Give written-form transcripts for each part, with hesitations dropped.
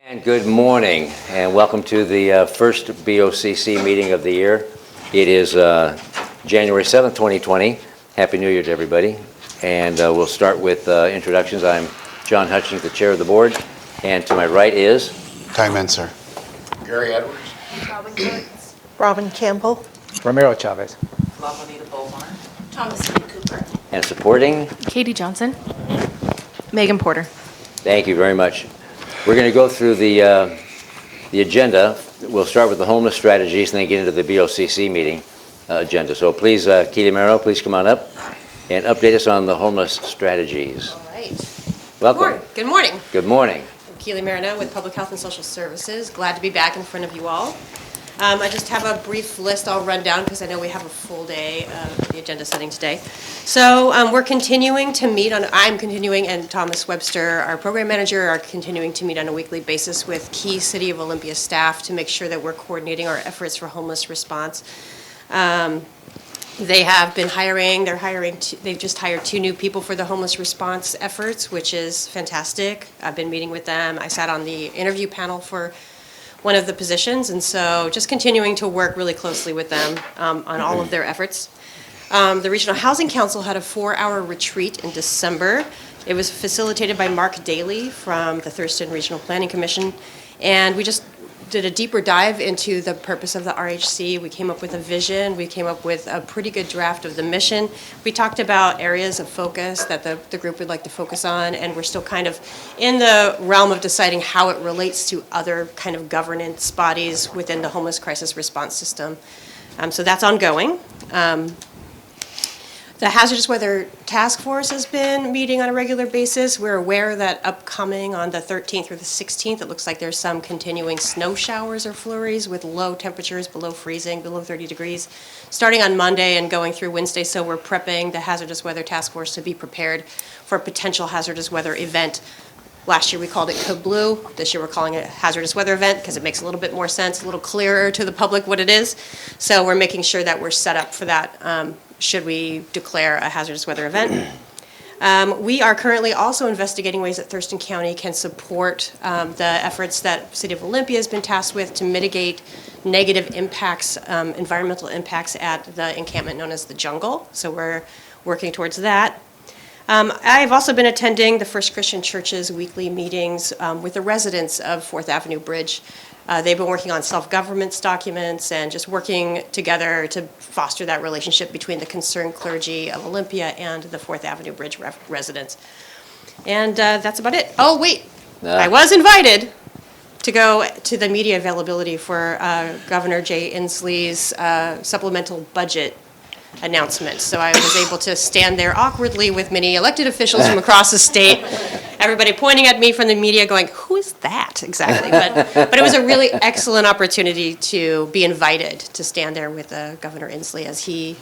And good morning, and welcome to the first BoCC meeting of the year. It is January 7th, 2020. Happy New Year to everybody. And we'll start with introductions. I'm John Hutchings, the chair of the board, and to my right is... Ty Menser. Gary Edwards. Robin Kurtz. Robin Campbell. Ramiro Chavez. Lavanita Bolmar. Thomas Cooper. And supporting... Katie Johnson. Megan Porter. Thank you very much. We're going to go through the agenda. We'll start with the homeless strategies and then get into the BoCC meeting agenda. So please, Katie Mero, please come on up and update us on the homeless strategies. All right. Welcome. Good morning. Good morning. I'm Keely Marino with Public Health and Social Services. Glad to be back in front of you all. I just have a brief list I'll run down because I know we have a full day of the agenda setting today. So we're continuing to meet I'm continuing, and Thomas Webster, our program manager, are continuing to meet on a weekly basis with key City of Olympia staff to make sure that we're coordinating our efforts for homeless response. They have been hiring, they've just hired 2 new people for the homeless response efforts, which is fantastic. I've been meeting with them. I sat on the interview panel for one of the positions, and so just continuing to work really closely with them on all of their efforts. The Regional Housing Council had a 4-hour retreat in December. It was facilitated by Mark Daly from the Thurston Regional Planning Commission, and we just did a deeper dive into the purpose of the RHC. We came up with a vision. We came up with a pretty good draft of the mission. We talked about areas of focus that the group would like to focus on, and we're still kind of in the realm of deciding how it relates to other kind of governance bodies within the homeless crisis response system. So that's ongoing. The Hazardous Weather Task Force has been meeting on a regular basis. We're aware that upcoming on the 13th through the 16th, it looks like there's some continuing snow showers or flurries with low temperatures below freezing, below 30 degrees, starting on Monday and going through Wednesday. So we're prepping the Hazardous Weather Task Force to be prepared for a potential hazardous weather event. Last year we called it Code Blue. This year we're calling it a hazardous weather event because it makes a little bit more sense, a little clearer to the public what it is. So we're making sure that we're set up for that should we declare a hazardous weather event. We are currently also investigating ways that Thurston County can support the efforts that City of Olympia has been tasked with to mitigate negative impacts, environmental impacts at the encampment known as the Jungle. So we're working towards that. I've also been attending the First Christian Church's weekly meetings with the residents of 4th Avenue Bridge. They've been working on self-governance documents and just working together to foster that relationship between the concerned clergy of Olympia and the 4th Avenue Bridge residents. And that's about it. Oh, wait. I was invited to go to the media availability for Governor Jay Inslee's supplemental budget announcement. So I was able to stand there awkwardly with many elected officials from across the state, everybody pointing at me from the media going, who is that exactly? But it was a really excellent opportunity to be invited to stand there with Governor Inslee as he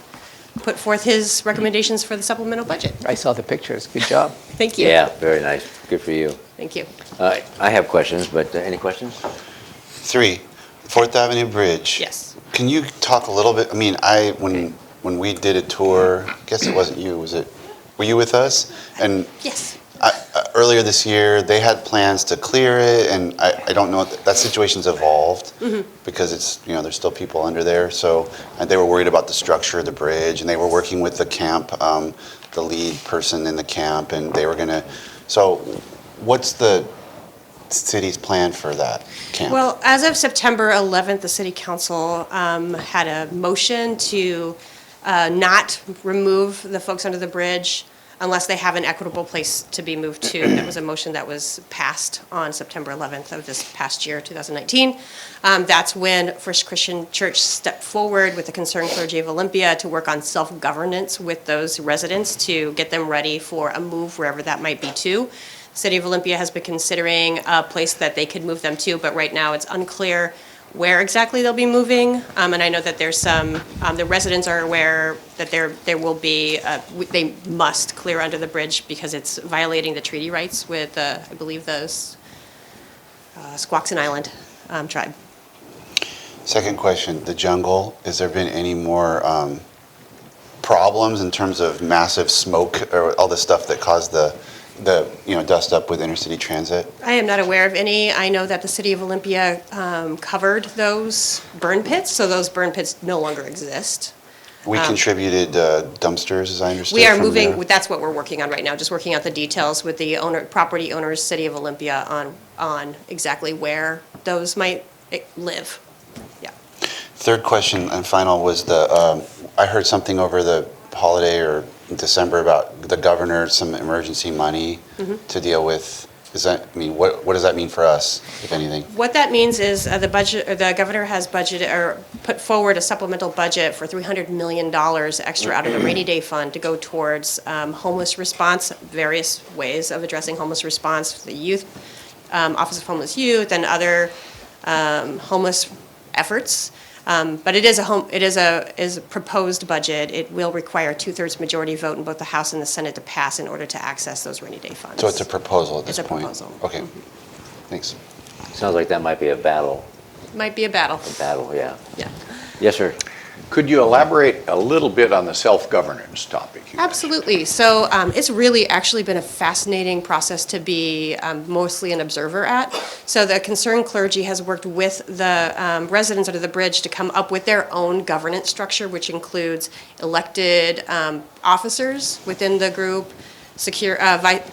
put forth his recommendations for the supplemental budget. I saw the pictures. Good job. Thank you. Yeah, very nice. Good for you. Thank you. I have questions, but any questions? 3, 4th Avenue Bridge. Yes. Can you talk a little bit? I mean, when we did a tour, I guess it wasn't you, were you with us? And Yes. earlier this year, they had plans to clear it, and I don't know, that situation's evolved because it's, there's still people under there. So they were worried about the structure of the bridge, and they were working with the camp, the lead person in the camp, and they were gonna, so what's the city's plan for that camp? Well, as of September 11th, the City Council had a motion to not remove the folks under the bridge unless they have an equitable place to be moved to. That was a motion that was passed on September 11th of this past year, 2019. That's when First Christian Church stepped forward with the concerned clergy of Olympia to work on self-governance with those residents to get them ready for a move wherever that might be to. City of Olympia has been considering a place that they could move them to, but right now it's unclear where exactly they'll be moving. And I know that there's some, the residents are aware that there will be, they must clear under the bridge because it's violating the treaty rights with, I believe, those Squaxin Island tribe. Second question, the Jungle, has there been any more problems in terms of massive smoke or all the stuff that caused the dust up with intercity transit? I am not aware of any. I know that the city of Olympia covered those burn pits, so those burn pits no longer exist. We contributed dumpsters, as I understood. We are from moving, there. that's what we're working on right now, just working out the details with the property owners, city of Olympia, on exactly where those might live. Yeah. Third question and final was I heard something over the holiday or in December about the governor, some emergency money to deal with. What does that mean for us, if anything? What that means is the governor has budgeted or put forward a supplemental budget for $300 million extra out of the rainy day fund to go towards homeless response, various ways of addressing homeless response, the youth, Office of Homeless Youth and other homeless efforts. But it is a proposed budget. It will require a 2/3 majority vote in both the House and the Senate to pass in order to access those rainy day funds. So it's a proposal at this It's a point? proposal. Okay, thanks. Sounds like that might be a battle, Might be a battle. yeah. Yeah. Yes, sir. Could you elaborate a little bit on the self-governance topic? you mentioned? Absolutely. So it's really actually been a fascinating process to be mostly an observer at. So the concerned clergy has worked with the residents under the bridge to come up with their own governance structure, which includes elected officers within the group,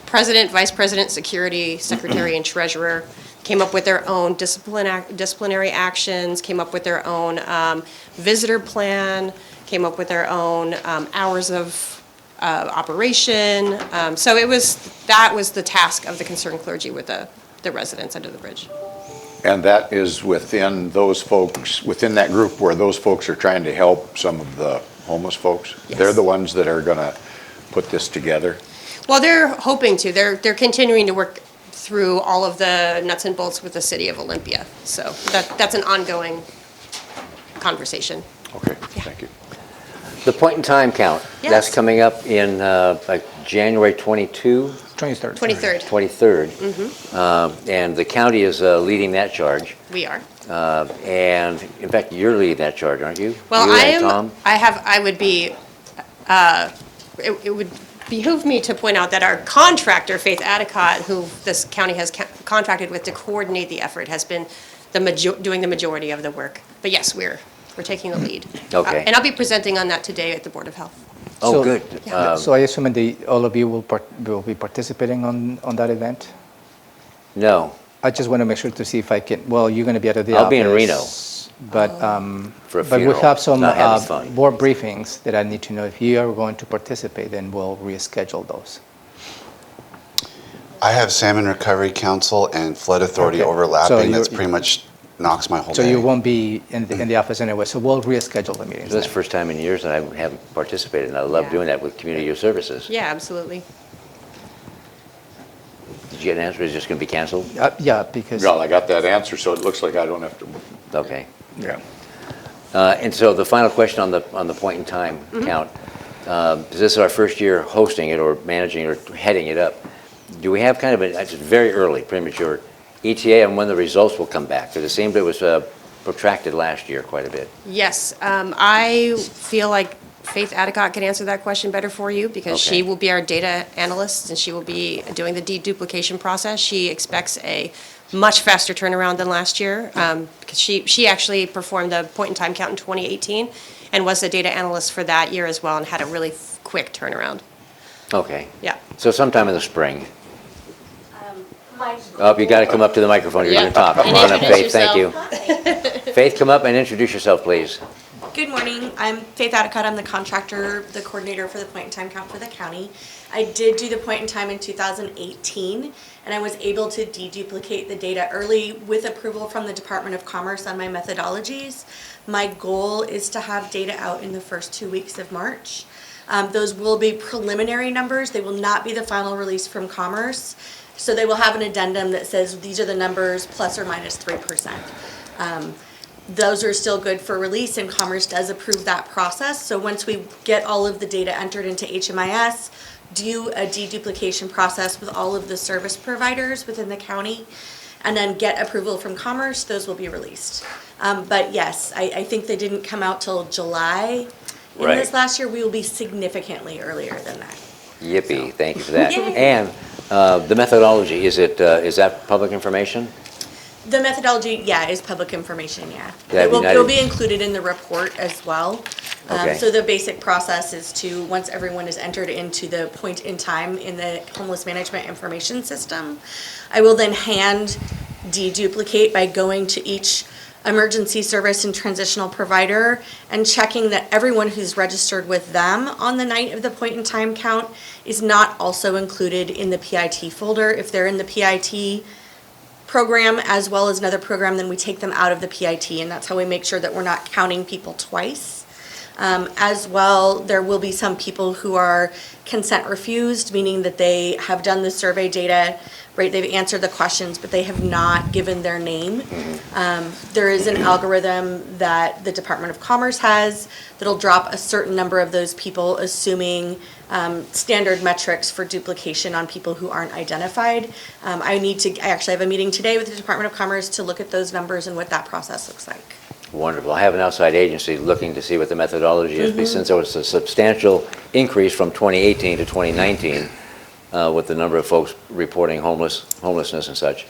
president, vice president, security, secretary, and treasurer. Came up with their own disciplinary actions, came up with their own visitor plan, came up with their own hours of operation. So that was the task of the concerned clergy with the residents under the bridge. And that is within those folks, within that group where those folks are trying to help some of the homeless folks? Yes. They're the ones that are going to put this together? Well, they're hoping to. They're continuing to work through all of the nuts and bolts with the city of Olympia. So that's an ongoing conversation. Okay, thank you. The point in time count, that's Yes. coming up in like January 22, 23rd. 23rd, 23rd. And the county is leading that charge. we are. And in fact, you're leading that charge, aren't you? Well, You I and am, Tom? I would be, it would behoove me to point out that our contractor, Faith Adicott, who this county has contracted with to coordinate the effort, has been doing the majority of the work. But yes, we're taking the lead. Okay. And I'll be presenting on that today at the Board of Health. Oh, So- good. So I assume all of you will be participating on that event? No, I just want to make sure to see if I can, well, you're going to be out of the office. I'll be in Reno. But, For a but we funeral, have some not having fun. board briefings that I need to know. If you are going to participate, then we'll reschedule those. I have Salmon Recovery Council and Flood Authority Okay. So overlapping. you- That's pretty much knocks my whole So day. you won't be in the office anyway, so we'll reschedule the meetings. this is the then. first time in years that I haven't participated, and I love Yeah. doing that with community youth services. Yeah, absolutely. Did you get an answer? Is it just going to be canceled? Yeah, because. Well, I got that answer, so it looks like I don't have to, Okay. yeah. And so the final question on the point in time count, this is our first year hosting it or managing or heading it up. Do we have kind of it's very early, premature, ETA on when the results will come back? Because it seemed it was protracted last year quite a bit. Yes, I feel like Faith Adicott can answer that question better for you because Okay. she will be our data analyst and she will be doing the deduplication process. She expects a much faster turnaround than last year because she actually performed the point-in-time count in 2018 and was the data analyst for that year as well and had a really quick turnaround. Okay. Yeah. So sometime in the spring. Oh, you got to come up to the microphone. You're going to talk. And Come on up, introduce Faith. Thank you. Faith, come up and introduce yourself, please. Good morning. I'm Faith Adicott. I'm the contractor, the coordinator for the point in time count for the county. I did do the point in time in 2018, and I was able to deduplicate the data early with approval from the Department of Commerce on my methodologies. My goal is to have data out in the first 2 weeks of March. Those will be preliminary numbers. They will not be the final release from Commerce. So they will have an addendum that says these are the numbers plus or minus 3%. Those are still good for release, and Commerce does approve that process. So once we get all of the data entered into HMIS, do a deduplication process with all of the service providers within the county, and then get approval from Commerce, those will be released. But yes, I think they didn't come out till July. In Right. this last year, we will be significantly earlier than that. Yippee, thank you for that. Yay. And The methodology, is that public information? The methodology, yeah, is public information, yeah. That'd be nice. It will be included in the report as well. Okay. So the basic process is to, once everyone is entered into the point in time in the homeless management information system, I will then hand deduplicate by going to each emergency service and transitional provider and checking that everyone who's registered with them on the night of the point in time count is not also included in the PIT folder. If they're in the PIT program as well as another program, then we take them out of the PIT, and that's how we make sure that we're not counting people twice. As well, there will be some people who are consent refused, meaning that they have done the survey data, right, they've answered the questions, but they have not given their name. There is an algorithm that the Department of Commerce has that'll drop a certain number of those people, assuming standard metrics for duplication on people who aren't identified. I actually have a meeting today with the Department of Commerce to look at those numbers and what that process looks like. Wonderful. I have an outside agency looking to see what the methodology is, because since there was a substantial increase from 2018 to 2019 with the number of folks reporting homelessness and such.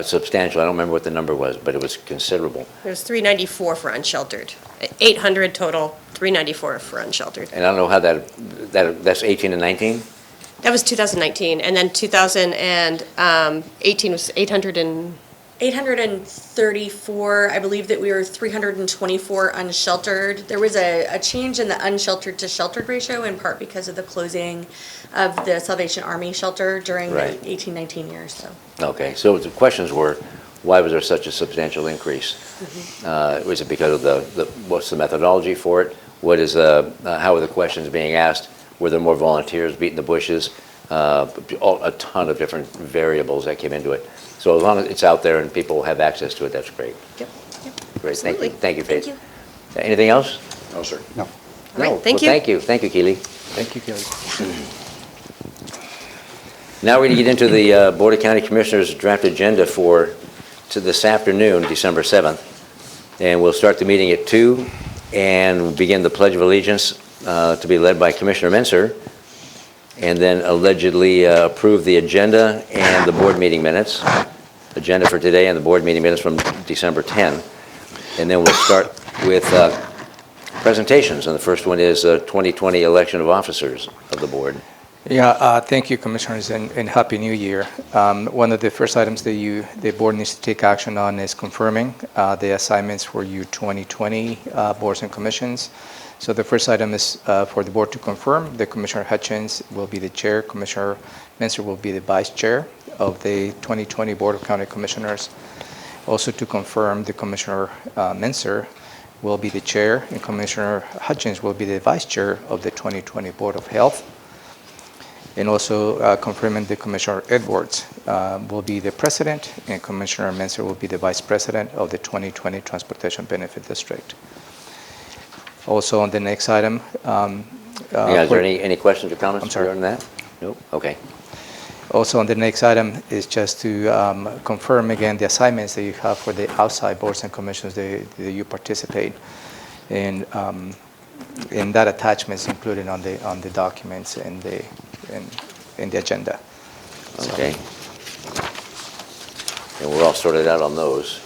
Substantial. I don't remember what the number was, but it was considerable. There's 394 for unsheltered. 800 total, 394 for unsheltered. And I don't know how that's 18 and 19? That was 2019, and then 2018 was 834, I believe that we were 324 unsheltered. There was a change in the unsheltered to sheltered ratio, in part because of the closing of the Salvation Army shelter during Right. the 18-19 years. So Okay, so the questions were, why was there such a substantial increase? Was it because of what's the methodology for it? How are the questions being asked? Were there more volunteers beating the bushes? A ton of different variables that came into it. So as long as it's out there and people have access to it, that's great. Yep. Great, thank you. Absolutely. Thank you, Faith. Thank Anything else? No, sir. No. All right, No. thank Well, you. Thank you, Keely. Thank you, Kelly. Now we're going to get into the Board of County Commissioners draft agenda to this afternoon, December 7th. And we'll start the meeting at 2 and begin the Pledge of Allegiance to be led by Commissioner Menser, and then allegedly approve the agenda and the board meeting minutes. Agenda for today and the board meeting minutes from December 10. And then we'll start with presentations. And the first one is 2020 election of officers of the board. Yeah, thank you, Commissioners, and Happy New Year. One of the first items that the board needs to take action on is confirming the assignments for your 2020 boards and commissions. So the first item is for the board to confirm that Commissioner Hutchins will be the chair, Commissioner Menser will be the vice chair of the 2020 Board of County Commissioners. Also to confirm that Commissioner Menser will be the chair and Commissioner Hutchins will be the vice chair of the 2020 Board of Health. And also confirming that Commissioner Edwards will be the president and Commissioner Menser will be the vice president of the 2020 Transportation Benefit District. Also on the next item. Is there any questions or comments I'm sorry. regarding that? Nope. Okay. Also on the next item is just to confirm again the assignments that you have for the outside boards and commissions that you participate in. And that attachment is included on the documents and in the agenda. Okay. And we're all sorted out on those.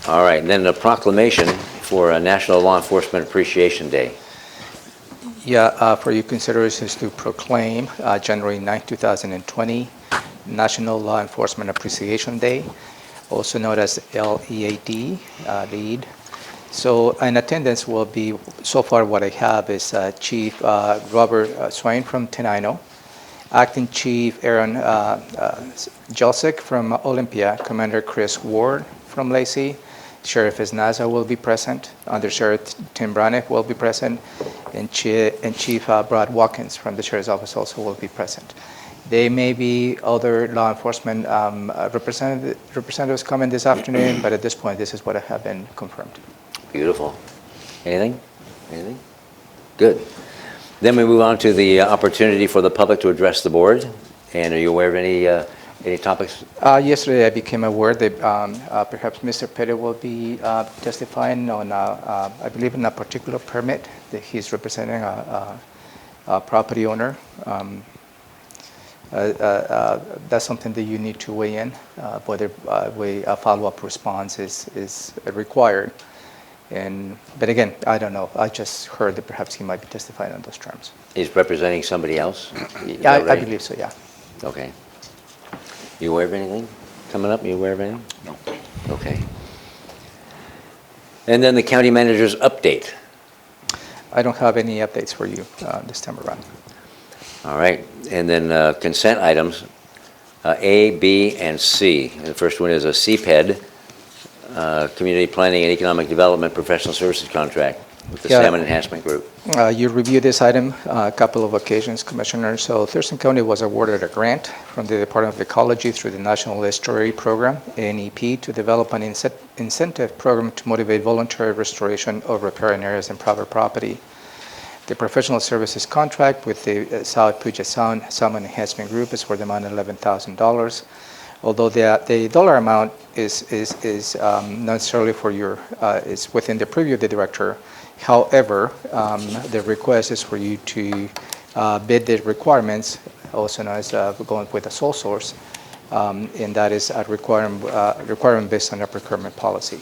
All right, and then the proclamation for National Law Enforcement Appreciation Day. Yeah, for your consideration is to proclaim January 9, 2020 National Law Enforcement Appreciation Day, also known as LEAD, LEAD. So in attendance will be, so far what I have is Chief Robert Swain from Tenino, Acting Chief Aaron Jelsic from Olympia, Commander Chris Ward from Lacey, Sheriff Isnaza will be present, Under Sheriff Tim Braniff will be present, and Chief Brad Watkins from the Sheriff's Office also will be present. There may be other law enforcement representatives coming this afternoon, but at this point, this is what I have been confirmed. Beautiful. Anything? Anything? Good. Then we move on to the opportunity for the public to address the board. And are you aware of any topics? Yesterday, I became aware that perhaps Mr. Pettit will be testifying on, I believe, in a particular permit that he's representing property owner. That's something that you need to weigh in, whether a follow-up response is required. But again, I don't know. I just heard that perhaps he might be testifying on those terms. He's representing somebody else? Is Yeah, that I right? believe so, yeah. Okay. You aware of anything coming up? You aware of anything? No. Okay. And then the county manager's update. I don't have any updates for you this time around. All right. And then consent items, A, B, and C. And the first one is a CPED, Community Planning and Economic Development Professional Services Contract with the Yeah. Salmon Enhancement Group. You reviewed this item a couple of occasions, Commissioner. So Thurston County was awarded a grant from the Department of Ecology through the National Estuary Program, NEP, to develop an incentive program to motivate voluntary restoration of riparian areas and private property. The professional services contract with the South Puget Sound Salmon Enhancement Group is for the amount of $11,000. Although the dollar amount is not necessarily for your, is within the purview of the director. However, the request is for you to bid the requirements, also known as going with a sole source, and that is a requirement based on a procurement policy.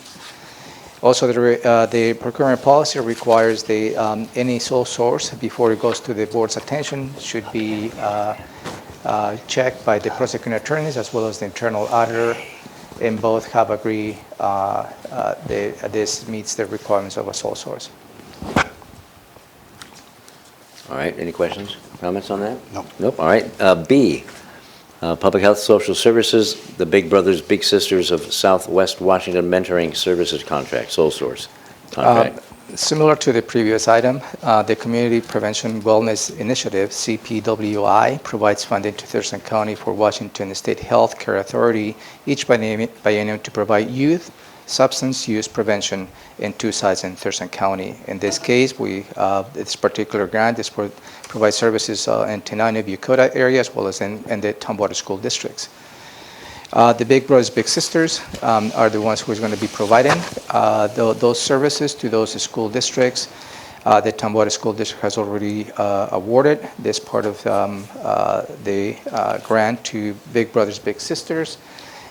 Also, the procurement policy requires any sole source, before it goes to the board's attention, should be checked by the prosecuting attorneys as well as the internal auditor, and both have agreed this meets the requirements of a sole source. All right. Any questions, comments on that? Nope. Nope. All right. B, Public Health Social Services, the Big Brothers Big Sisters of Southwest Washington Mentoring Services Contract, sole source contract. Similar to the previous item, the Community Prevention Wellness Initiative, CPWI, provides funding to Thurston County for Washington State Health Care Authority each biennium to provide youth substance use prevention in 2 sites in Thurston County. In this case, this particular grant is for provide services in Tenino, Bucota area, as well as in the Tumwater school districts. The Big Brothers Big Sisters are the ones who are going to be providing those services to those school districts. The Tumwater School District has already awarded this part of the grant to Big Brothers Big Sisters.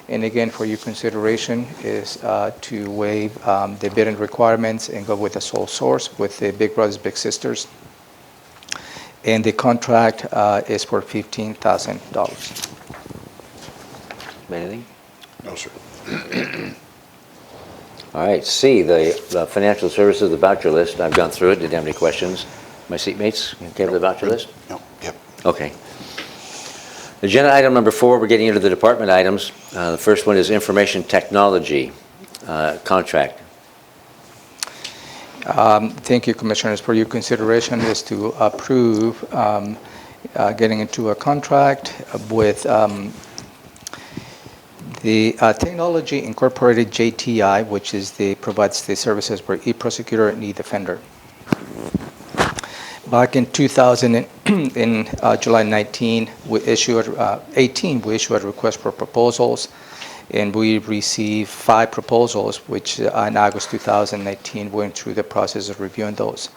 And again, for your consideration is to waive the bidding requirements and go with a sole source with the Big Brothers Big Sisters. And the contract is for $15,000. Anything? No, sir. All right. C, the financial services, the voucher list. I've gone through it. Did you have any questions? My seatmates, okay with the voucher list? No, yep. Okay. Agenda item number 4, we're getting into the department items. The first one is information technology contract. Thank you, Commissioners, for your consideration is to approve getting into a contract with the Technology Incorporated JTI, which is provides the services for e-prosecutor and e-defender. Back in 2000, in July 18, we issued a request for proposals, and we received 5 proposals, which in August 2019 went through the process of reviewing those.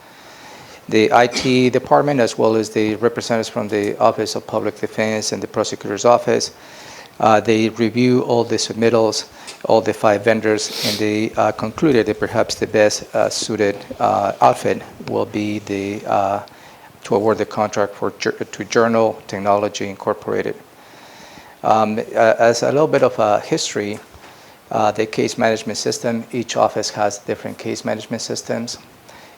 The IT department, as well as the representatives from the Office of Public Defense and the Prosecutor's Office, they review all the submittals, all the 5 vendors, and they concluded that perhaps the best suited outfit will be to award the contract to Journal Technology Incorporated. As a little bit of a history, the case management system, each office has different case management systems,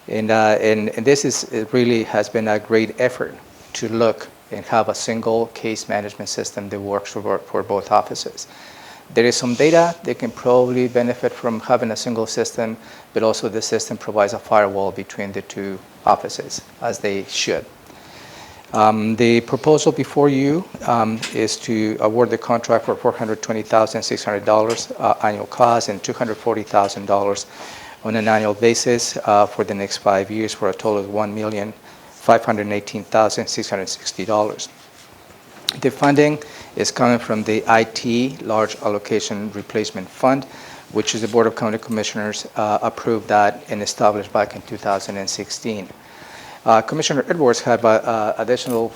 and this really has been a great effort to look and have a single case management system that works for both offices. There is some data that can probably benefit from having a single system, but also the system provides a firewall between the 2 offices, as they should. The proposal before you is to award the contract for $420,600 annual cost and $240,000 on an annual basis for the next 5 years for a total of $1,518,660. The funding is coming from the IT Large Allocation Replacement Fund, which is the Board of County Commissioners approved that and established back in 2016. Commissioner Edwards had additional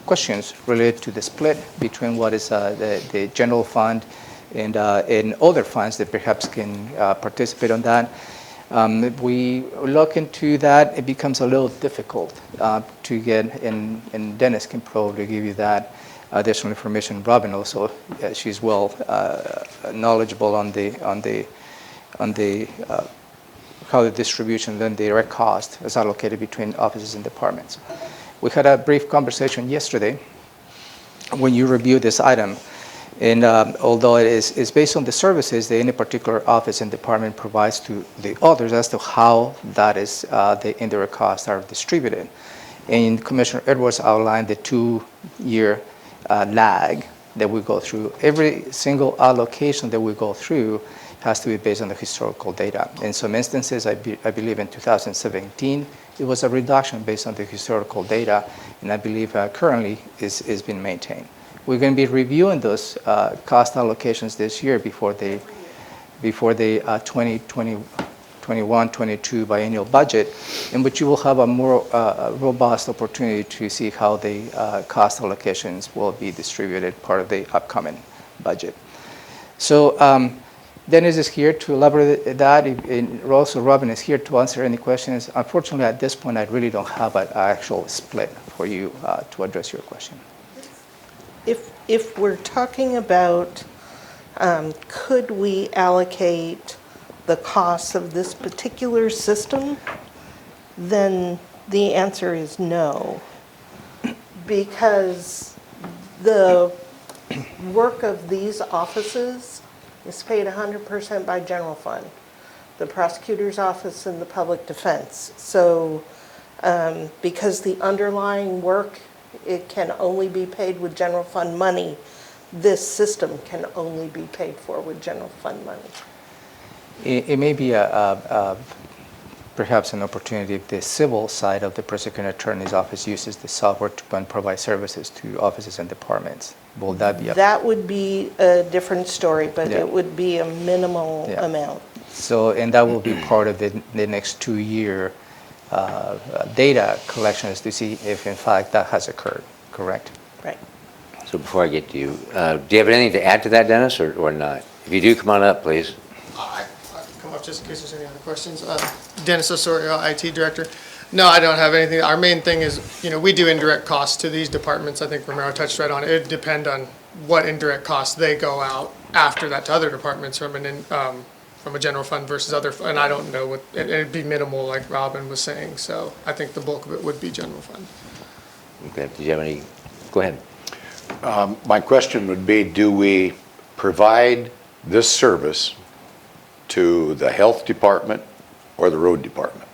questions related to the split between what is the general fund and other funds that perhaps can participate on that. We look into that, it becomes a little difficult to get, and Dennis can probably give you that additional information. Robin also, she's well knowledgeable on the how the distribution and the direct cost is allocated between offices and departments. We had a brief conversation yesterday when you reviewed this item, and although it is based on the services that any particular office and department provides to the others as to how that is the indirect costs are distributed. And Commissioner Edwards outlined the 2-year lag that we go through. Every single allocation that we go through has to be based on the historical data. In some instances, I believe in 2017, it was a reduction based on the historical data, and I believe currently is being maintained. We're going to be reviewing those cost allocations this year before the 2021-22 biennial budget, in which you will have a more robust opportunity to see how the cost allocations will be distributed, part of the upcoming budget. So Dennis is here to elaborate that, and also Robin is here to answer any questions. Unfortunately, at this point, I really don't have an actual split for you to address your question. If we're talking about, could we allocate the costs of this particular system, then the answer is no. Because the work of these offices is paid 100% by general fund, the prosecutor's office and the public defense. So because the underlying work, it can only be paid with general fund money, this system can only be paid for with general fund money. It may be perhaps an opportunity if the civil side of the prosecuting attorney's office uses the software to provide services to offices and departments. Will that be That would be a different story, but Yeah. it would be a minimal Yeah. amount. So, and that will be part of the next 2-year data collections to see if in fact that has occurred, correct? Right. So before I get to you, do you have anything to add to that, Dennis, or not? If you do, come on up, please. I can come up just in case there's any other questions. Dennis Osorio, IT Director. No, I don't have anything. Our main thing is, we do indirect costs to these departments. I think Romero touched right on it. It would depend on what indirect costs they go out after that to other departments from a general fund versus other, and I don't know what, it'd be minimal like Robin was saying. So I think the bulk of it would be general fund. Okay, do you have any, go ahead. My question would be, do we provide this service to the health department or the road department?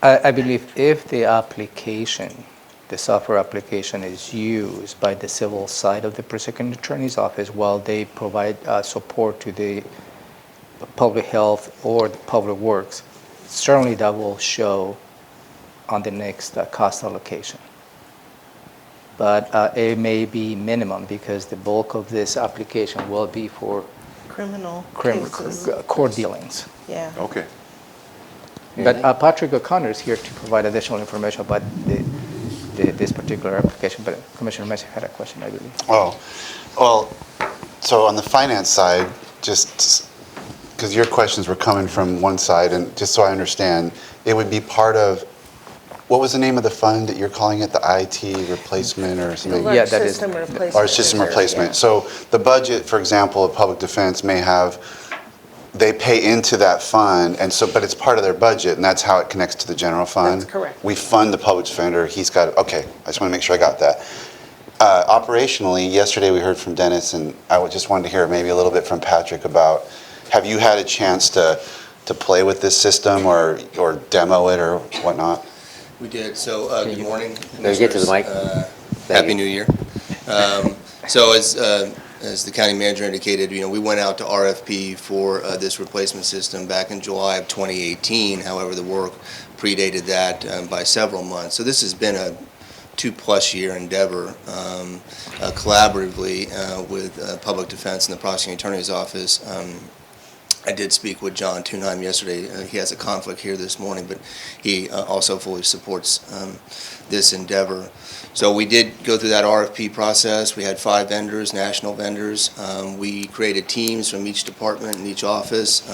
I believe if the application, the software application is used by the civil side of the prosecuting attorney's office while they provide support to the public health or the public works, certainly that will show on the next cost allocation. But it may be minimum because the bulk of this application will be for Criminal cases. court dealings. Yeah. Okay. But Patrick O'Connor is here to provide additional information about this particular application, but Commissioner Mesa had a question, I believe. Oh, well, so on the finance side, just because your questions were coming from one side, and just so I understand, it would be part of, what was the name of the fund that you're calling it, the IT replacement or something? Yeah, that is- System replacement. Or system reserve, replacement. yeah. So the budget, for example, of public defense may have, they pay into that fund, and so, but it's part of their budget, and that's how it connects to the general fund? That's correct. We fund the public defender, he's got, okay, I just want to make sure I got that. Operationally, yesterday we heard from Dennis, and I just wanted to hear maybe a little bit from Patrick about, have you had a chance to play with this system or demo it or whatnot? We did. So, good morning. Can you get to the mic? Happy New Year. So, as the county manager indicated, we went out to RFP for this replacement system back in July of 2018. However, the work predated that by several months. So, this has been a 2+ year endeavor collaboratively with public defense and the prosecuting attorney's office. I did speak with John Thunheim yesterday. He has a conflict here this morning, but he also fully supports this endeavor. So we did go through that RFP process. We had 5 vendors, national vendors. We created teams from each department and each office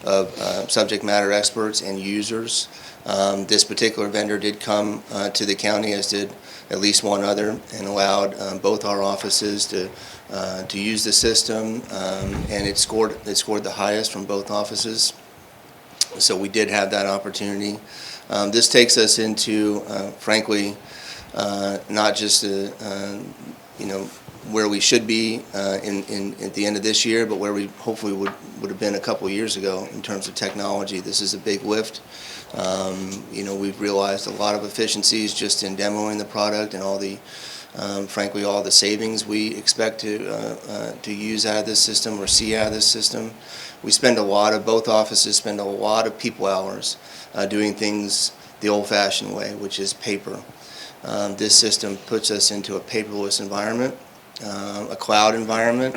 of subject matter experts and users. This particular vendor did come to the county, as did at least one other, and allowed both our offices to use the system, and it scored the highest from both offices. So we did have that opportunity. This takes us into, frankly, not just where we should be at the end of this year, but where we hopefully would have been a couple of years ago in terms of technology. This is a big lift. We've realized a lot of efficiencies just in demoing the product and all the, frankly, all the savings we expect to use out of this system or see out of this system. We spend both offices spend a lot of people hours doing things the old-fashioned way, which is paper. This system puts us into a paperless environment, a cloud environment,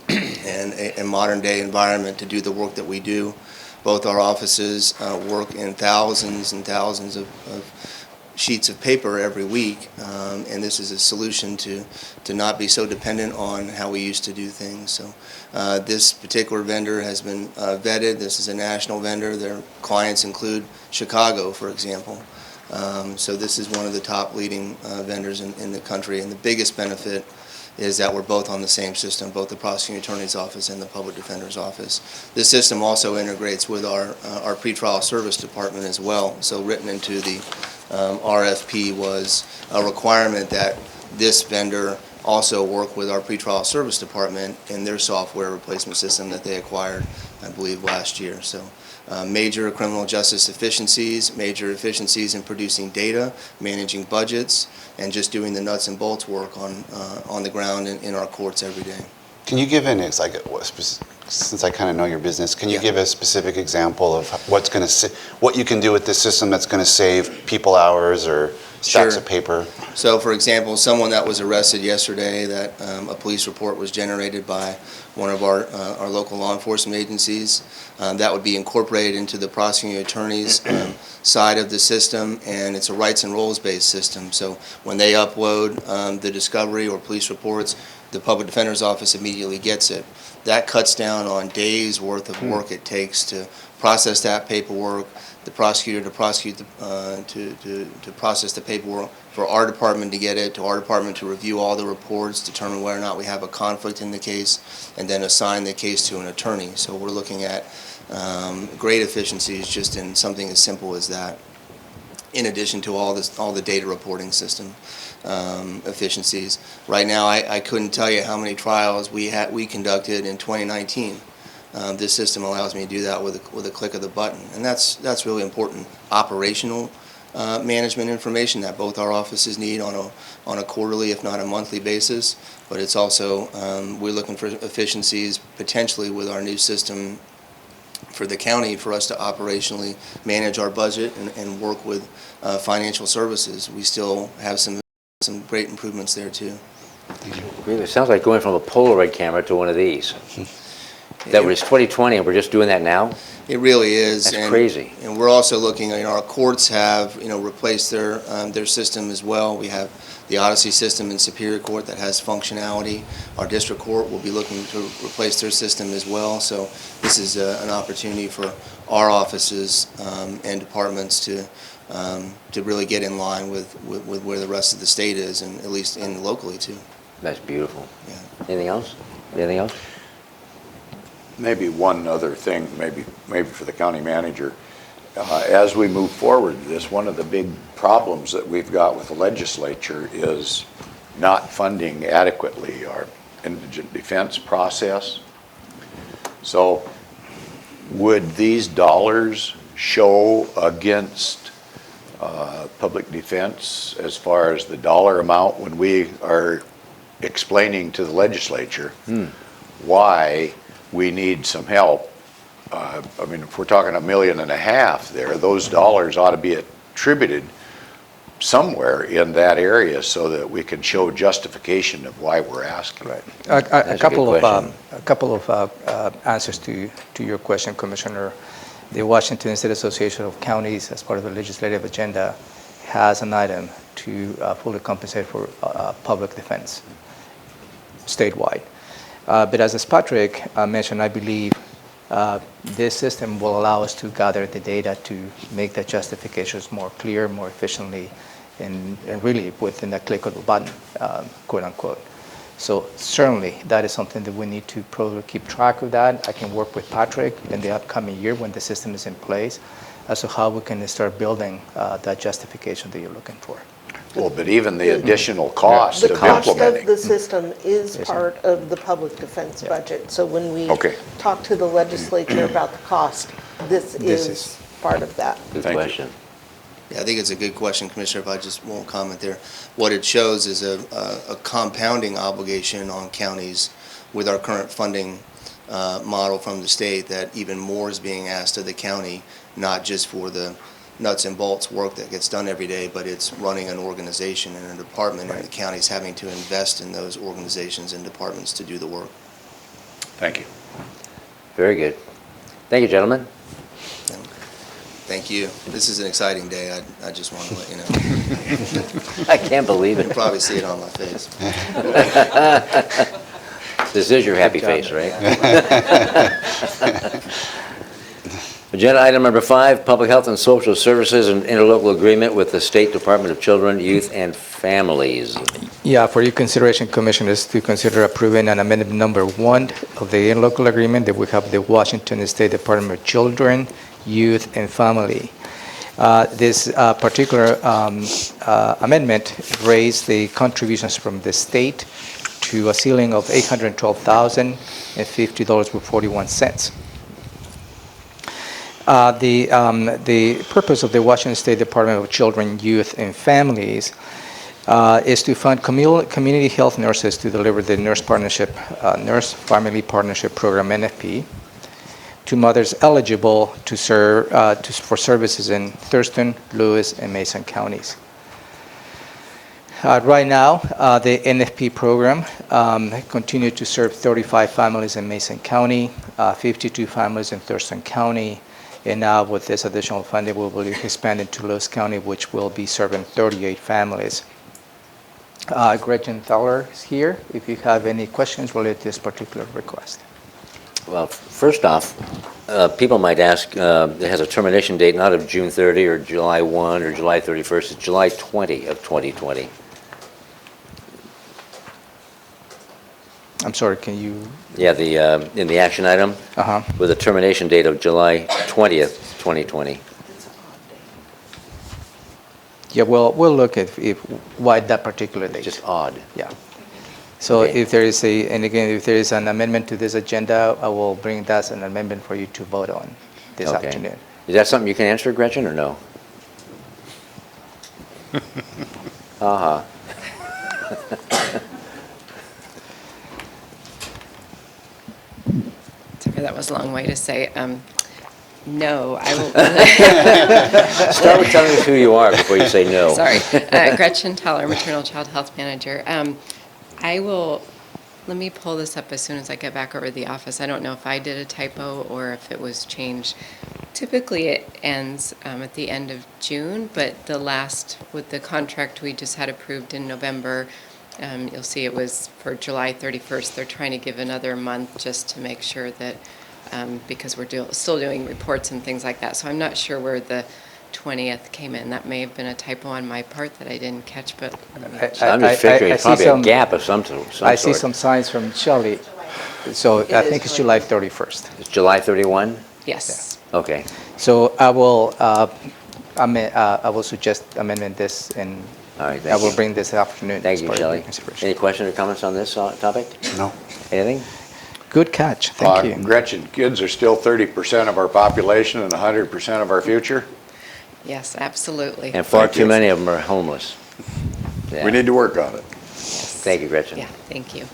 and a modern-day environment to do the work that we do. Both our offices work in thousands and thousands of sheets of paper every week, and this is a solution to not be so dependent on how we used to do things. So this particular vendor has been vetted. This is a national vendor. Their clients include Chicago, for example. So this is one of the top leading vendors in the country, and the biggest benefit is that we're both on the same system, both the prosecuting attorney's office and the public defender's office. This system also integrates with our pretrial service department as well. So written into the RFP was a requirement that this vendor also work with our pretrial service department in their software replacement system that they acquired, I believe, last year. So major criminal justice efficiencies, major efficiencies in producing data, managing budgets, and just doing the nuts and bolts work on the ground in our courts every day. Can you give since I kind of know your business, can you give a specific example of what you can do with this system that's going to save people hours or stacks of paper? So, for example, someone that was arrested yesterday, that a police report was generated by one of our local law enforcement agencies, that would be incorporated into the prosecuting attorney's side of the system, and it's a rights and roles-based system. So when they upload the discovery or police reports, the public defender's office immediately gets it. That cuts down on days' worth of work it takes to process that paperwork, the prosecutor to prosecute, to process the paperwork, for our department to get it, to our department to review all the reports, determine whether or not we have a conflict in the case, and then assign the case to an attorney. So we're looking at great efficiencies just in something as simple as that, in addition to all the data reporting system efficiencies. Right now, I couldn't tell you how many trials we conducted in 2019. This system allows me to do that with a click of the button, and that's really important operational management information that both our offices need on a quarterly, if not a monthly basis. But it's also we're looking for efficiencies potentially with our new system for the county, for us to operationally manage our budget and work with financial services. We still have some great improvements there too. Really, it sounds like going from a Polaroid camera to one of these. That was 2020, and we're just doing that now? It really is. That's crazy. And we're also looking, our courts have, replaced their system as well. We have the Odyssey system in Superior Court that has functionality. Our district court will be looking to replace their system as well. So this is an opportunity for our offices and departments to really get in line with where the rest of the state is, and at least in locally too. That's beautiful. Yeah. Anything else? Anything else? Maybe one other thing, maybe for the county manager. As we move forward, one of the big problems that we've got with the legislature is not funding adequately our indigent defense process. So would these dollars show against public defense as far as the dollar amount when we are explaining to the legislature why we need some help? If we're talking $1.5 million there, those dollars ought to be attributed somewhere in that area so that we can show justification of why we're asking. Right. That's a good question. A couple of answers to your question, Commissioner. The Washington State Association of Counties, as part of the legislative agenda, has an item to fully compensate for public defense statewide. But as Patrick mentioned, I believe this system will allow us to gather the data to make the justifications more clear, more efficiently, and really within a click of a button, quote unquote. So certainly that is something that we need to probably keep track of that. I can work with Patrick in the upcoming year when the system is in place as to how we can start building that justification that you're looking for. Well, but even the additional cost The of cost of implementing. the system is Yes, part of the public defense budget. So when we Okay. talk to the legislature about the cost, this This is is- part of that. Good Thank you. question. Yeah, I think it's a good question, Commissioner, if I just won't comment there. What it shows is a compounding obligation on counties with our current funding model from the state, that even more is being asked of the county, not just for the nuts and bolts work that gets done every day, but it's running an organization and a department, and the county's having to invest in those organizations and departments to do the work. Thank you. Very good. Thank you, gentlemen. Thank you. This is an exciting day. I just want to let you know. I can't believe You can it. probably see it on my face. This is your happy Good face, job. right? Agenda item number 5, Public Health and Social Services and interlocal agreement with the State Department of Children, Youth, and Families. Yeah, for your consideration, Commissioners, to consider approving an amendment number 1 of the interlocal agreement that we have the Washington State Department of Children, Youth, and Family. This particular amendment raised the contributions from the state to a ceiling of $812,050.41. The purpose of the Washington State Department of Children, Youth, and Families is to fund community health nurses to deliver the Nurse Family Partnership Program, NFP, to mothers eligible to serve for services in Thurston, Lewis, and Mason counties. Right now, the NFP program continues to serve 35 families in Mason County, 52 families in Thurston County, and now with this additional funding, we will be expanding to Lewis County, which will be serving 38 families. Gretchen Thaler is here if you have any questions related to this particular request. Well, first off, people might ask, it has a termination date not of June 30 or July 1 or July 31st, it's July 20 of 2020. I'm sorry, can you? Yeah, in the action item, with a termination date of July 20th, 2020. Yeah, we'll look at why that particular date. Just odd. Yeah. So Okay. if there is if there is an amendment to this agenda, I will bring that as an amendment for you to vote on this Okay. afternoon. Is that something you can answer, Gretchen, or no? Uh-huh. Sorry, that was a long way to say, no, I will. Start with telling us who you are before you say no. Sorry. Gretchen Teller, Maternal Child Health Manager. I will, let me pull this up as soon as I get back over to the office. I don't know if I did a typo or if it was changed. Typically, it ends at the end of June, but with the contract we just had approved in November, you'll see it was for July 31st. They're trying to give another month just to make sure that, because we're still doing reports and things like that. So I'm not sure where the 20th came in. That may have been a typo on my part that I didn't catch, but So I'm just figuring it's probably a gap of some sort. I see some signs from Shelley, so I think it's July 31st. It's July 31? yes. Okay. So I will suggest amendment this, and All right, I thank will you. bring this afternoon. Thank as you, part of your Shelley. consideration. Any questions or comments on this topic? No. Anything? Good catch, thank you. Gretchen, kids are still 30% of our population and 100% of our future. Yes, absolutely. And far Thank too you. many of them are homeless. Yeah. We need to work on it. Thank you, Gretchen. Yeah, thank you.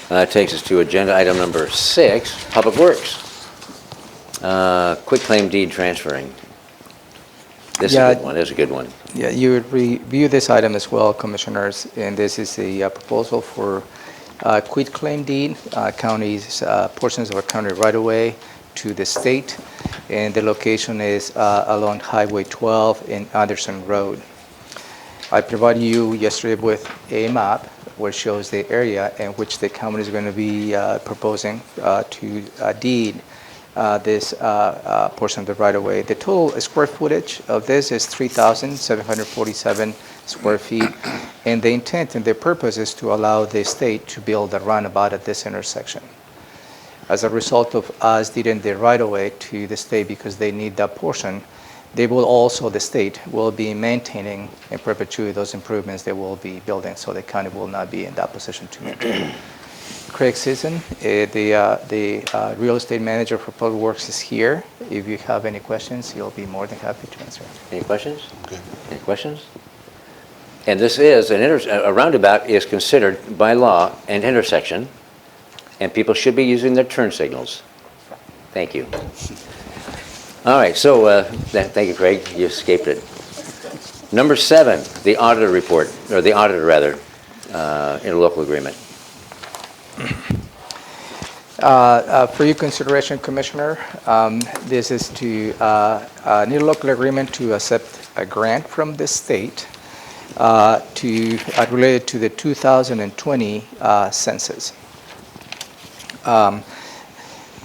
That takes us to agenda item number 6, Public Works. Quitclaim deed transferring. This is Yeah. a good one, this is a good one. Yeah, you would review this item as well, Commissioners, and this is a proposal for quitclaim deed, counties, portions of a county right-of-way to the state, and the location is along Highway 12 in Anderson Road. I provided you yesterday with a map which shows the area in which the county is going to be proposing to deed this portion of the right-of-way. The total square footage of this is 3,747 square feet, and the intent and the purpose is to allow the state to build a roundabout at this intersection. As a result of us deeding the right-of-way to the state because they need that portion, they will also, the state will be maintaining in perpetuity those improvements they will be building, so the county will not be in that position to maintain. Craig Sisson, the real estate manager for Public Works, is here. If you have any questions, he'll be more than happy to answer. Any questions? Okay. Any questions? And this is, a roundabout is considered by law an intersection, and people should be using their turn signals. Thank you. All right, so thank you, Craig. You escaped it. Number 7, the auditor report, or the auditor rather, interlocal agreement. For your consideration, Commissioner, this is to an interlocal agreement to accept a grant from the state related to the 2020 census.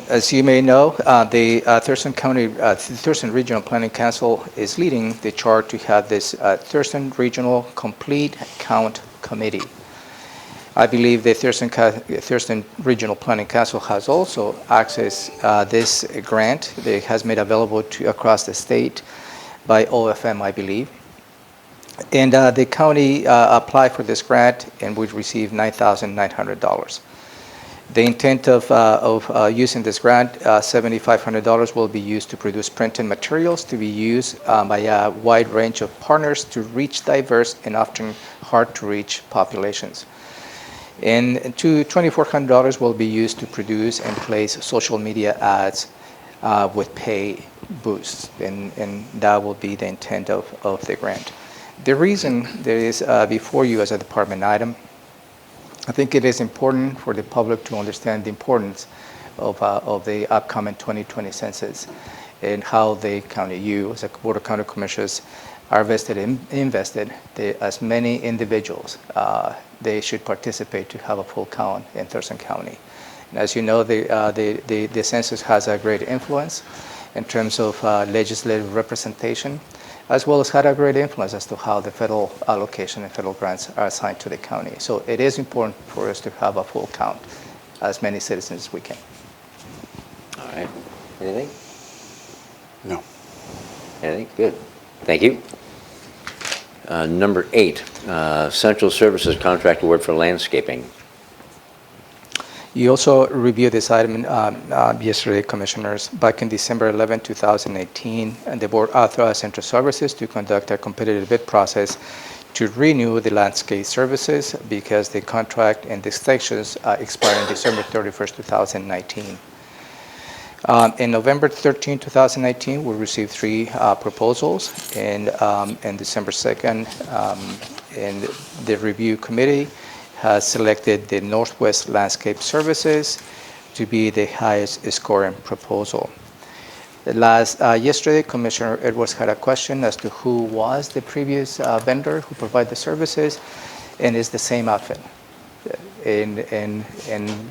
As you may know, the Thurston Regional Planning Council is leading the charge to have this Thurston Regional Complete Count Committee. I believe the Thurston Regional Planning Council has also accessed this grant that has made available across the state by OFM, I believe. And the county applied for this grant and would receive $9,900. The intent of using this grant, $7,500 will be used to produce printed materials to be used by a wide range of partners to reach diverse and often hard-to-reach populations. And $2,400 will be used to produce and place social media ads with pay boosts, and that will be the intent of the grant. The reason that is before you as a department item, I think it is important for the public to understand the importance of the upcoming 2020 census and how the county, you as a Board of County Commissioners, are invested as many individuals. They should participate to have a full count in Thurston County. And as you know, the census has a great influence in terms of legislative representation, as well as had a great influence as to how the federal allocation and federal grants are assigned to the county. So it is important for us to have a full count, as many citizens as we can. All right. Anything? No. Anything? Good. Thank you. Number 8, Central Services Contract Award for Landscaping. You also reviewed this item yesterday, Commissioners. Back in December 11, 2018, and the Board authorized Central Services to conduct a competitive bid process to renew the landscape services because the contract and the extensions expire on December 31st, 2019. In November 13, 2019, we received 3 proposals, and December 2nd, and the review committee has selected the Northwest Landscape Services to be the highest scoring proposal. Yesterday, Commissioner Edwards had a question as to who was the previous vendor who provided the services, and it's the same outfit. And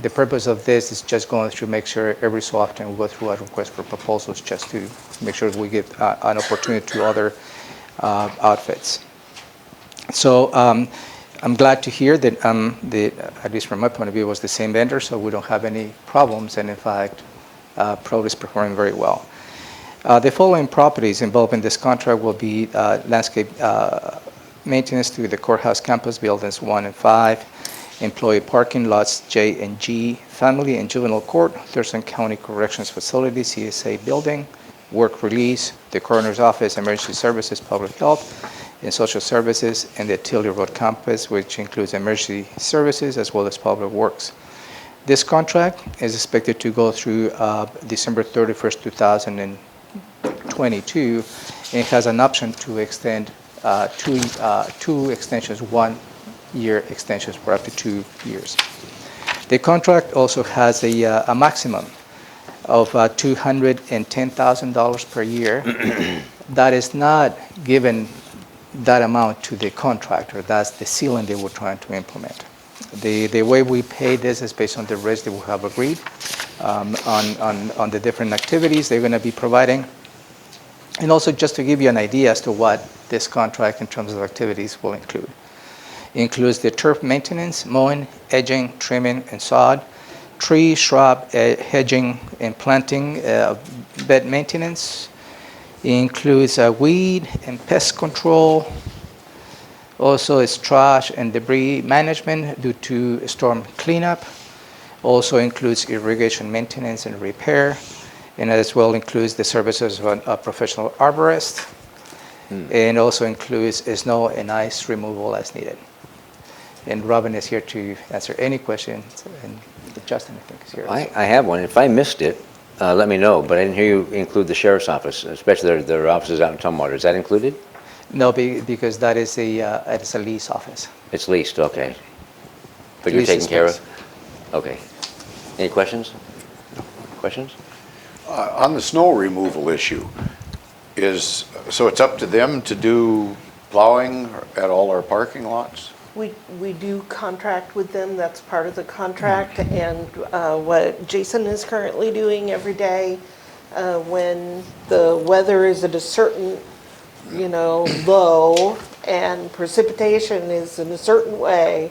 the purpose of this is just going through, make sure every so often we go through a request for proposals just to make sure we give an opportunity to other outfits. So I'm glad to hear that, at least from my point of view, it was the same vendor, so we don't have any problems, and in fact, Pro is performing very well. The following properties involved in this contract will be landscape maintenance to the courthouse campus buildings 1 and 5, employee parking lots J and G, family and juvenile court, Thurston County Corrections Facility, CSA building, work release, the coroner's office, emergency services, public health, and social services, and the Tilly Road campus, which includes emergency services as well as public works. This contract is expected to go through December 31st, 2022, and has an option to extend two extensions, 1-year extensions for up to 2 years. The contract also has a maximum of $210,000 per year. That is not given that amount to the contractor. That's the ceiling they were trying to implement. The way we pay this is based on the rates that we have agreed on the different activities they're going to be providing. And also just to give you an idea as to what this contract in terms of activities will include. It includes the turf maintenance, mowing, edging, trimming, and sod, tree, shrub, hedging, and planting, bed maintenance. It includes weed and pest control. Also, it's trash and debris management due to storm cleanup. Also includes irrigation maintenance and repair, and as well includes the services of a professional arborist, and also includes snow and ice removal as needed. And Robin is here to answer any questions, and Justin, I think, is here. I have one. If I missed it, let me know, but I didn't hear you include the sheriff's office, especially their offices out in Tumwater. Is that included? No, because that is it's a lease office. It's leased, okay. But you're Lease taking is care of? leased. Okay. Any questions? Questions? On the snow removal issue, so it's up to them to do plowing at all our parking lots? We do contract with them, that's part of the contract, and what Jason is currently doing every day, when the weather is at a certain, low, and precipitation is in a certain way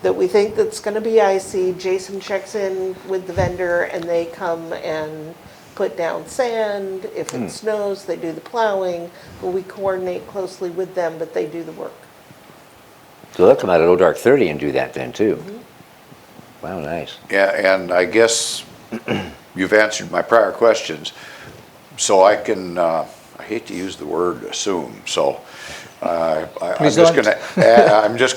that we think that's gonna be icy, Jason checks in with the vendor and they come and put down sand. If it snows, they do the plowing, but we coordinate closely with them, but they do the work. So they'll come out at O Dark 30 and do that then, too. Wow, nice. Yeah, and I guess you've answered my prior questions, so I can, I hate to use the word assume, so I'm Please just don't.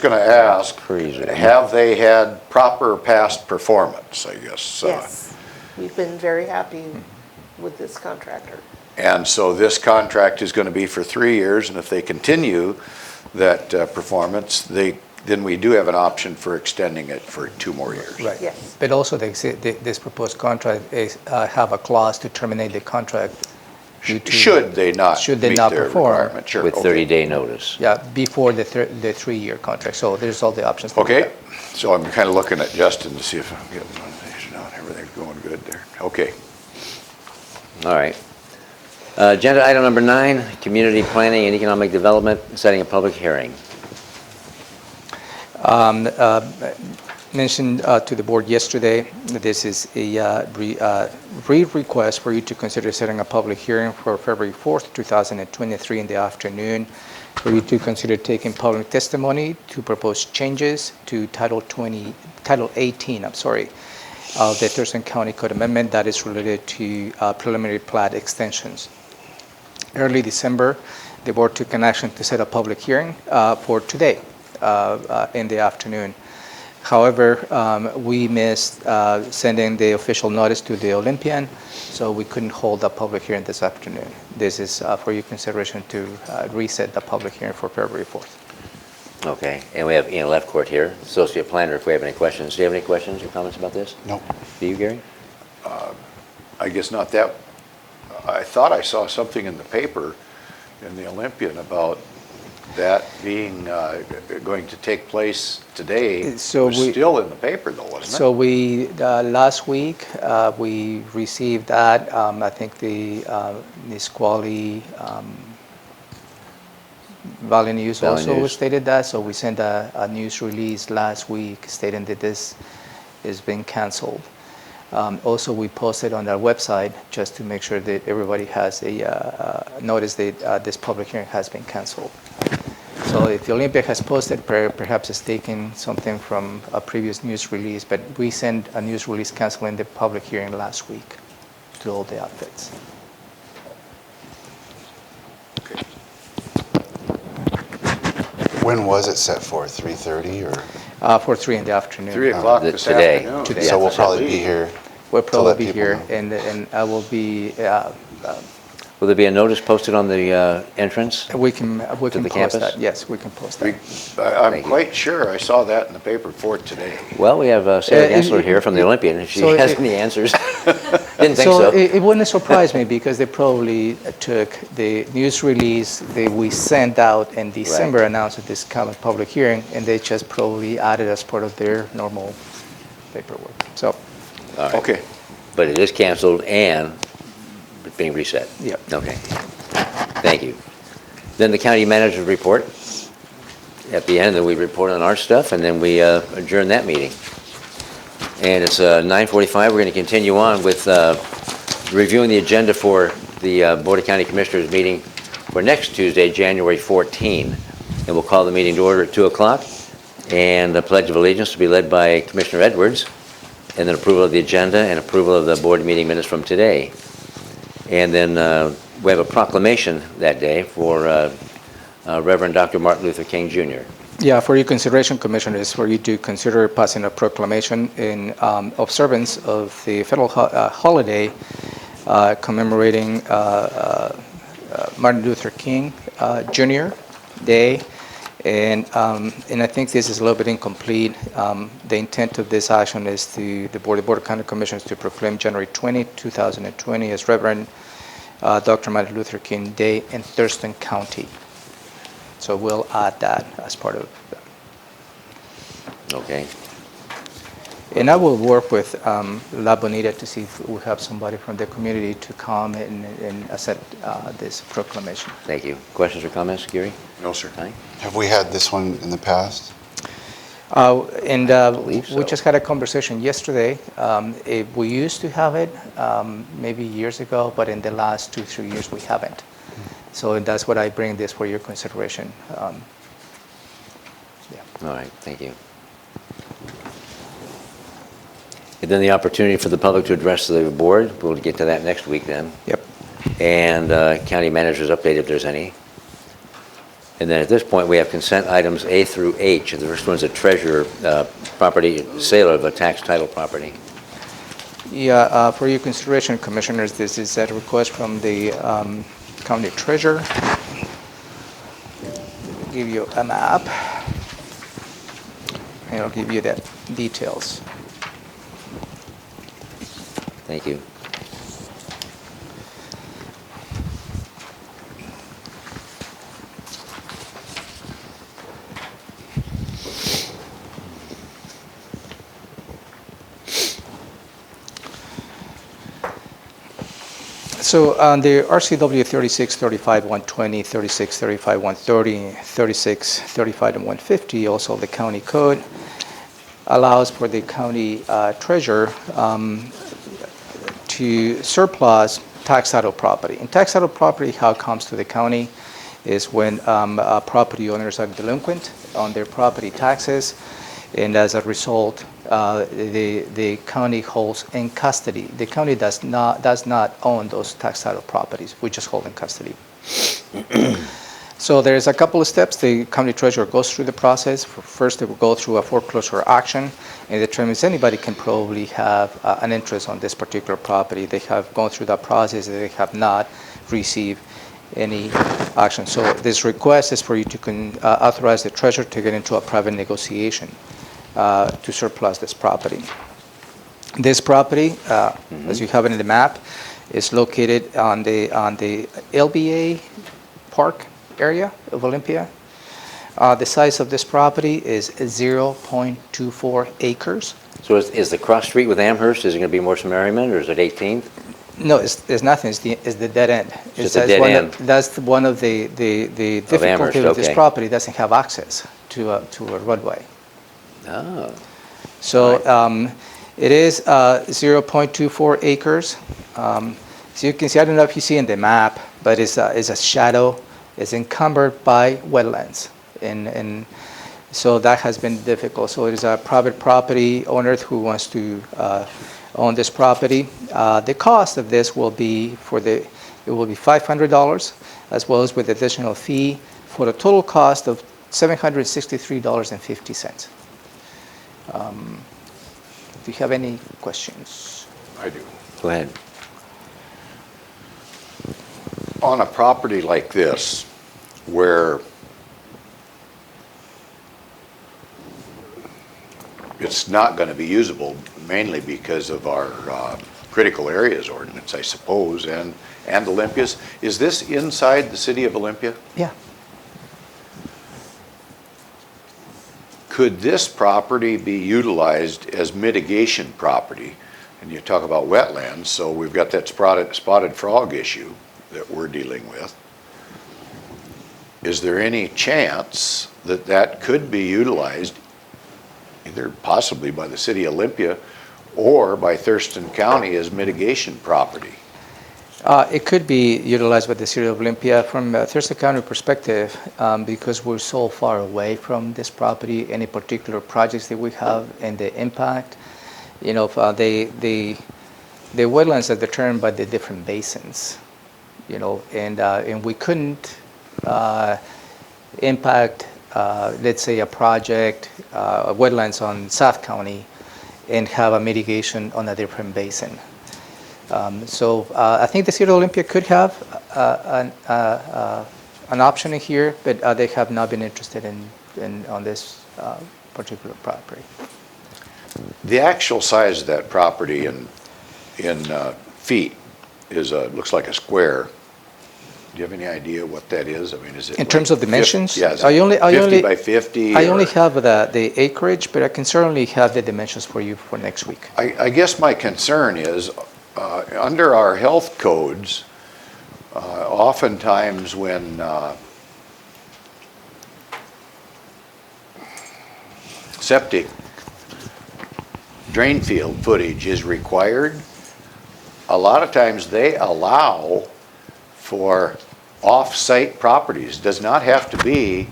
gonna ask, Crazy. have they had proper past performance, I guess? Yes, we've been very happy with this contractor. And so this contract is gonna be for 3 years, and if they continue that performance, then we do have an option for extending it for 2 more years. Right. Yes. But also, this proposed contract is have a clause to terminate the contract due to Should they not should they meet not their perform. requirement? Sure, With okay. 30-day notice. Yeah, before the 3-year contract. So there's all the options. to do Okay, that. so I'm kind of looking at Justin to see if I'm getting everything's going good there. Okay. All right. Agenda item number 9, community planning and economic development, setting a public hearing. Mentioned to the board yesterday that this is a request for you to consider setting a public hearing for February 4th, 2023 in the afternoon, for you to consider taking public testimony to propose changes to Title 18, of the Thurston County Code Amendment that is related to preliminary plat extensions. Early December, the board took an action to set a public hearing for today in the afternoon. However, we missed sending the official notice to the Olympian, so we couldn't hold a public hearing this afternoon. This is for your consideration to reset the public hearing for February 4th. Okay, and we have Ian Lefcourt here, associate planner, if we have any questions. Do you have any questions or comments about this? Nope. Do you, Gary? I guess not that, I thought I saw something in the paper, in the Olympian, about that being, going to take place today. It So was we- still in the paper though, wasn't it? So we, last week, we received that. I think the Nisqually Valley News Valley also News. stated that. So we sent a news release last week stating that this is being canceled. Also, we posted on our website just to make sure that everybody has a notice that this public hearing has been canceled. So if the Olympic has posted, perhaps it's taken something from a previous news release, but we sent a news release canceling the public hearing last week to all the outfits. When was it set for? 3:30 or? For 3 in the afternoon. 3 o'clock the- this today. afternoon. Today. So we'll Yes, probably be indeed. here. We'll to let probably be people here, know. and I will be, Will there be a notice posted on the entrance? we can the post campus? that. Yes, we can post that. I'm Thank you. quite sure I saw that in the paper for today. Well, we have Sarah if- Gensler here from the Olympian, if she so has if- any answers. Didn't think so. It wouldn't surprise me because they probably took the news release that we sent out in December, announced at this common public hearing, and they just probably added as part of their normal paperwork. So, All right. Okay. But it is canceled and being reset? Yep. Okay. Thank you. Then the county manager's report. At the end, then we report on our stuff, and then we adjourn that meeting. And it's 9:45. We're going to continue on with reviewing the agenda for the Board of County Commissioners meeting for next Tuesday, January 14. And we'll call the meeting to order at 2 o'clock. And the Pledge of Allegiance to be led by Commissioner Edwards. And then approval of the agenda and approval of the board meeting minutes from today. And then we have a proclamation that day for Reverend Dr. Martin Luther King Jr. yeah, for your consideration, Commissioners, for you to consider passing a proclamation in observance of the federal holiday commemorating Martin Luther King Jr. Day. And I think this is a little bit incomplete. The intent of this action is the Board of County Commissioners to proclaim January 20, 2020 as Reverend Dr. Martin Luther King Day in Thurston County. So we'll add that as part of that. Okay. And I will work with La Bonita to see if we have somebody from the community to come and accept this proclamation. Thank you. Questions or comments, Gary? No, sir. Aye. Have we had this one in the past? believe so. We just had a conversation yesterday. We used to have it maybe years ago, but in the last 2-3 years we haven't. So that's what I bring this for your consideration. All right, thank you. And then the opportunity for the public to address the board. We'll get to that next week then. Yep. And county manager's update if there's any. And then at this point, we have consent items A through H. The first one's a treasurer property, sale of a tax title property. Yeah, for your consideration, Commissioners, this is a request from the county treasurer. Give you a map, and I'll give you the details. Thank you. So on the RCW 3635-120, 3635-130, 3635 and 150, also the county code allows for the county treasurer to surplus tax title property. And tax title property, how it comes to the county is when property owners are delinquent on their property taxes, and as a result, the county holds in custody. The county does not own those tax title properties. We just hold in custody. So there's a couple of steps. The county treasurer goes through the process. First, they will go through a foreclosure auction and determines anybody can probably have an interest on this particular property. They have gone through that process. They have not received any action. So this request is for you to authorize the treasurer to get into a private negotiation to surplus this property. This property, as you have it in the map, is located on the LBA Park area of Olympia. The size of this property is 0.24 acres. So is the cross street with Amherst, is it going to be Morse Merriman, or is it 18th? No, it's nothing. It's the dead end. Just a dead end. That's one of the difficulty Amherst, with this okay. property. It doesn't have access to a roadway. Oh, So it is 0.24 acres. So you can see, I don't know if you see in the map, but it's a shadow. It's encumbered by wetlands. And so that has been difficult. So it is a private property owner who wants to own this property. The cost of this will be it will be $500, as well as with additional fee, for a total cost of $763.50. Do you have any questions? I do. Go ahead. On a property like this, where it's not going to be usable, mainly because of our critical areas ordinance, I suppose, and Olympia's, is this inside the city of Olympia? Yeah. Could this property be utilized as mitigation property? And you talk about wetlands, so we've got that spotted frog issue that we're dealing with. Is there any chance that that could be utilized either possibly by the city of Olympia or by Thurston County as mitigation property? It could be utilized by the city of Olympia from a Thurston County perspective, because we're so far away from this property, any particular projects that we have and the impact. You know, the wetlands are determined by the different basins, you know, and we couldn't impact, let's say, a project, wetlands on South County, and have a mitigation on a different basin. So I think the city of Olympia could have an option in here, but they have not been interested on this particular property. The actual size of that property in feet is looks like a square. Do you have any idea what that is? I mean, is it In terms of dimensions? Yeah, is I it only- 50 by 50? I only or- have the acreage, but I can certainly have the dimensions for you for next week. I guess my concern is, under our health codes, oftentimes when septic drain field footage is required, a lot of times they allow for off-site properties. Does not have to be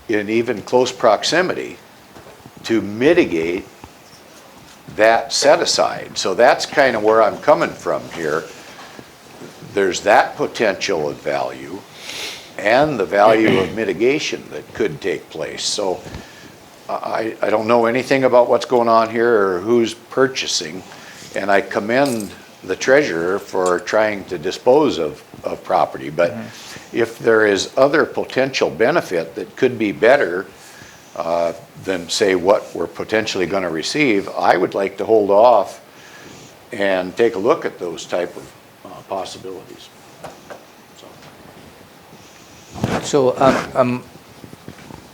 in even close proximity to mitigate that set aside. So that's kind of where I'm coming from here. There's that potential of value and the value of mitigation that could take place. So I don't know anything about what's going on here or who's purchasing, and I commend the treasurer for trying to dispose of property. But if there is other potential benefit that could be better than, say, what we're potentially going to receive, I would like to hold off and take a look at those type of possibilities. So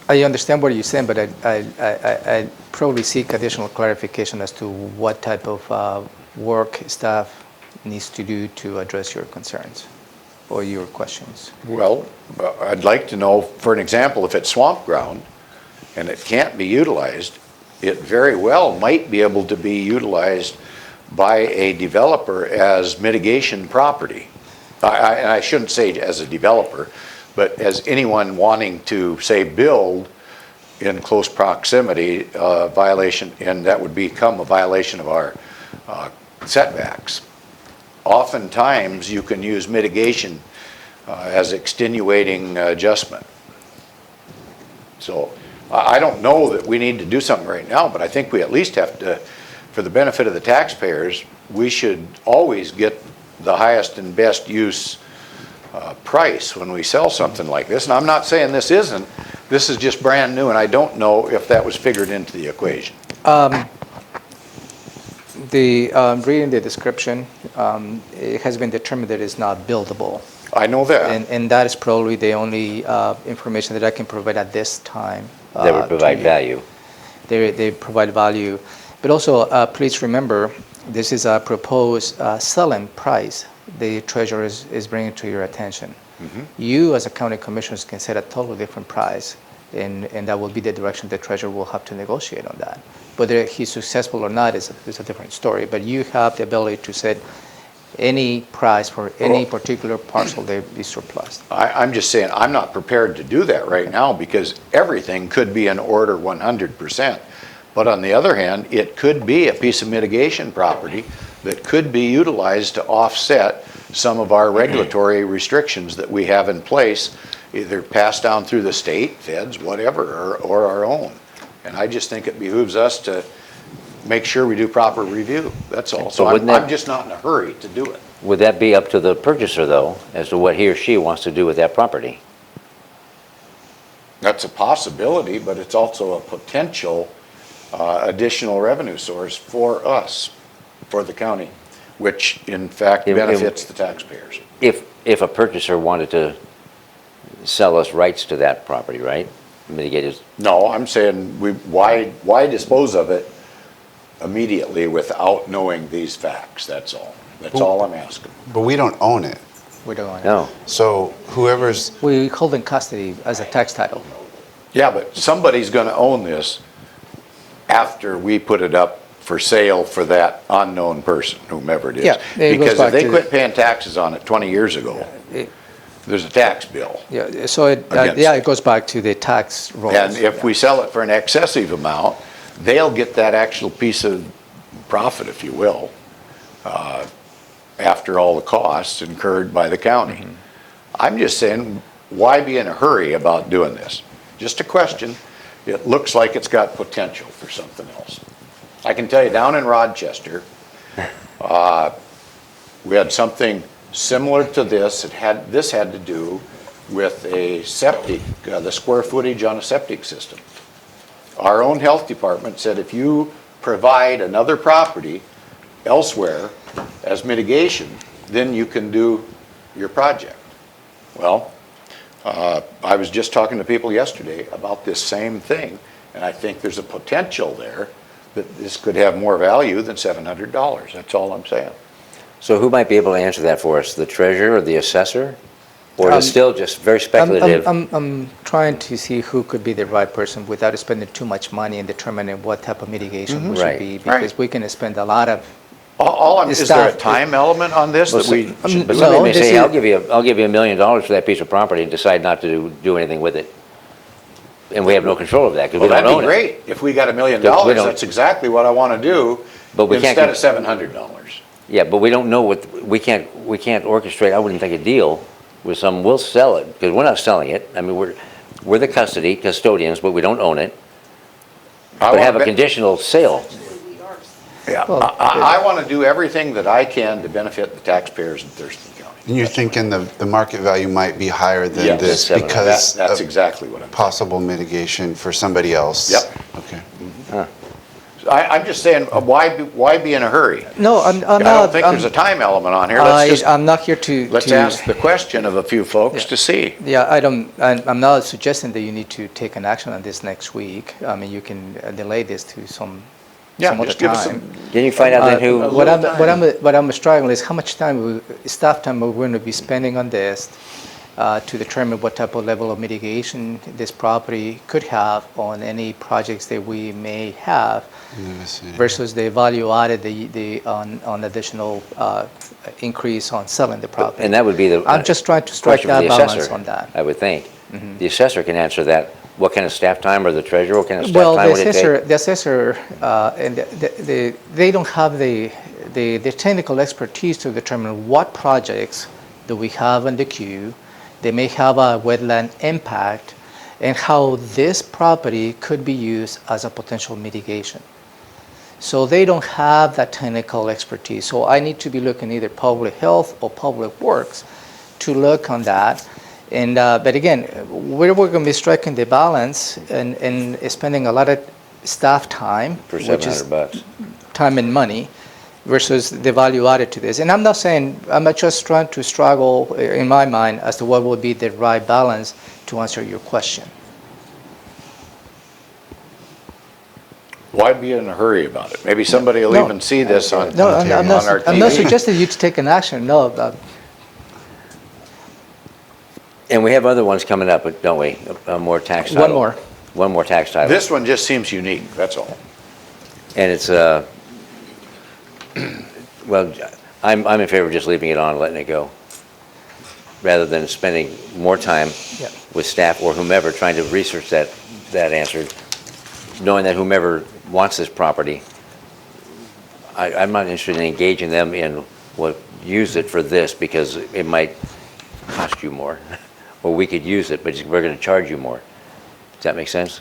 I understand what you're saying, but I probably seek additional clarification as to what type of work staff needs to do to address your concerns or your questions. Well, I'd like to know, for an example, if it's swamp ground and it can't be utilized, it very well might be able to be utilized by a developer as mitigation property. I shouldn't say as a developer, but as anyone wanting to, say, build in close proximity, violation, and that would become a violation of our setbacks. Oftentimes, you can use mitigation as extenuating adjustment. So I don't know that we need to do something right now, but I think we at least have to, for the benefit of the taxpayers, we should always get the highest and best use price when we sell something like this. And I'm not saying this isn't. This is just brand new, and I don't know if that was figured into the equation. Reading the description, it has been determined that it's not buildable. I know that. And that is probably the only information that I can provide at this time. That would to provide you. value. They provide value. But also, please remember, this is a proposed selling price the treasurer is bringing to your attention. Mm-hmm. You, as a county commissioner, can set a totally different price, and that will be the direction the treasurer will have to negotiate on that. Whether he's successful or not is a different story, but you have the ability to set any price for any particular parcel that be surplus. I'm just saying, I'm not prepared to do that right now because everything could be in order 100%. But on the other hand, it could be a piece of mitigation property that could be utilized to offset some of our regulatory restrictions that we have in place, either passed down through the state, feds, whatever, or our own. And I just think it behooves us to make sure we do proper review, that's all. So But wouldn't I'm that- just not in a hurry to do it. Would that be up to the purchaser, though, as to what he or she wants to do with that property? That's a possibility, but it's also a potential additional revenue source for us, for the county, which in fact It- it- benefits the taxpayers. If a purchaser wanted to sell us rights to that property, right? Mitigate his, No, I'm saying, why dispose of it immediately without knowing these facts, that's all. That's all I'm asking. But we don't own it. We don't want it. no. So whoever's, We hold in custody as a tax title. Yeah, but somebody's gonna own this after we put it up for sale for that unknown person, whomever it is. Yeah, it goes Because if back they to quit paying taxes on it 20 years ago, there's a tax bill. Yeah, so Against yeah, it. it goes back to the tax rolls. And if we sell it for an excessive amount, they'll get that actual piece of profit, if you will, after all the costs incurred by the county. I'm just saying, why be in a hurry about doing this? Just a question. It looks like it's got potential for something else. I can tell you, down in Rochester, we had something similar to this. This had to do with a septic, the square footage on a septic system. Our own health department said if you provide another property elsewhere as mitigation, then you can do your project. Well, I was just talking to people yesterday about this same thing, and I think there's a potential there that this could have more value than $700. That's all I'm saying. So who might be able to answer that for us? The treasurer or the assessor? Or is it still just very speculative? I'm trying to see who could be the right person without spending too much money in determining what type of mitigation we should Right. be. Right. Because we can spend a lot of, Is there a Staff- time element on this that we? But no, somebody may this say, is- I'll give you $1 million for that piece of property and decide not to do anything with it. And we have no control of that because Well, we don't that'd own be it. great. If we got $1 million, Because we don't- that's exactly what I want to do, But we can't instead of $700. Yeah, but we don't know what, we can't orchestrate, I wouldn't think a deal with some, we'll sell it, because we're not selling it. I mean, we're the custodians, but we don't own it. But have a conditional sale. Yeah, Well, I want to do everything that I can to benefit the taxpayers in Thurston County. and you're thinking the market value might be higher than Yes. this That's because That's of exactly what I'm, possible mitigation for somebody else? Yep. Okay. I'm just saying, why be in a hurry? no, I'm I not. don't think there's a time element on here. I'm not here to. Let's ask the question of a few folks to see. Yeah, I'm not suggesting that you need to take an action on this next week. I mean, you can delay this to some other Just give us time. some, Can you find out then who? What I'm struggling is how much staff time we're going to be spending on this to determine what type of level of mitigation this property could have on any projects that we may have In the vicinity. versus the value added on additional increase on selling the property. And that would be the. I'm just trying to strike question for that the balance assessor, on that. I would think. The assessor can answer that. What kind of staff time, or the treasurer, what kind of staff Well, time would it take? the assessor, and they don't have the technical expertise to determine what projects do we have in the queue. They may have a wetland impact, and how this property could be used as a potential mitigation. So they don't have that technical expertise. So I need to be looking either public health or public works to look on that. And but again, we're going to be striking the balance and spending a lot of staff time, For which is $700. time and money, versus the value added to this. And I'm not saying, I'm not just trying to struggle in my mind as to what would be the right balance to answer your question. why be in a hurry about it? Maybe somebody will No. even see this on No, on I'm our not, I'm not TV. suggesting you to take an action, no. And we have other ones coming up, don't we? More tax title. One more. One more tax title. This one just seems unique, that's all. And it's, well, I'm in favor of just leaving it on and letting it go, rather than spending more time Yeah. with staff or whomever trying to research that answer, knowing that whomever wants this property, I'm not interested in engaging them in, well, use it for this because it might cost you more, or we could use it, but we're going to charge you more. Does that make sense?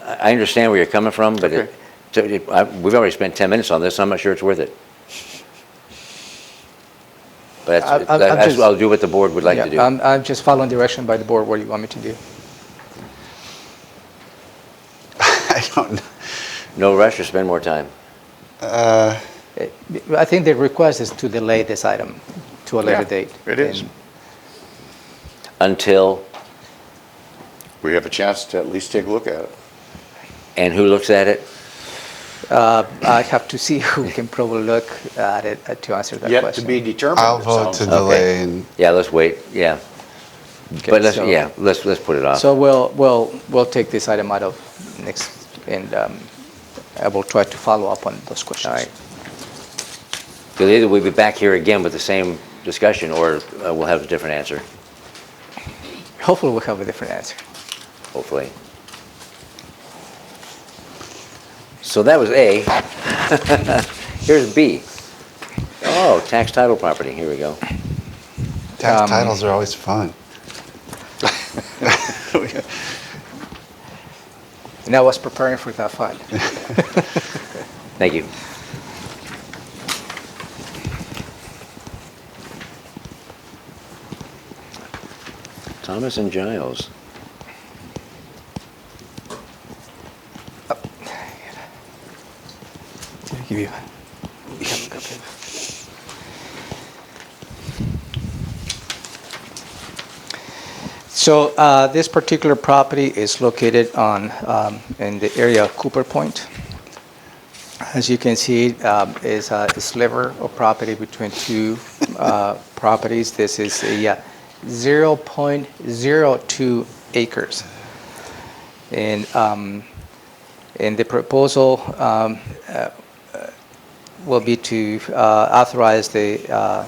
I understand where you're coming from, but we've already spent 10 minutes on this, I'm not sure it's worth it. But I'll do what the board would like to do. I'm just following direction by the board. What do you want me to do? I don't know. No rush or spend more time? I think the request is to delay this item to a later date. It is. And Until, We have a chance to at least take a look at it. and who looks at it? I have to see who can probably look at it to answer that Yet question. to be determined. I'll it vote to sounds. delay and Yeah, let's wait, yeah. Okay, But let's, so- yeah, let's put it off. So we'll take this item out of next, and I will try to follow up on those questions. All right. Because either we'll be back here again with the same discussion, or we'll have a different answer, Hopefully we'll have a different answer. hopefully. So that was A. Here's B. Oh, tax title property, here we go. tax titles are always fun. And I was preparing for that fun. Thank you. Thomas and Giles. Did I give you? So this particular property is located on in the area of Cooper Point. As you can see, is a sliver of property between two properties. This is a 0.02 acres. And the proposal will be to authorize the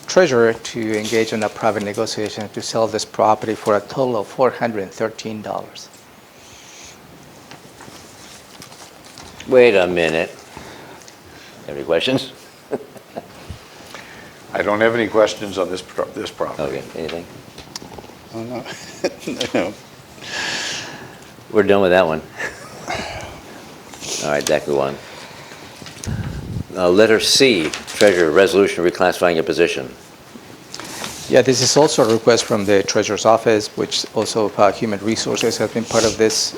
treasurer to engage in a private negotiation to sell this property for a total of $413. Wait a minute. Any questions? I don't have any questions on this property. Okay, anything? Oh, no. No. We're done with that one. All right, Dak, move on. Letter C, treasurer, resolution reclassifying a position. Yeah, this is also a request from the treasurer's office, which also Human Resources has been part of this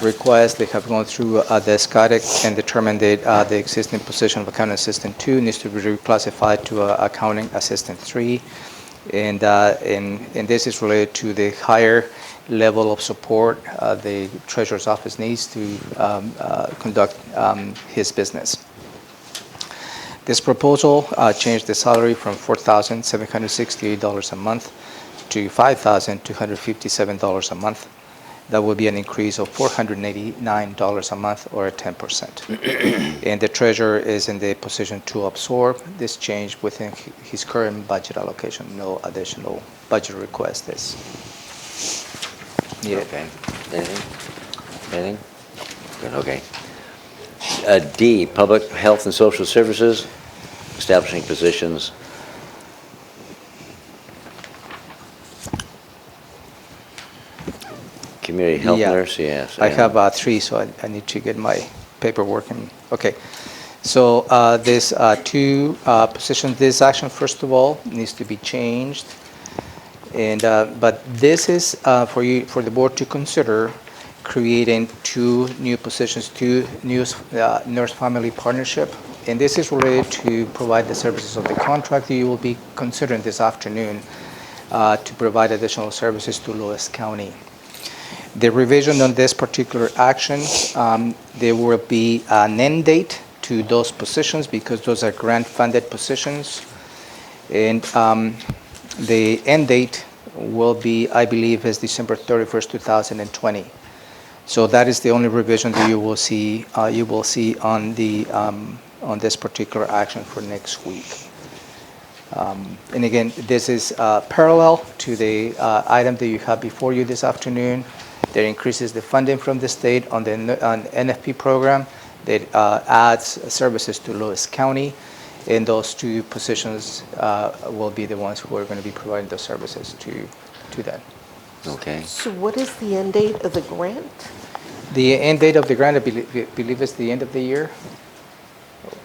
request. They have gone through the SCOTIC and determined that the existing position of accounting assistant 2 needs to be reclassified to accounting assistant 3. And this is related to the higher level of support the treasurer's office needs to conduct his business. This proposal changed the salary from $4,768 a month to $5,257 a month. That will be an increase of $489 a month, or 10%. And the treasurer is in the position to absorb this change within his current budget allocation. No additional budget request is needed. Okay. Anything? Anything? Good, okay. D, public health and social services, establishing positions. Community health Yeah. nurse, yes. I have 3, so I need to get my paperwork. Okay. So there's 2 positions. This action, first of all, needs to be changed. And but this is for the board to consider creating 2 new positions, 2 new nurse-family partnership. And this is related to provide the services of the contract that you will be considering this afternoon to provide additional services to Lewis County. The revision on this particular action, there will be an end date to those positions because those are grant-funded positions. And the end date will be, I believe, is December 31st, 2020. So that is the only revision that you will see on the on this particular action for next week. And again, this is parallel to the item that you have before you this afternoon that increases the funding from the state on the NFP program that adds services to Lewis County. And those 2 positions will be the ones who are going to be providing those services to them. Okay. So what is the end date of the grant? The end date of the grant, I believe is the end of the year,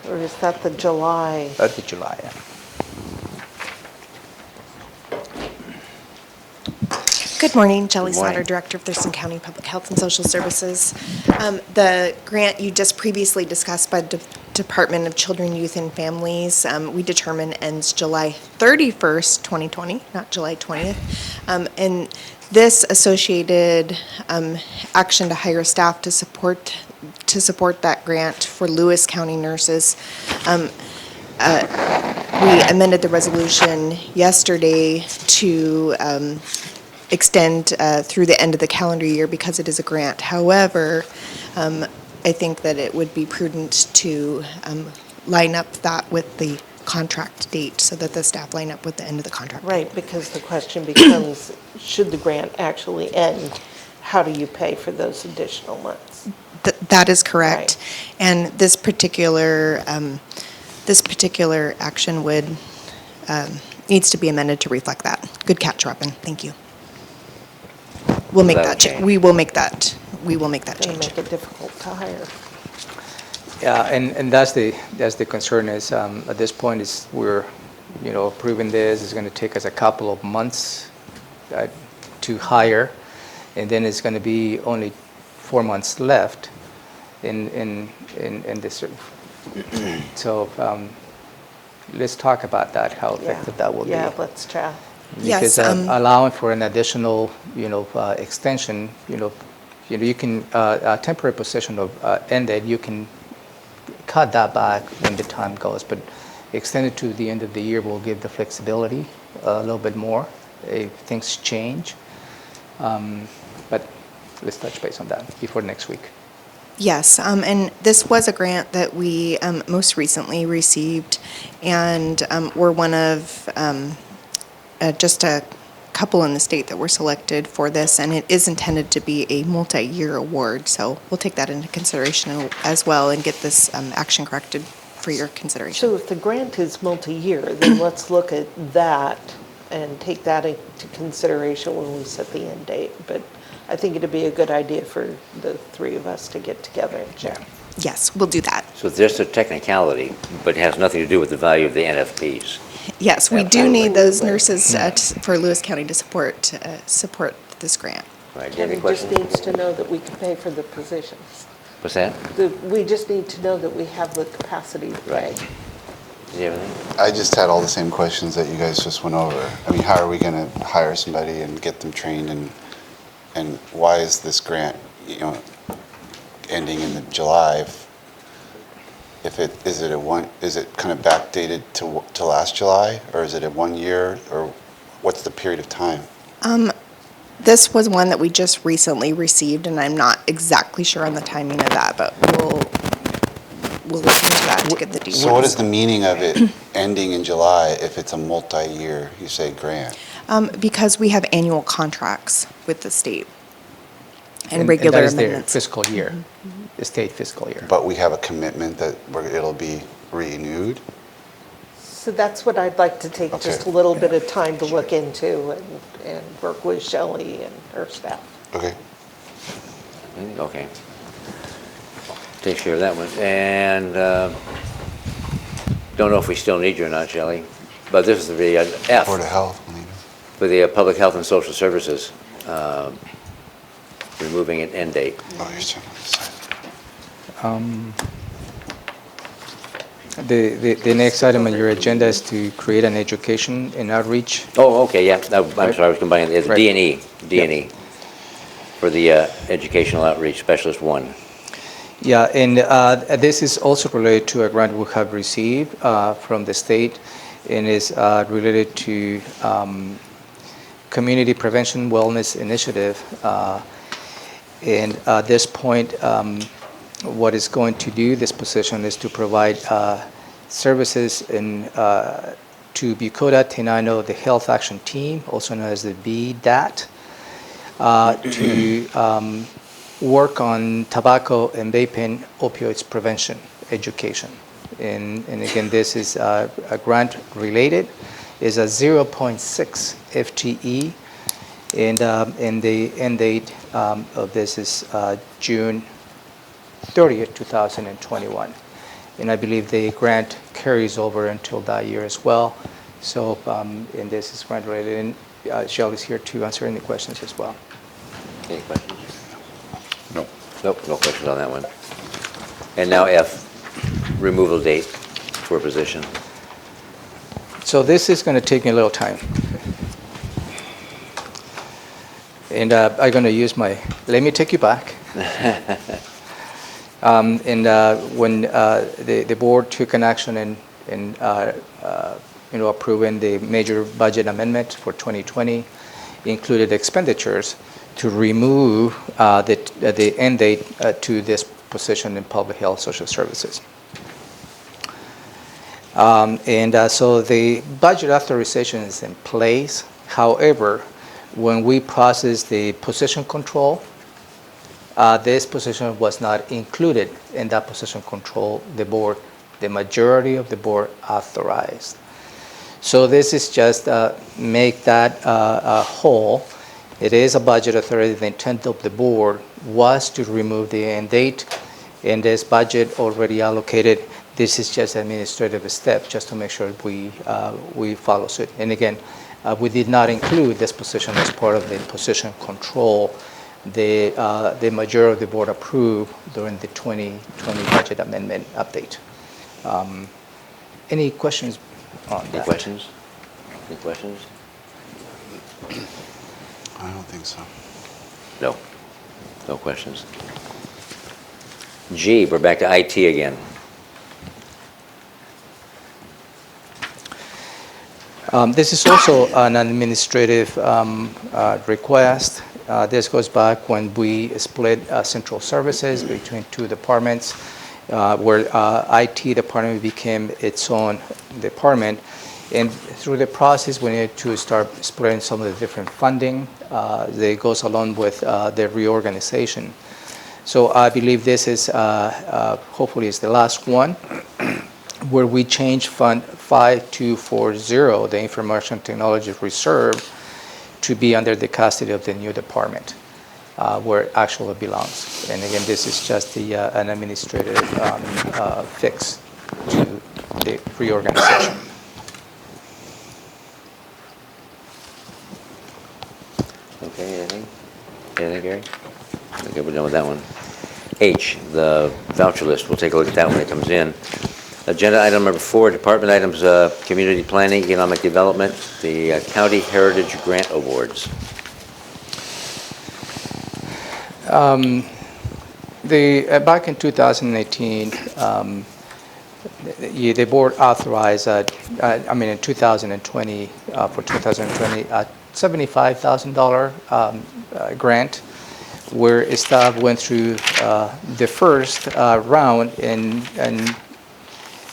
Or is that the July? the July. Yeah. Good morning, Jelly Good morning. Slaughter, Director of Thurston County Public Health and Social Services. The grant you just previously discussed by the Department of Children, Youth, and Families, we determine ends July 31st, 2020, not July 20th. And this associated action to hire staff to support that grant for Lewis County nurses. We amended the resolution yesterday to extend through the end of the calendar year because it is a grant. However, I think that it would be prudent to line up that with the contract date so that the staff line up with the end of the contract. Right, because the question becomes, should the grant actually end, how do you pay for those additional months? That is correct. Right. And this particular action would, needs to be amended to reflect that. Good catch, Robin. Thank you. We'll make that, Okay. we will make that They change. make it difficult to hire. Yeah, and that's the concern is, at this point is we're, approving this, it's going to take us a couple of months to hire, and then it's going to be only 4 months left in this. So let's talk about that, how effective that will be. Yeah, let's chat. Because Yes, allowing for an additional, extension, you can, a temporary position of ended, you can cut that back when the time goes, but extended to the end of the year will give the flexibility a little bit more if things change. But let's touch base on that before next week. Yes, and this was a grant that we most recently received, and we're one of just a couple in the state that were selected for this, and it is intended to be a multi-year award, so we'll take that into consideration as well and get this action corrected for your consideration. So if the grant is multi-year, then let's look at that and take that into consideration when we set the end date. But I think it'd be a good idea for the three of us to get together and chat. Yes, we'll do that. So it's just a technicality, but it has nothing to do with the value of the NFPs. Yes, we do Absolutely. need those nurses for Lewis County to support this grant. Right, do you have any Kevin just questions? needs to know that we can pay for the positions. What's that? We just need to know that we have the capacity to pay. Right. Do you have anything? I just had all the same questions that you guys just went over. I mean, how are we going to hire somebody and get them trained, and why is this grant, ending in the July? Is it kind of backdated to last July, or is it a 1 year, or what's the period of time? This was one that we just recently received, and I'm not exactly sure on the timing of that, but we'll look into that to get the details. So what is the meaning of it ending in July if it's a multi-year, you say, grant? Because we have annual contracts with the state and regular that is amendments. their fiscal year, the state fiscal year. But we have a commitment that it'll be renewed? So that's what I'd like to take just Okay. a little bit of time to look into and work with Shelley and her staff. Okay. Okay. Take care of that one. And don't know if we still need you or not, Shelley, but this is the F Board of Health. for the Public Health and Social Services, removing an end date. Oh, you're saying on this side. The next item on your agenda is to create an education and outreach. Oh, okay, yeah, I'm sorry, I was combining, it's Right. D&E, for the Educational Outreach Specialist 1. Yeah, and this is also related to a grant we have received from the state, and is related to Community Prevention Wellness Initiative. And at this point, what it's going to do, this position, is to provide services to Bucota Tenino, the Health Action Team, also known as the BDAT, to work on tobacco and vaping opioids prevention education. And again, this is a grant related, is a 0.6 FTE, And the end date of this is June 30th, 2021. And I believe the grant carries over until that year as well. So, and this is grant related, and Shelley's here to answer any questions as well. Any questions? No. Nope, no questions on that one. And now F, removal date for position. So this is going to take me a little time. And I'm going to use my, let me take you back. When the board took an action in approving the major budget amendment for 2020, included expenditures to remove the end date to this position in public health social services. So the budget authorization is in place. However, when we process the position control, this position was not included in that position control. The majority of the board authorized. So this is just make that whole. It is a budget authority. The intent of the board was to remove the end date. In this budget already allocated, this is just administrative step just to make sure we follow suit. And again, we did not include this position as part of the position control. The majority of the board approved during the 2020 budget amendment update. Any questions on that? Any questions? Any questions? I don't think so. No. No questions. G, we're back to IT again. This is also an administrative request. This goes back when we split central services between two departments, where IT department became its own department. And through the process, we need to start splitting some of the different funding that goes along with the reorganization. So I believe this is, hopefully is the last one, where we change Fund 5240, the Information Technology Reserve, to be under the custody of the new department, where it actually belongs. And again, this is just an administrative fix to the reorganization. Okay, anything? Anything, Gary? Okay, we're done with that one. H, the voucher list. We'll take a look at that when it comes in. Agenda item number 4, department items, community planning, economic development, the County Heritage Grant Awards. Back in 2018, the board authorized, in 2020, for 2020, a $75,000 grant, where staff went through the first round, and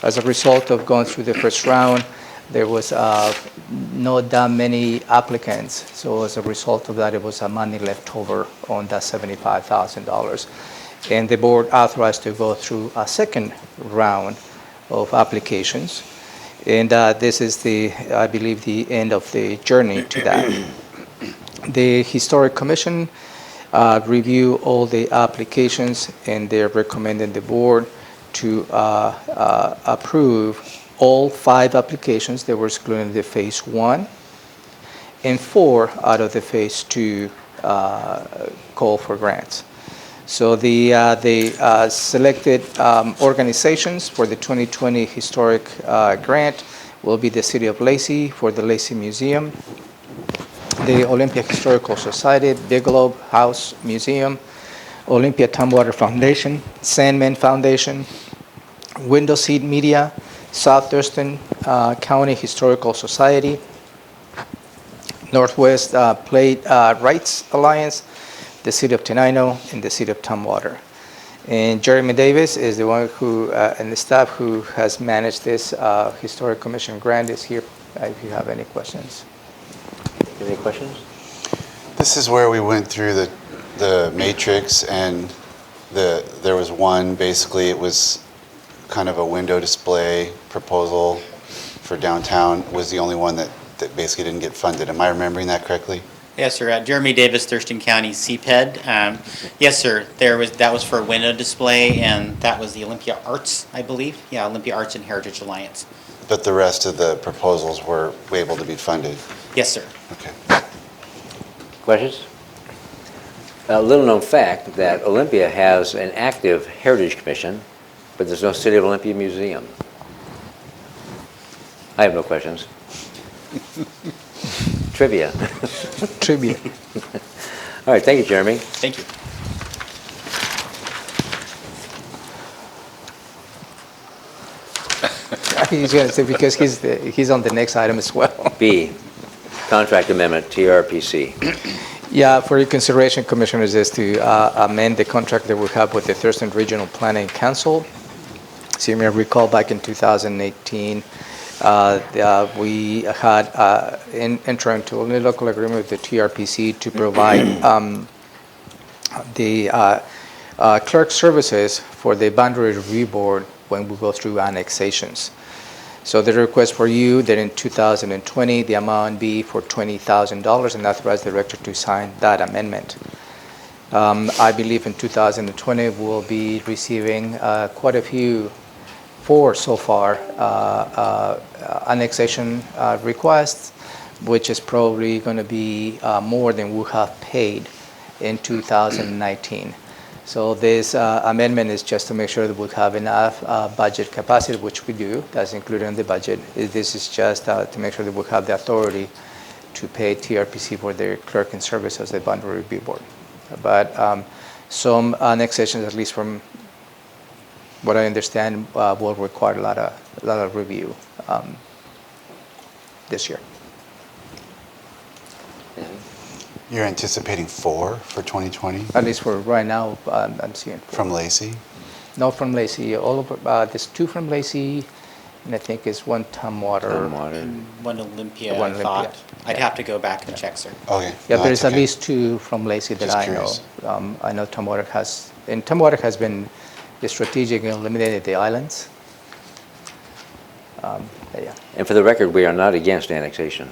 as a result of going through the first round, there was not that many applicants. So as a result of that, it was money left over on that $75,000. And the board authorized to go through a second round of applications. And this is I believe, the end of the journey to that. The Historic Commission reviewed all the applications, and they're recommending the board to approve all 5 applications that were excluded in the Phase 1 and 4 out of the Phase 2 call for grants. So the selected organizations for the 2020 Historic Grant will be the City of Lacey for the Lacey Museum, the Olympia Historical Society, Bigelow House Museum, Olympia Tumwater Foundation, Sandman Foundation, Window Seat Media, South Thurston County Historical Society, Northwest Plate Rights Alliance, the City of Tenino, and the City of Tumwater. And Jeremy Davis is the one who, and the staff who has managed this Historic Commission grant is here if you have any questions. Any questions? This is where we went through the matrix, and there was one, basically it was kind of a window display proposal for downtown, was the only one that basically didn't get funded. Am I remembering that correctly? Yes, sir. Jeremy Davis, Thurston County CPED. Yes, sir. That was for a window display, and that was the Olympia Arts, I believe. Yeah, Olympia Arts and Heritage Alliance. But the rest of the proposals were able to be funded? Yes, sir. Okay. Questions? A little known fact that Olympia has an active Heritage Commission, but there's no City of Olympia Museum. I have no questions. Trivia. Trivia. All right, thank you, Jeremy. Thank you. He's going to say, because he's on the next item as well. B, contract amendment, TRPC. Yeah, for your consideration, Commissioners, is to amend the contract that we have with the Thurston Regional Planning Council. So you may recall back in 2018, we had entered into a local agreement with the TRPC to provide the clerk services for the boundary review board when we go through annexations. So the request for you that in 2020, the amount be for $20,000 and authorize the director to sign that amendment. I believe in 2020, we'll be receiving quite a few, 4 so far, annexation requests, which is probably going to be more than we have paid in 2019. So this amendment is just to make sure that we have enough budget capacity, which we do. That's included in the budget. This is just to make sure that we have the authority to pay TRPC for their clerk and service as the boundary review board. But some annexations, at least from what I understand, will require a lot of review this year. You're anticipating 4 for 2020? At least for right now, I'm seeing. From Lacey? No, from Lacey. There's 2 from Lacey, and I think it's 1 Tumwater. One Olympia, One I thought. Olympia. I'd have to go back and check, sir. Okay. Yeah, No, there's that's at okay. least 2 from Lacey that Just I curious. know. I know Tumwater has, and Tumwater has been strategic in eliminating the islands. Yeah. And for the record, we are not against annexation.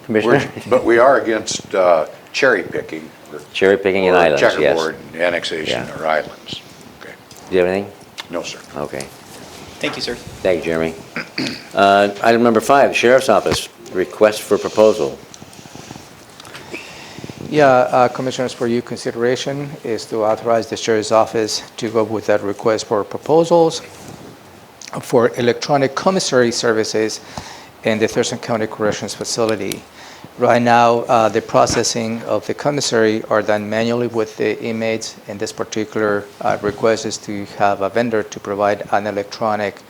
Commissioner? But we are against cherry picking. Cherry picking in islands, yes. Checkerboard annexation Yeah. or islands. Okay. Do you have anything? No, sir. Okay. Thank you, sir. Thank you, Jeremy. Item number 5, Sheriff's Office, request for proposal. Yeah, Commissioners, for your consideration is to authorize the Sheriff's Office to go with that request for proposals for electronic commissary services in the Thurston County Corrections Facility. Right now, the processing of the commissary are done manually with the inmates, and this particular request is to have a vendor to provide an electronic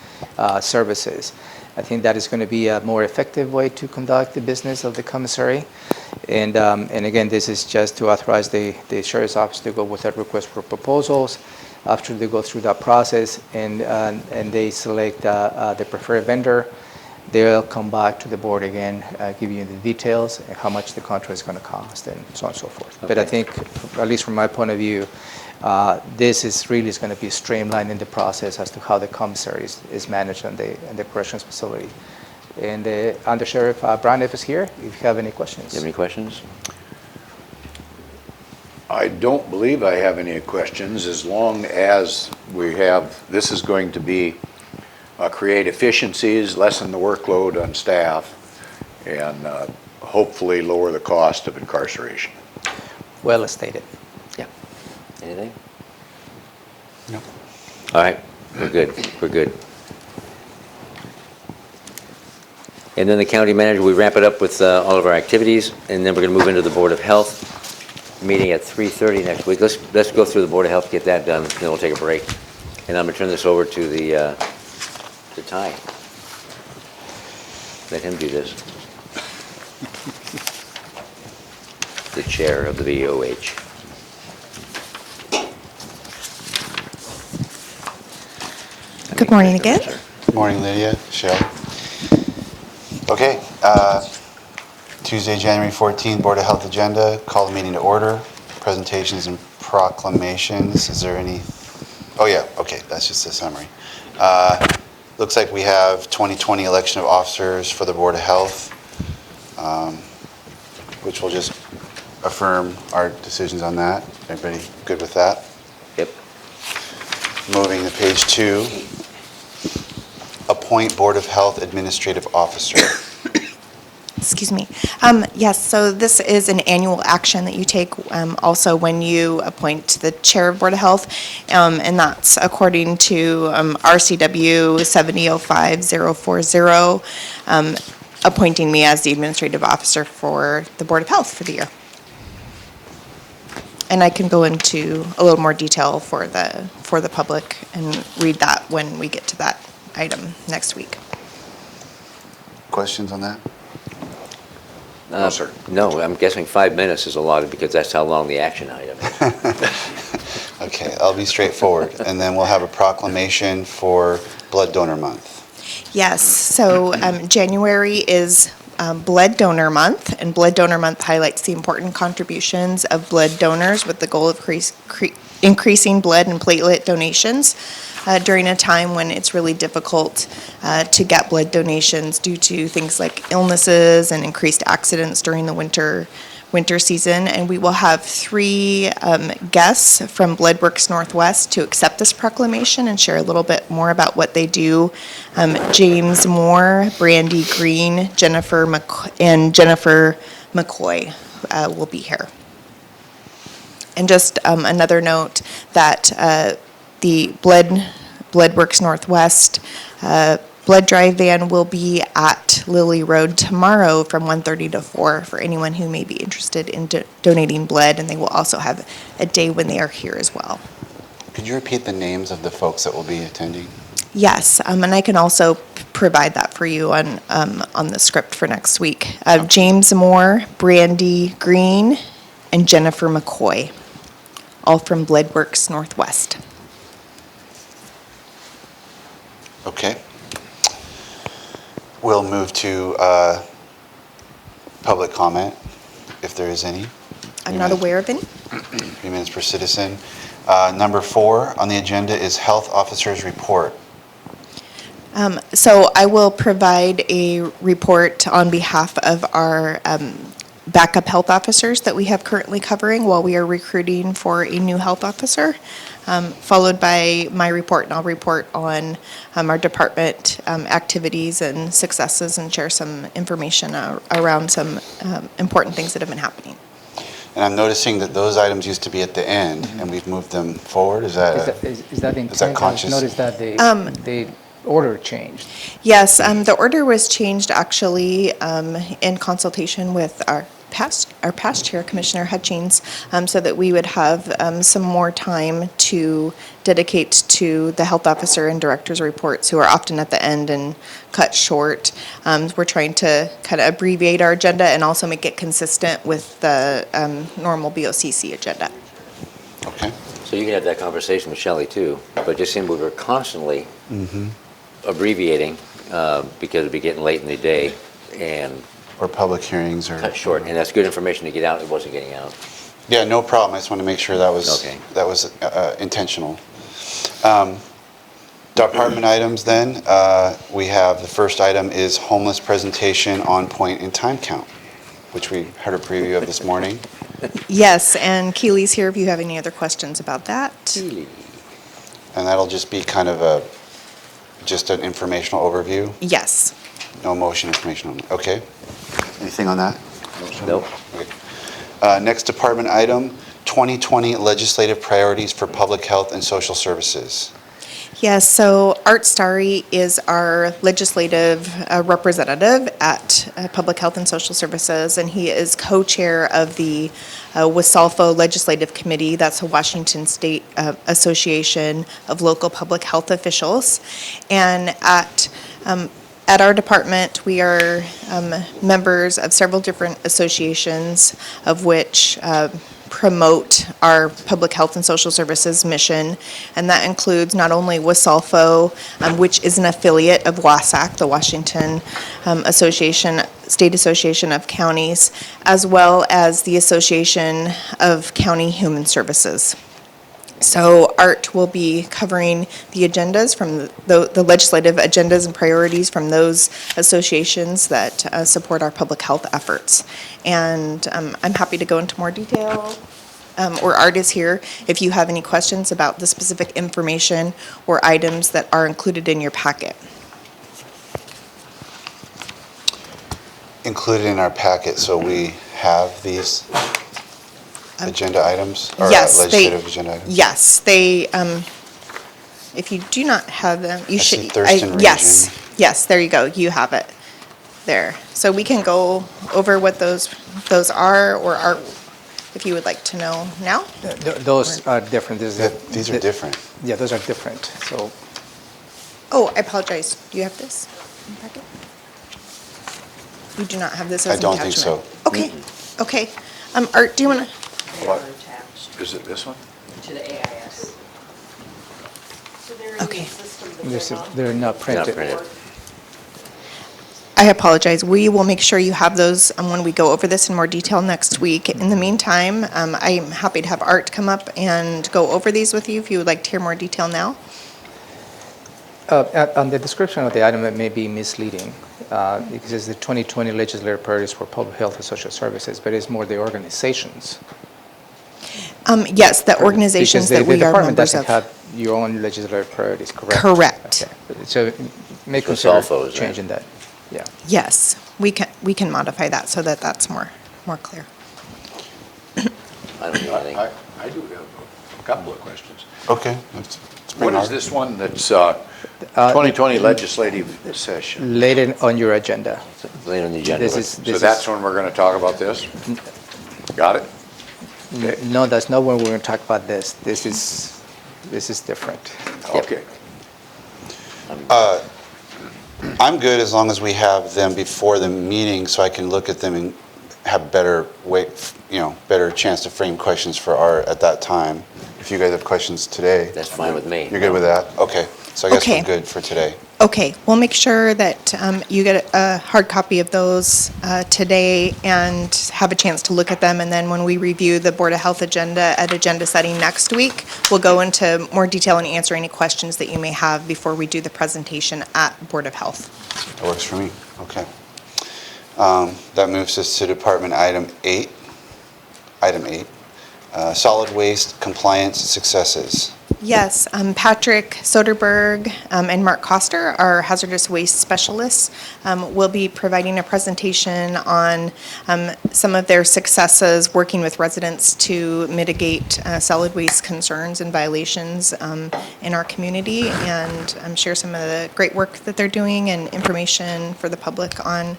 services. I think that is going to be a more effective way to conduct the business of the commissary. And again, this is just to authorize the Sheriff's Office to go with that request for proposals. After they go through that process and they select the preferred vendor, they'll come back to the board again, give you the details and how much the contract is going to cost and so on and so forth. Okay. But I think, at least from my point of view, this is really going to be streamlined in the process as to how the commissary is managed in the corrections facility. And Under Sheriff Braniff is here if you have any questions. Do you have any questions? I don't believe I have any questions, as long as we have, this is going to be create efficiencies, lessen the workload on staff, and hopefully lower the cost of incarceration. Well stated. Yeah. Anything? No. All right, we're good, we're good. And then the county manager, we wrap it up with all of our activities, and then we're going to move into the Board of Health meeting at 3:30 next week. Let's go through the Board of Health, get that done, then we'll take a break. And I'm going to turn this over to Ty. Let him do this. The chair of the VOH. Good morning again. Good morning, Lydia, Shelley. Okay, Tuesday, January 14th, Board of Health agenda. Call the meeting to order. Presentations and proclamations. Is there any? Oh yeah, okay, that's just a summary. Looks like we have 2020 election of officers for the Board of Health. which will just affirm our decisions on that. Everybody good with that? Yep. Moving to page 2, appoint Board of Health Administrative Officer. Excuse me. Yes, so this is an annual action that you take also when you appoint the Chair of Board of Health, and that's according to RCW 7005040, appointing me as the Administrative Officer for the Board of Health for the year. And I can go into a little more detail for the public and read that when we get to that item next week. Questions on that? No, sir. No, I'm guessing 5 minutes is allotted because that's how long the action item is. Okay, I'll be straightforward. And then we'll have a proclamation for Blood Donor Month. Yes, so January is Blood Donor Month, and Blood Donor Month highlights the important contributions of blood donors with the goal of increasing blood and platelet donations during a time when it's really difficult to get blood donations due to things like illnesses and increased accidents during the winter season. And we will have 3 guests from Bloodworks Northwest to accept this proclamation and share a little bit more about what they do. James Moore, Brandy Green, and Jennifer McCoy will be here. And just another note that the Bloodworks Northwest blood drive van will be at Lily Road tomorrow from 1:30 to 4 for anyone who may be interested in donating blood, and they will also have a day when they are here as well. Could you repeat the names of the folks that will be attending? Yes, and I can also provide that for you on the script for next week. James Moore, Brandy Green, and Jennifer McCoy, all from Bloodworks Northwest. Okay. We'll move to public comment, if there is any. I'm not aware of any. 3 minutes per citizen. Number 4 on the agenda is Health Officer's Report. So I will provide a report on behalf of our backup health officers that we have currently covering while we are recruiting for a new health officer, followed by my report, and I'll report on our department activities and successes and share some information around some important things that have been happening. And I'm noticing that those items used to be at the end, and we've moved them forward. Is that the intent? is that conscious? I noticed that the order changed. Yes, the order was changed actually in consultation with our past chair, Commissioner Hutchings, so that we would have some more time to dedicate to the health officer and director's reports, who are often at the end and cut short. We're trying to kind of abbreviate our agenda and also make it consistent with the normal BoCC agenda. Okay. So you can have that conversation with Shelley too, but it just seemed we were constantly abbreviating because it'd be getting late in the day and Or public hearings or... cut short. And that's good information to get out. It wasn't getting out. Yeah, no problem. I just want to make sure that was, Okay. intentional. Department items then. We have, the first item is homeless presentation on point in time count, which we heard a preview of this morning. Yes, and Keely's here if you have any other questions about that. And that'll just be kind of just an informational overview? Yes. No motion, information only. Okay. Anything on that? Nope. Okay. Next department item, 2020 legislative priorities for public health and social services. Yes, so Art Starry is our legislative representative at Public Health and Social Services, and he is co-chair of the WSALFO Legislative Committee. That's a Washington State Association of Local Public Health Officials. And at our department, we are members of several different associations, of which promote our public health and social services mission, and that includes not only WSALFO, which is an affiliate of WASAC, the Washington State Association of Counties, as well as the Association of County Human Services. So Art will be covering the agendas from the legislative agendas and priorities from those associations that support our public health efforts. And I'm happy to go into more detail, or Art is here if you have any questions about the specific information or items that are included in your packet. Included in our packet, so we have these agenda items? Or Yes, legislative agenda items? Yes, they, if you do not have them, you I should. see Thurston Yes, region. yes, there you go, you have it there. So we can go over what those are, or are, if you would like to know now. Those are different. These are different. Yeah, those are different, so. Oh, I apologize, do you have this in the packet? You do not have this as I an don't think attachment? so. Okay, okay. Art, do you want to? What? Is it this one? To the AIS. Okay. They're not Not printed. printed. I apologize. We will make sure you have those when we go over this in more detail next week. In the meantime, I'm happy to have Art come up and go over these with you if you would like to hear more detail now. On the description of the item, it may be misleading, because it's the 2020 legislative priorities for public health and social services, but it's more the organizations. Yes, the organizations that we are members of. Because the department doesn't have your own legislative priorities, correct? Correct. Okay. So may So consider solve those, right? changing that, yeah. Yes, we can modify that so that that's more clear. I don't know anything. I do have a couple of questions. Okay. let's bring What is our- this one that's 2020 legislative session? Later on your agenda. Later on the agenda. This is- So that's when we're going to talk about this? Got it? No, that's not when we're going to talk about this. This is different. Okay. I'm good as long as we have them before the meeting so I can look at them and have better better chance to frame questions for Art at that time. If you guys have questions today. That's fine with me. You're good with that? Okay. So I guess Okay. we're good for today. Okay, we'll make sure that you get a hard copy of those today and have a chance to look at them. And then when we review the Board of Health agenda at agenda setting next week, we'll go into more detail and answer any questions that you may have before we do the presentation at Board of Health. That works for me. Okay. That moves us to Department Item 8. Item 8, solid waste compliance successes. Yes, Patrick Soderberg and Mark Koster, our hazardous waste specialists, will be providing a presentation on some of their successes working with residents to mitigate solid waste concerns and violations in our community, and share some of the great work that they're doing and information for the public on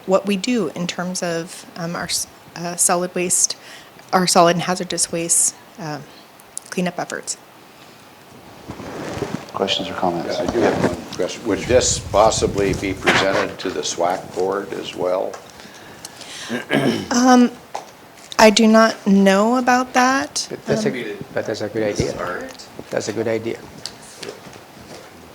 what we do in terms of our solid waste, our solid and hazardous waste cleanup efforts. Questions or comments? I do have one question. Would this possibly be presented to the SWAC board as well? I do not know about that. But that's a good idea. That's a good idea.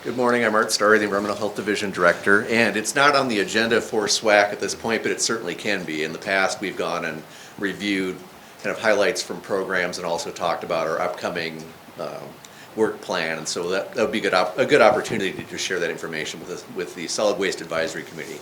Good morning, I'm Art Starry, the Environmental Health Division Director, and it's not on the agenda for SWAC at this point, but it certainly can be. In the past, we've gone and reviewed kind of highlights from programs and also talked about our upcoming work plan, and so that would be a good opportunity to share that information with the Solid Waste Advisory Committee.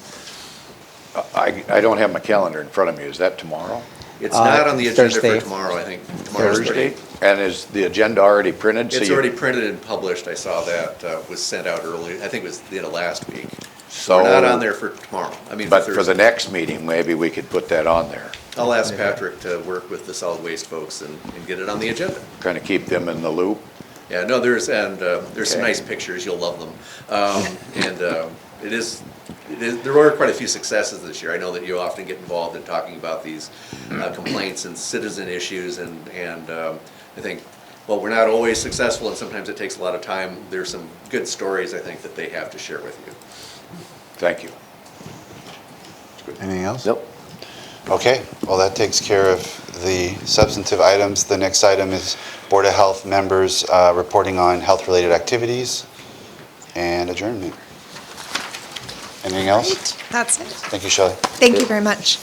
I don't have my calendar in front of me. Is that tomorrow? It's not on the agenda Thursday. for tomorrow, I think. Tomorrow's Thursday? And is the agenda already printed? So It's you- already printed and published. I saw that was sent out early. I think it was the end of last week. So- We're not on there for tomorrow. I mean, But for the Thursday. next meeting, maybe we could put that on there. I'll ask Patrick to work with the solid waste folks and get it on the agenda. Kind of keep them in the loop. Yeah, no, there's some Okay. nice pictures. You'll love them. There were quite a few successes this year. I know that you often get involved in talking about these complaints and citizen issues, and I think, well, we're not always successful, and sometimes it takes a lot of time. There's some good stories, I think, that they have to share with you. Thank you. Anything else? Nope. Okay, well, that takes care of the substantive items. The next item is Board of Health members reporting on health-related activities and adjournment. Anything else? That's it. Thank you, Shelley. Thank you very much.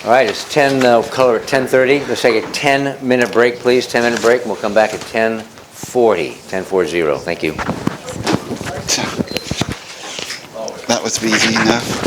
All right, it's 10:30. Let's take a 10-minute break, please. 10-minute break, and we'll come back at 10:40. 10:40. Thank you. That was easy enough.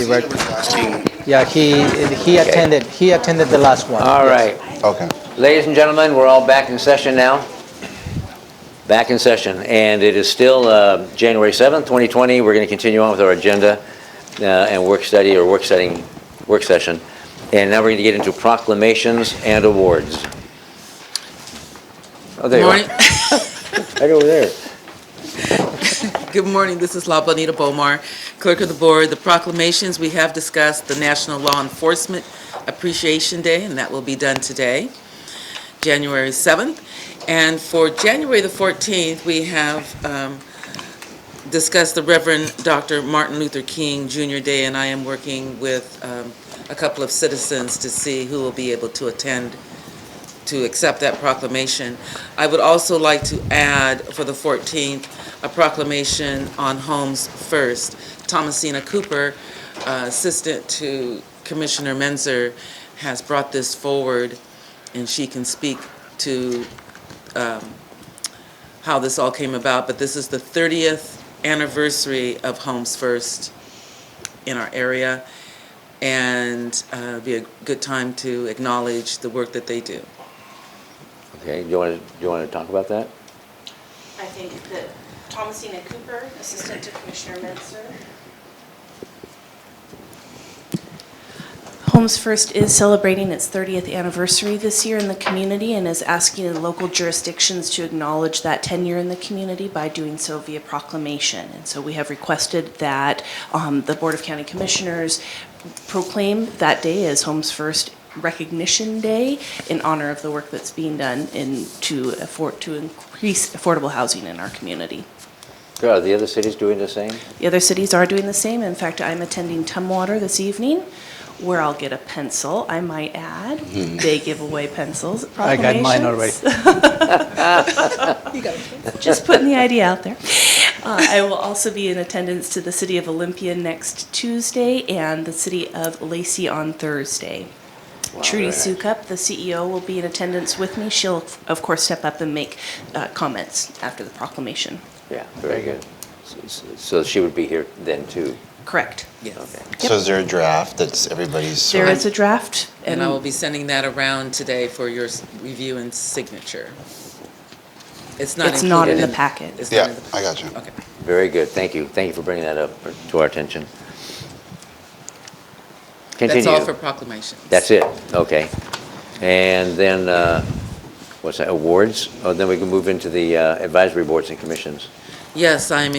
trustee, right? was asking. Yeah, he attended the last one. All yes. right. Okay. Ladies and gentlemen, we're all back in session now. Back in session, and it is still January 7th, 2020. We're going to continue on with our agenda and work session. And now we're going to get into proclamations and awards. Oh, there you Morning. are. Right over there. Good morning, this is La Bonita Bomar, Clerk of the Board. The proclamations, we have discussed the National Law Enforcement Appreciation Day, and that will be done today, January 7th. And for January the 14th, we have discussed the Reverend Dr. Martin Luther King Jr. Day, and I am working with a couple of citizens to see who will be able to attend to accept that proclamation. I would also like to add for the 14th a proclamation on Homes First. Thomasina Cooper, assistant to Commissioner Menzer, has brought this forward, and she can speak to how this all came about. But this is the 30th anniversary of Homes First in our area, and it'd be a good time to acknowledge the work that they do. Okay, do you want to talk about that? I think that Thomasina Cooper, Assistant to Commissioner Menzer. Homes First is celebrating its 30th anniversary this year in the community and is asking local jurisdictions to acknowledge that tenure in the community by doing so via proclamation. And so we have requested that the Board of County Commissioners proclaim that day as Homes First Recognition Day in honor of the work that's being done to increase affordable housing in our community. Good. Are the other cities doing the same? The other cities are doing the same. In fact, I'm attending Tumwater this evening, where I'll get a pencil, I might add. They give away pencils at I got mine already. Just putting the idea out there. I will also be in attendance to the City of Olympia next Tuesday and the City of Lacey on Thursday. Wow, Trudy very nice. Sukup, the CEO, will be in attendance with me. She'll, of course, step up and make comments after the proclamation. Yeah, very good. So she would be here then, too? Correct. Yes. Okay. So is there a draft that's everybody's? There is a draft. And I will be sending that around today for your review and signature. It's not in the included packet. It's not Yeah, in the- I got you. Okay. Very good. Thank you. Thank you for bringing that up to our attention. Continue. That's all for proclamations. That's it, okay. And then, what's that, awards? Oh, then we can move into the advisory boards and commissions. Yes, I'm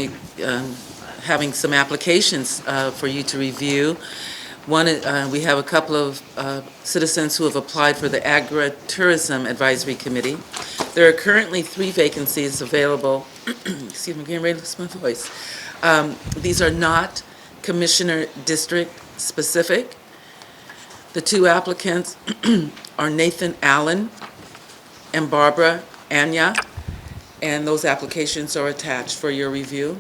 having some applications for you to review. One, we have a couple of citizens who have applied for the Agri-Tourism Advisory Committee. There are currently 3 vacancies available. Excuse me, I'm getting ready to lose my voice. These are not commissioner district specific. The 2 applicants are Nathan Allen and Barbara Anya, and those applications are attached for your review.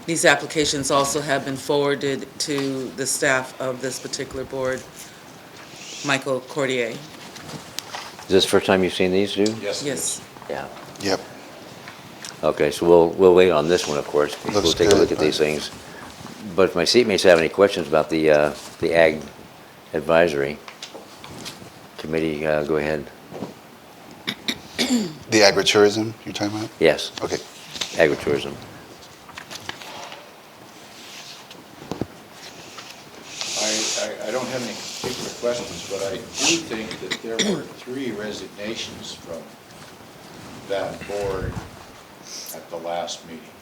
These applications also have been forwarded to the staff of this particular board, Michael Cordier. Is this the first time you've seen these, Stu? Yes. Yeah. Yep. Okay, so we'll wait on this one, of course. We'll Looks take a look good. at these things. But if my seatmates have any questions about the Ag Advisory Committee, go ahead. The agritourism you're talking about? Yes, Okay. agritourism. I don't have any particular questions, but I do think that there were 3 resignations from that board at the last meeting.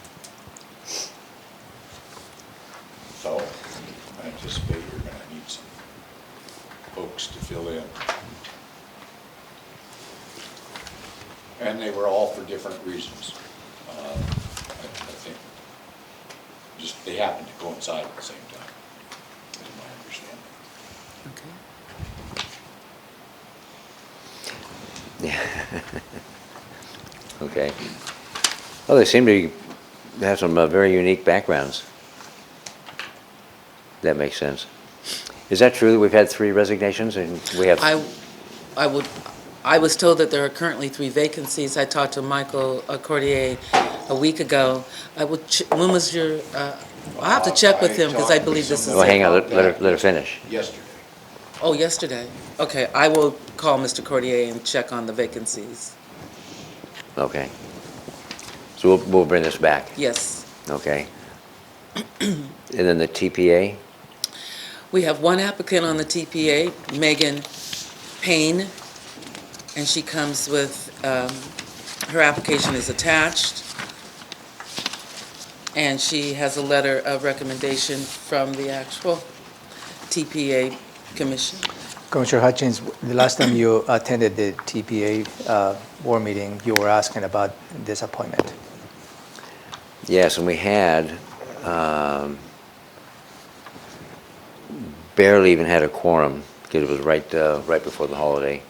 So I anticipate you're going to need some folks to fill in. And they were all for different reasons. I think just they happened to coincide at the same time, is my understanding. Yeah. Okay. Well, they seem to have some very unique backgrounds. That makes sense. Is that true that we've had 3 resignations and we have? I would I was told that there are currently 3 vacancies. I talked to Michael Cordier a week ago. When was your, I'll have to check with him because I believe this is. Well, hang on, let her finish. Yesterday. Oh, yesterday. Okay, I will call Mr. Cordier and check on the vacancies. Okay. So we'll bring this back. Yes. Okay. And then the TPA? We have one applicant on the TPA, Megan Payne, and she comes with, her application is attached, and she has a letter of recommendation from the actual TPA commission. Commissioner Hutchins, the last time you attended the TPA board meeting, you were asking about this appointment. Yes, and we had, barely even had a quorum because it was right before the holiday.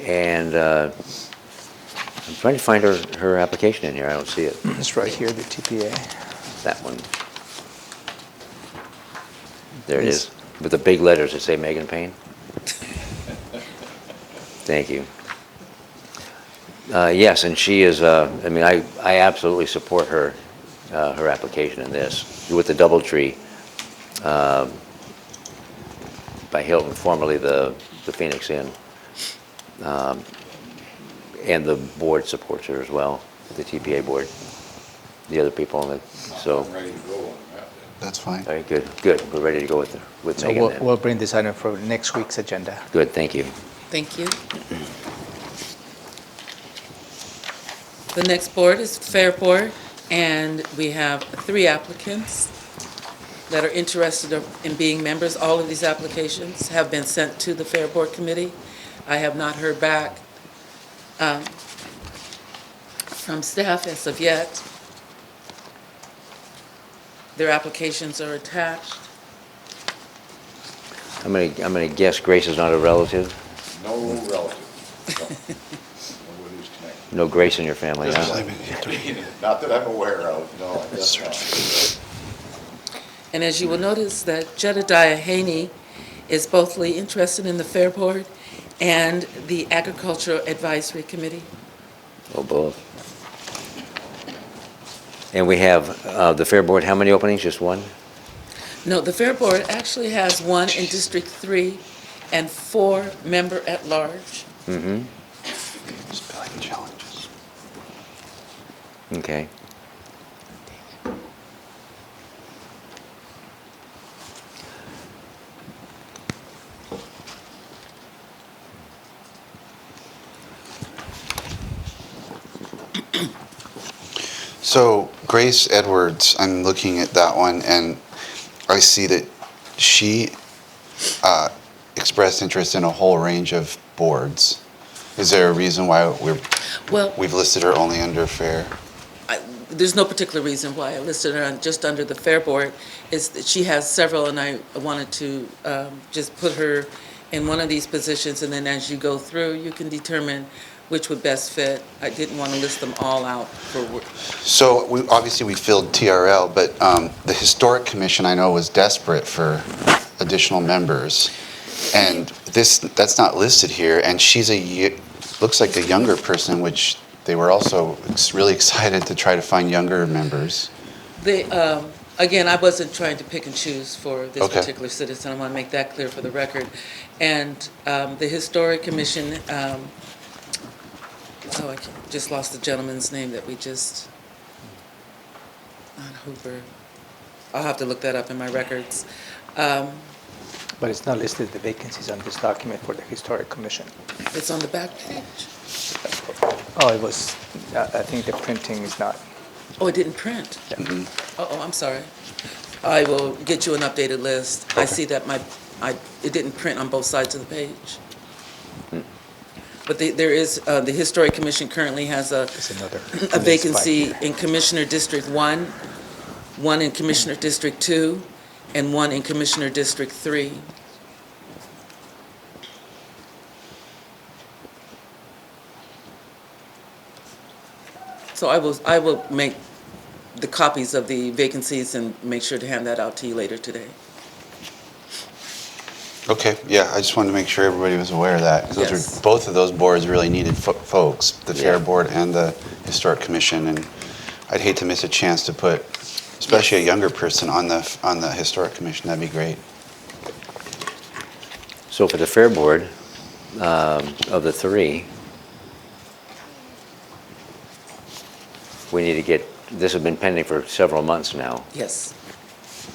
And I'm trying to find her application in here. I don't see it. It's right here, the TPA. That one. There it is. With the big letters that say Megan Payne. Thank you. Yes, and she is, I mean, I absolutely support her application in this. With the DoubleTree by Hilton, formerly the Phoenix Inn. And the board supports her as well, the TPA board, the other people on it, so. I'm ready to go on that. That's fine. All right, good, we're ready to go with So Megan then. we'll bring this item for next week's agenda. Good, thank you. Thank you. The next board is Fair Board, and we have 3 applicants that are interested in being members. All of these applications have been sent to the Fair Board Committee. I have not heard back from staff as of yet. Their applications are attached. I'm gonna guess Grace is not a relative? No relative. Nobody's connected. No Grace in your family, huh? Not that I'm aware of, no, I guess not. And as you will notice that Jedediah Haney is bothly interested in the Fair Board and the Agricultural Advisory Committee. Oh, both. And we have the Fair Board, how many openings, just one? No, the Fair Board actually has 1 in District 3 and 4 member-at-large. Mm-hmm. Spelling challenges. Okay. So Grace Edwards, I'm looking at that one, and I see that she expressed interest in a whole range of boards. Is there a reason why we've listed her only under Fair? There's no particular reason why I listed her just under the Fair Board. Is that she has several, and I wanted to just put her in one of these positions, and then as you go through, you can determine which would best fit. I didn't want to list them all out for work. So obviously we filled TRL, but the Historic Commission I know was desperate for additional members. And that's not listed here, and she's looks like a younger person, which they were also really excited to try to find younger members. Again, I wasn't trying to pick and choose for this Okay. particular citizen. I want to make that clear for the record. And the Historic Commission, I just lost the gentleman's name that we just, not Hooper. I'll have to look that up in my records. But it's not listed, the vacancies on this document for the Historic Commission. It's on the back page. Oh, it was, I think the printing is not. Oh, it didn't print? Yeah. Mm-hmm. Oh, I'm sorry. I will get you an updated list. I see that it didn't print on both sides of the page. But there is, the Historic Commission currently has a vacancy in Commissioner District 1, 1 in Commissioner District 2, and 1 in Commissioner District 3. So I will make the copies of the vacancies and make sure to hand that out to you later today. Okay, yeah, I just wanted to make sure everybody was aware of that. 'Cause Yes. both of those boards really needed folks, the Fair Yeah. Board and the Historic Commission, and I'd hate to miss a chance to put, especially a younger person on the Historic Commission. That'd be great. So for the Fair Board, of the three, we need to get, this has been pending for several months now, Yes.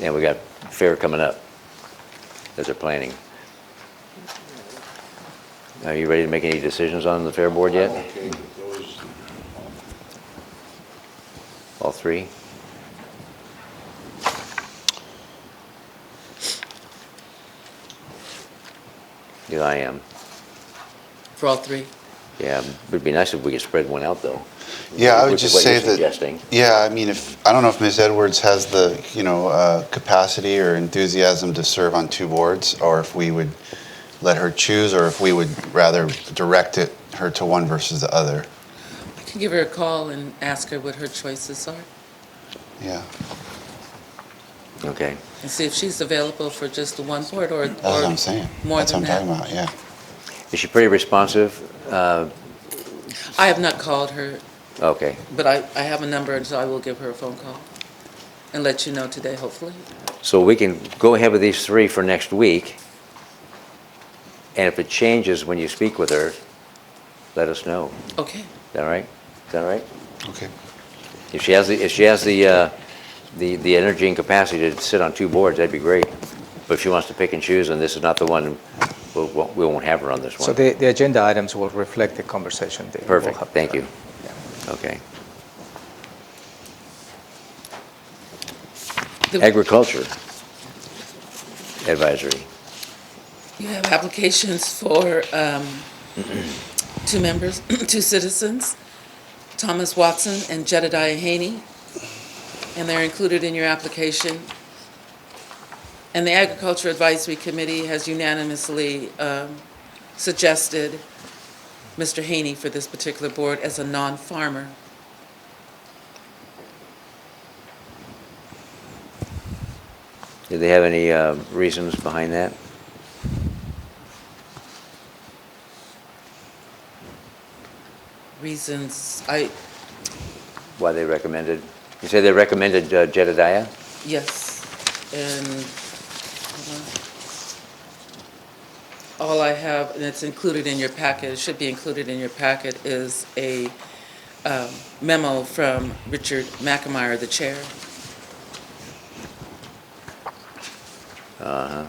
and we got fair coming up as they're planning. Are you ready to make any decisions on the Fair Board yet? Okay, those, All three? Yeah, I am. For all three? Yeah, it'd be nice if we could spread one out, though. Yeah, I would Which is just what say you're that, suggesting. yeah, I mean, I don't know if Ms. Edwards has the, capacity or enthusiasm to serve on two boards, or if we would let her choose, or if we would rather direct her to one versus the other. I can give her a call and ask her what her choices are Yeah. Okay. and see if she's available for just the one board or That's what I'm saying. more That's than what I'm that. talking about, yeah. Is she pretty responsive? I have not called her, Okay. but I have a number, and so I will give her a phone call and let you know today, hopefully. So we can go ahead with these three for next week, and if it changes when you speak with her, let us know. Okay. Is that all right? Is that all right? Okay. If she has the energy and capacity to sit on two boards, that'd be great. But if she wants to pick and choose, and this is not the one, we won't have her on this one. So the agenda items will reflect the conversation that we'll Perfect, have. thank you. Okay. Agriculture Advisory. You have applications for two members, two citizens, Thomas Watson and Jedediah Haney, and they're included in your application. And the Agriculture Advisory Committee has unanimously suggested Mr. Haney for this particular board as a non-farmer. Do they have any reasons behind that? Reasons, Why they recommended? You say they recommended Jedediah? yes, and all I have, and it's included in your packet, it should be included in your packet, is a memo from Richard McAmeyer, the chair. Uh-huh.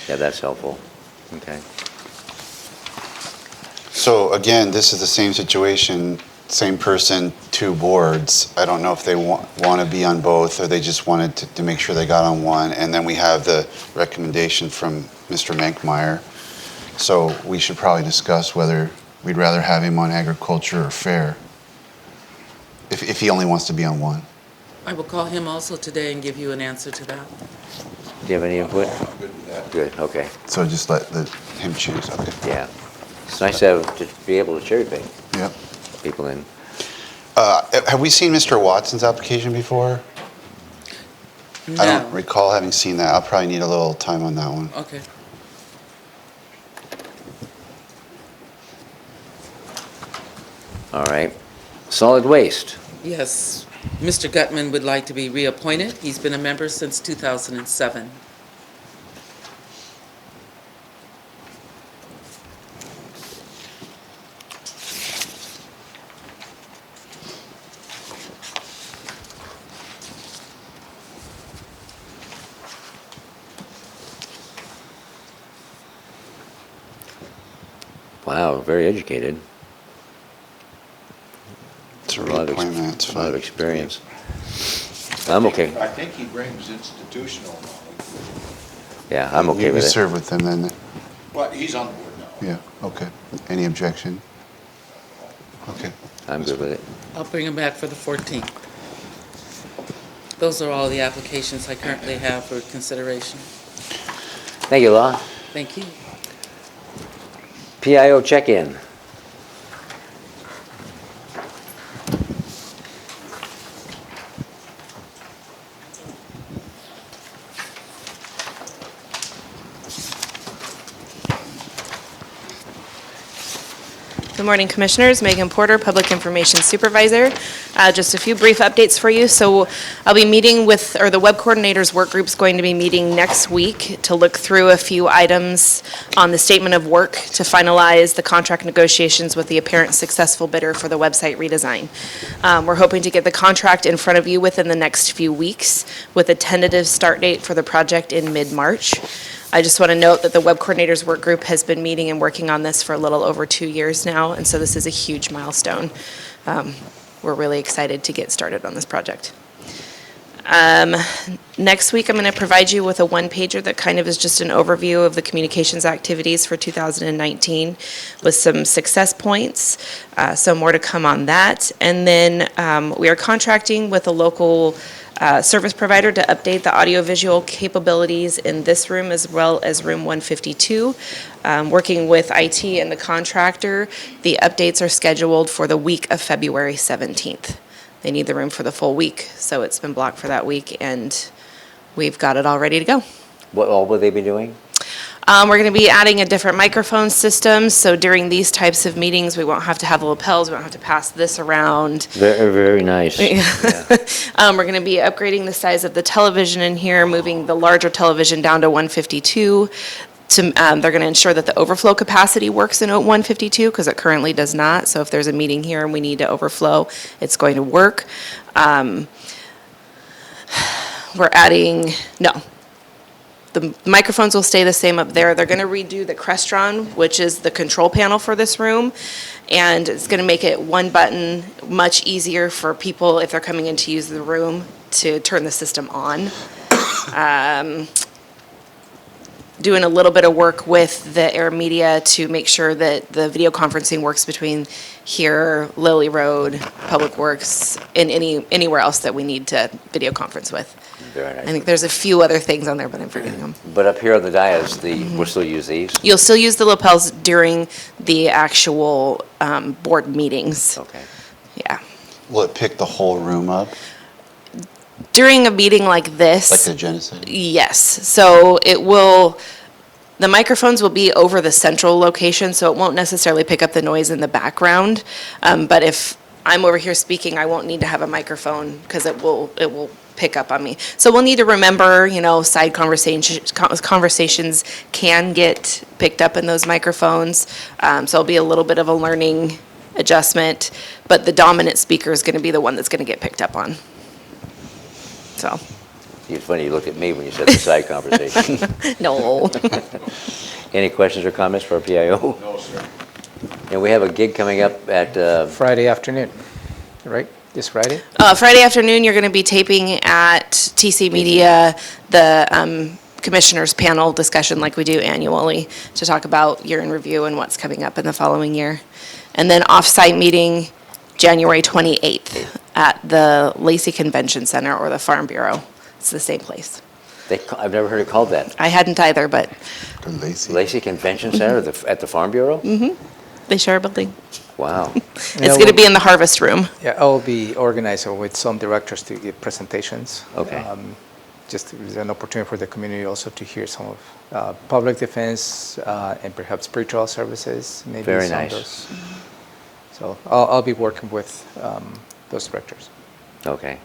Yeah, that's helpful. Okay. So again, this is the same situation, same person, two boards. I don't know if they want to be on both, or they just wanted to make sure they got on one. And then we have the recommendation from Mr. Mankmeyer. So we should probably discuss whether we'd rather have him on agriculture or fair, if he only wants to be on one. I will call him also today and give you an answer to that. Do you have any input? I'm good with that. Good, okay. So just let him choose, okay. Yeah. It's nice to be able to cherry pick Yep. people in. Have we seen Mr. Watson's application before? I don't No. recall having seen that. I'll probably need a little time on that one. Okay. All right. Solid waste. Yes, Mr. Gutman would like to be reappointed. He's been a member since 2007. Wow, very educated. It's a lot of reappointment, it's a lot of fine. experience. I'm okay. I think he brings institutional knowledge. Yeah, I'm okay with You it. serve with them then? Well, he's on board now. Yeah, okay. Any objection? Okay. I'm good with it. I'll bring him back for the 14th. Those are all the applications I currently have for consideration. Thank you, Law. Thank you. PIO check-in. Good morning, Commissioners. Megan Porter, Public Information Supervisor. Just a few brief updates for you. So I'll be meeting with, or the Web Coordinators Work Group's going to be meeting next week to look through a few items on the statement of work to finalize the contract negotiations with the apparent successful bidder for the website redesign. We're hoping to get the contract in front of you within the next few weeks with a tentative start date for the project in mid-March. I just want to note that the Web Coordinators Work Group has been meeting and working on this for a little over 2 years now, and so this is a huge milestone. We're really excited to get started on this project. Next week, I'm going to provide you with a one-pager that kind of is just an overview of the communications activities for 2019 with some success points, so more to come on that. And then we are contracting with a local service provider to update the audiovisual capabilities in this room as well as room 152. Working with IT and the contractor, the updates are scheduled for the week of February 17th. They need the room for the full week, so it's been blocked for that week, and we've got it all ready to go. What all will they be doing? We're going to be adding a different microphone system, so during these types of meetings, we won't have to have lapels, we won't have to pass this around. Very, very nice. We're going to be upgrading the size of the television in here, moving the larger television down to 152. They're going to ensure that the overflow capacity works in 152 because it currently does not. So if there's a meeting here and we need to overflow, it's going to work. We're adding, no. The microphones will stay the same up there. They're going to redo the Crestron, which is the control panel for this room. And it's going to make it one button, much easier for people if they're coming in to use the room to turn the system on. Doing a little bit of work with the Air Media to make sure that the video conferencing works between here, Lily Road, Public Works, and anywhere else that we need to video conference with. Very nice. I think there's a few other things on there, but I'm forgetting them. But up here on the dais, we'll still use these? You'll still use the lapels during the actual board meetings. Okay. Yeah. Will it pick the whole room up, During a meeting like this. like the Genesis? Yes, so it will, the microphones will be over the central location, so it won't necessarily pick up the noise in the background. But if I'm over here speaking, I won't need to have a microphone because it will pick up on me. So we'll need to remember, side conversations can get picked up in those microphones. So it'll be a little bit of a learning adjustment, but the dominant speaker is going to be the one that's going to get picked up on. So. It's funny, you looked at me when you said the side conversation. No. Any questions or comments for our PIO? No, sir. And we have a gig coming up at... Friday afternoon, right? This Friday? Friday afternoon, you're going to be taping at TC Media, the commissioners panel discussion like we do annually to talk about year in review and what's coming up in the following year. And then off-site meeting January 28th at the Lacey Convention Center or the Farm Bureau. It's the same place. I've never heard it called that. I hadn't either, but Lacey Convention Center at the Farm Bureau? they share a building. Wow. It's going to be in the harvest room. Yeah, I'll be organizing with some directors to give presentations. Okay. Just as an opportunity for the community also to hear some of public defense and perhaps spiritual services. Maybe Very some of nice. those. So I'll be working with those directors. Okay.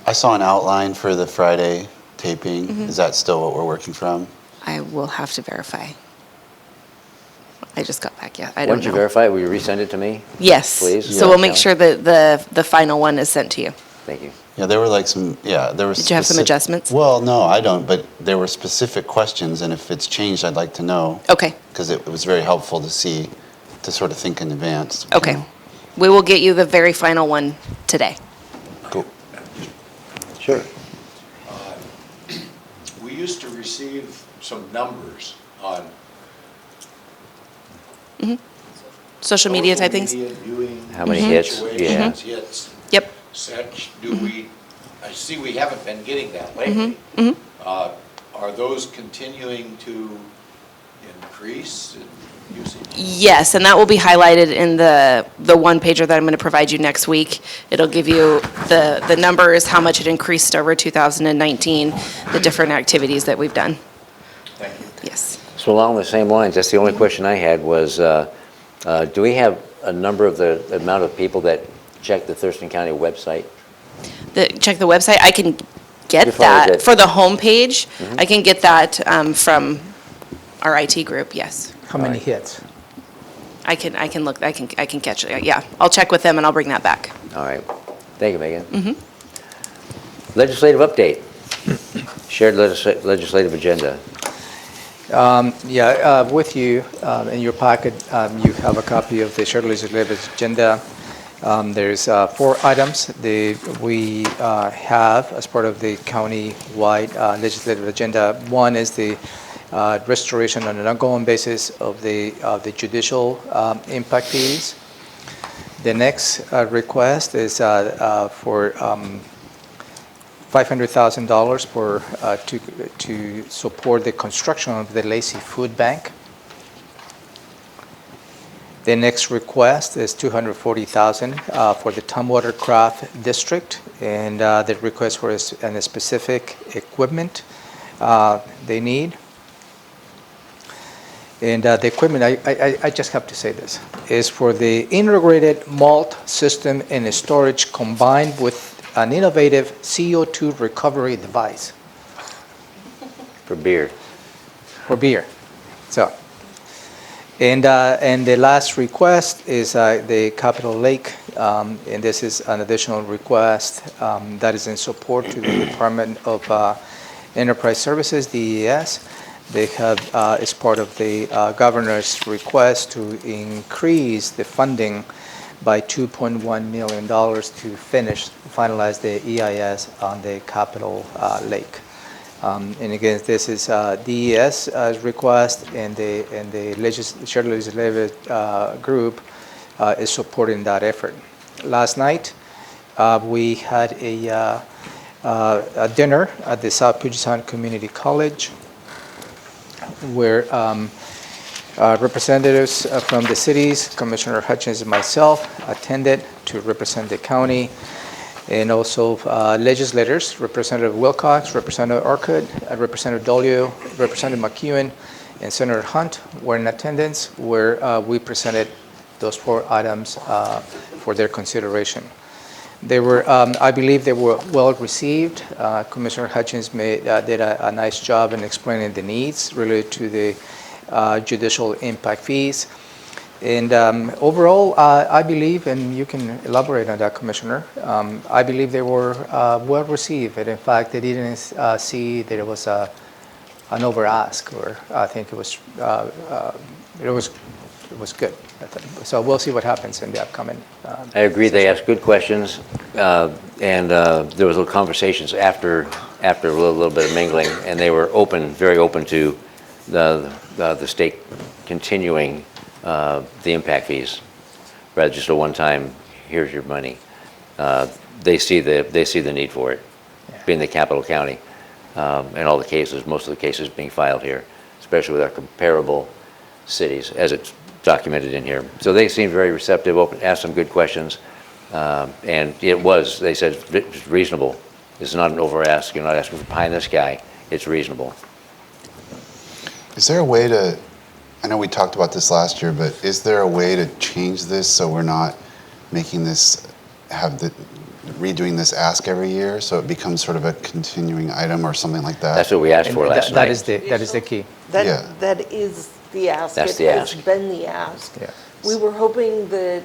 I saw an outline for the Friday taping. Is that still what we're working from? I will have to verify. I just got back, yeah. I Why don't don't you know. verify it? Will you resend it to me? Yes. Please? So we'll make sure that the final one is sent to you. Thank you. Yeah, there were like some, there was. Did you have some adjustments? Well, no, I don't, but there were specific questions, and if it's changed, I'd like to know. Okay. Because it was very helpful to see, to sort of think in advance. Okay. We will get you the very final one today. Cool. Sure. We used to receive some numbers on Social media type things? social media viewing How many hits? situations, hits, Yep. such. I see we haven't been getting that lately. Are those continuing to increase in usage? Yes, and that will be highlighted in the one pager that I'm going to provide you next week. It'll give you the numbers, how much it increased over 2019, the different activities that we've done. Thank you. Yes. So along the same lines, that's the only question I had was, do we have a number of the amount of people that check the Thurston County website? Check the website. I can get As far as that that- for the homepage. Mhm. I can get that from our IT group, yes. How many hits? I can look, I can catch it, yeah. I'll check with them and I'll bring that back. All right. Thank you, Megan. Legislative update. Shared legislative agenda. With you, in your packet, you have a copy of the shared legislative agenda. There's 4 items we have as part of the county-wide legislative agenda. One is the restoration on an ongoing basis of the judicial impact fees. The next request is for $500,000 for to support the construction of the Lacey Food Bank. The next request is $240,000 for the Tumwater Craft District, and the request for a specific equipment they need. And the equipment, I just have to say this, is for the integrated malt system and storage combined with an innovative CO2 recovery device. For beer. For beer. So, and the last request is the Capitol Lake, and this is an additional request that is in support to the Department of Enterprise Services, DES. They have, as part of the governor's request to increase the funding by $2.1 million to finalize the EIS on the Capitol Lake. And again, this is DES request, and the shared legislative group is supporting that effort. Last night, we had a dinner at the South Puget Sound Community College, where representatives from the cities, Commissioner Hutchins and myself, attended to represent the county, and also legislators, Representative Wilcox, Representative Orcutt, Representative Dolio, Representative McEwen, and Senator Hunt were in attendance, where we presented those 4 items for their consideration. They were, I believe they were well received. Commissioner Hutchins did a nice job in explaining the needs related to the judicial impact fees. And overall, I believe, and you can elaborate on that, Commissioner, I believe they were well received. And in fact, they didn't see that it was an over ask, or I think it was good. So we'll see what happens in the upcoming. I agree. They asked good questions, and there was little conversations after a little bit of mingling, and they were very open to the state continuing the impact fees, rather than just a one-time, here's your money. They see the need for it, being the capital county, and all the cases, most of the cases being filed here, especially with our comparable cities, as it's documented in here. So they seemed very receptive, asked some good questions, and they said it's reasonable. It's not an over ask. You're not asking for pie in the sky. It's reasonable. Is there a way to, I know we talked about this last year, but is there a way to change this so we're not making this, redoing this ask every year, so it becomes sort of a continuing item or something like that? That's what we asked for last night. That is the key. That is the ask. That's the ask. It has been the ask. Yeah. We were hoping that,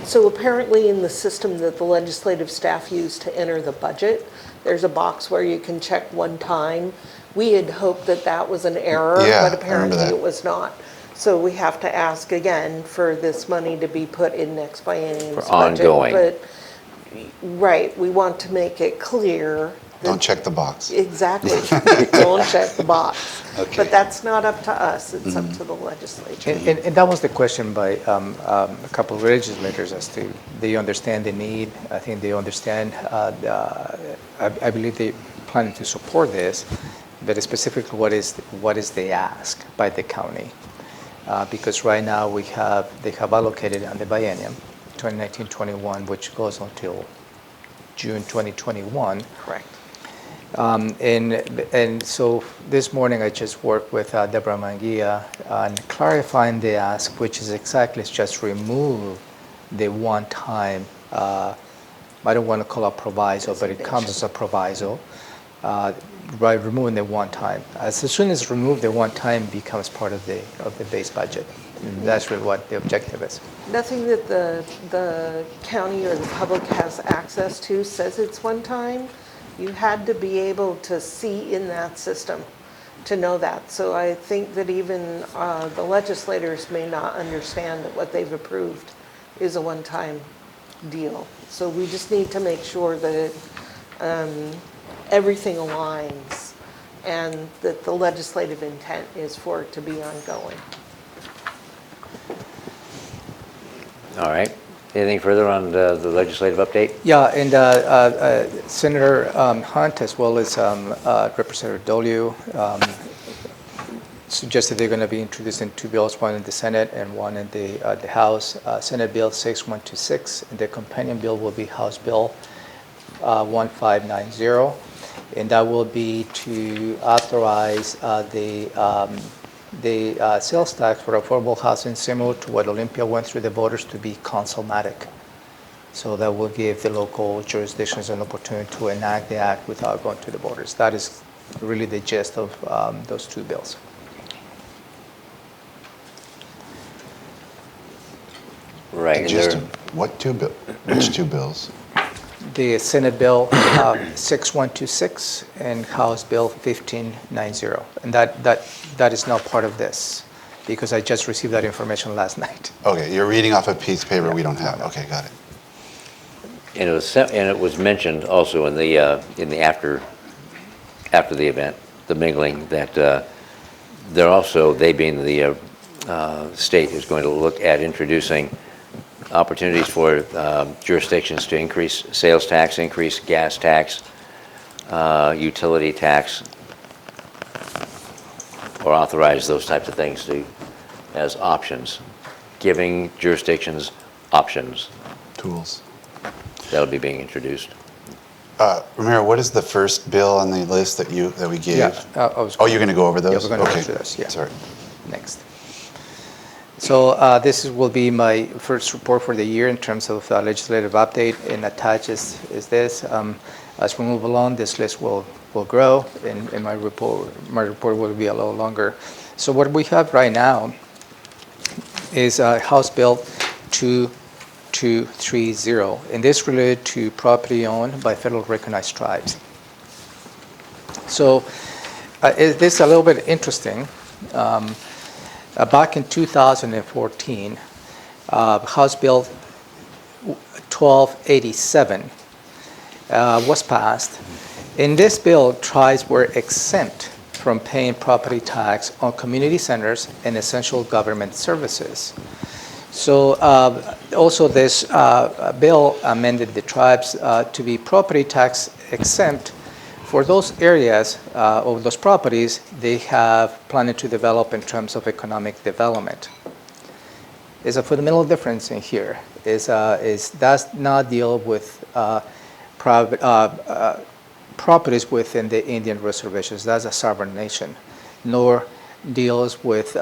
so apparently in the system that the legislative staff used to enter the budget, there's a box where you can check one time. We had hoped that that was an error, Yeah, but I remember apparently that. it was not. So we have to ask again for this money to be put in next biennium's For budget. ongoing. But, right, we want to make it clear. Don't check the box. Exactly. Don't check the box. Okay. But that's not up to us, it's up to the legislature. And that was the question by a couple of legislators as to they understand the need. I think they understand. I believe they planning to support this, but specifically what is the ask by the county? Because right now they have allocated on the biennium 2019-21, which goes until June 2021. Correct. And so this morning I just worked with Deborah Manguia on clarifying the ask, which is exactly just remove the one-time, I don't want to call it proviso, but it comes as a proviso, by removing the one-time. As soon as remove the one-time becomes part of the base budget. And that's really what the objective is. Nothing that the county or the public has access to says it's one time. You had to be able to see in that system to know that. So I think that even the legislators may not understand that what they've approved is a one-time deal. So we just need to make sure that everything aligns and that the legislative intent is for it to be ongoing. All right. Anything further on the legislative update? Yeah, and Senator Hunt, as well as Representative Dolio, suggested they're going to be introducing two bills, one in the Senate and one in the House. Senate Bill 6126, and the companion bill will be House Bill 1590, and that will be to authorize the sales tax for affordable housing, similar to what Olympia went through the voters, to be councilmatic. So that will give the local jurisdictions an opportunity to enact the act without going to the voters. That is really the gist of those two bills. Right. and Just there- which two bills? The Senate Bill 6126 and House Bill 1590. And that is not part of this, because I just received that information last night. Okay, you're reading off a piece of paper we don't have. Okay, got it. And it was mentioned also in the after the event, the mingling, that they being the state, is going to look at introducing opportunities for jurisdictions to increase sales tax, increase gas tax, utility tax, or authorize those types of things as options, giving jurisdictions options. Tools. That'll be being introduced. Romero, what is the first bill on the list that we gave? Yeah, you're going to go over those? Yeah, we're going to okay. go through those, yeah. Sorry. Next. So this will be my first report for the year in terms of legislative update, and attached is this. As we move along, this list will grow, and my report will be a little longer. So what we have right now is House Bill 2230, and this related to property owned by federal recognized tribes. So this is a little bit interesting. Back in 2014, House Bill 1287 was passed. In this bill, tribes were exempt from paying property tax on community centers and essential government services. So also this bill amended the tribes to be property tax exempt for those areas of those properties they have planned to develop in terms of economic development. There's a fundamental difference in here. Is does not deal with properties within the Indian reservations. That's a sovereign nation, nor deals with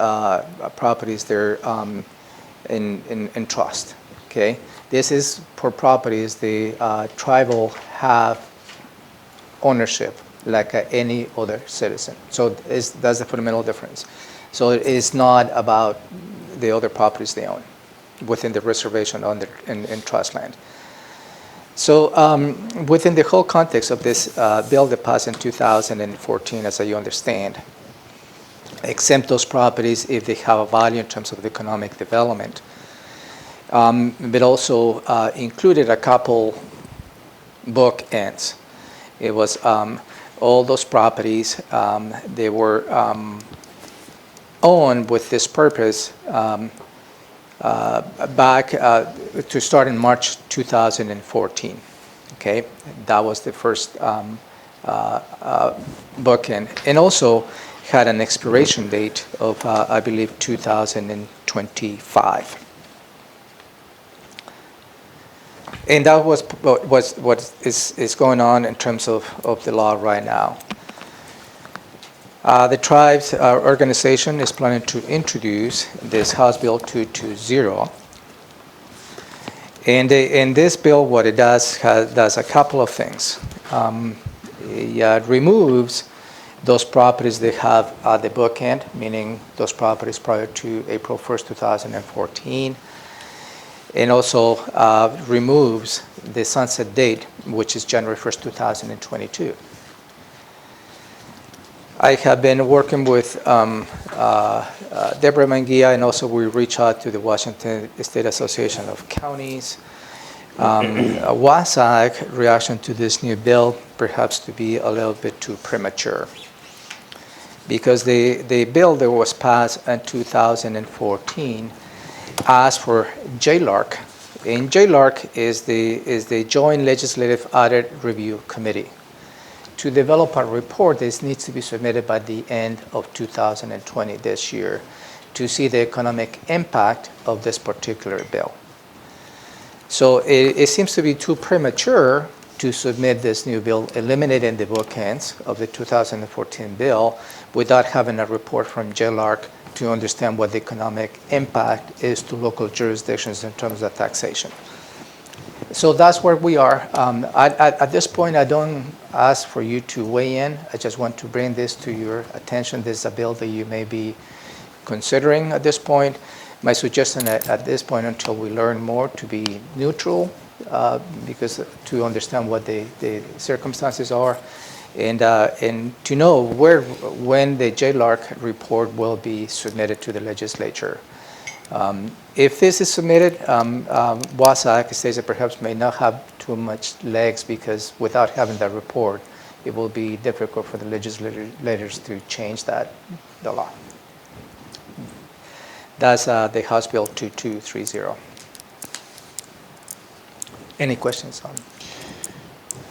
properties there in trust. Okay, this is for properties the tribal have ownership like any other citizen. So that's the fundamental difference. So it is not about the other properties they own within the reservation in trust land. So within the whole context of this bill that passed in 2014, as you understand, exempt those properties if they have a value in terms of the economic development, but also included a couple bookends. It was all those properties, they were owned with this purpose back to start in March 2014. Okay, that was the first bookend, and also had an expiration date of, I believe, 2025. And that was what is going on in terms of the law right now. The tribes organization is planning to introduce this House Bill 220. And in this bill, what it does a couple of things. It removes those properties that have the bookend, meaning those properties prior to April 1st, 2014, and also removes the sunset date, which is January 1st, 2022. I have been working with Deborah Manguia, and also we reach out to the Washington State Association of Counties. WASAC reaction to this new bill perhaps to be a little bit too premature, because the bill that was passed in 2014 asked for JLARC, and JLARC is the Joint Legislative Audit Review Committee, to develop a report that needs to be submitted by the end of 2020 this year to see the economic impact of this particular bill. So it seems to be too premature to submit this new bill, eliminating the bookends of the 2014 bill without having a report from JLARC to understand what the economic impact is to local jurisdictions in terms of taxation. So that's where we are. At this point, I don't ask for you to weigh in. I just want to bring this to your attention. This is a bill that you may be considering at this point. My suggestion at this point, until we learn more, to be neutral, because to understand what the circumstances are, and to know when the JLARC report will be submitted to the legislature. If this is submitted, WASAC states that perhaps may not have too much legs, because without having that report, it will be difficult for the legislators to change the law. That's the House Bill 2230. Any questions on?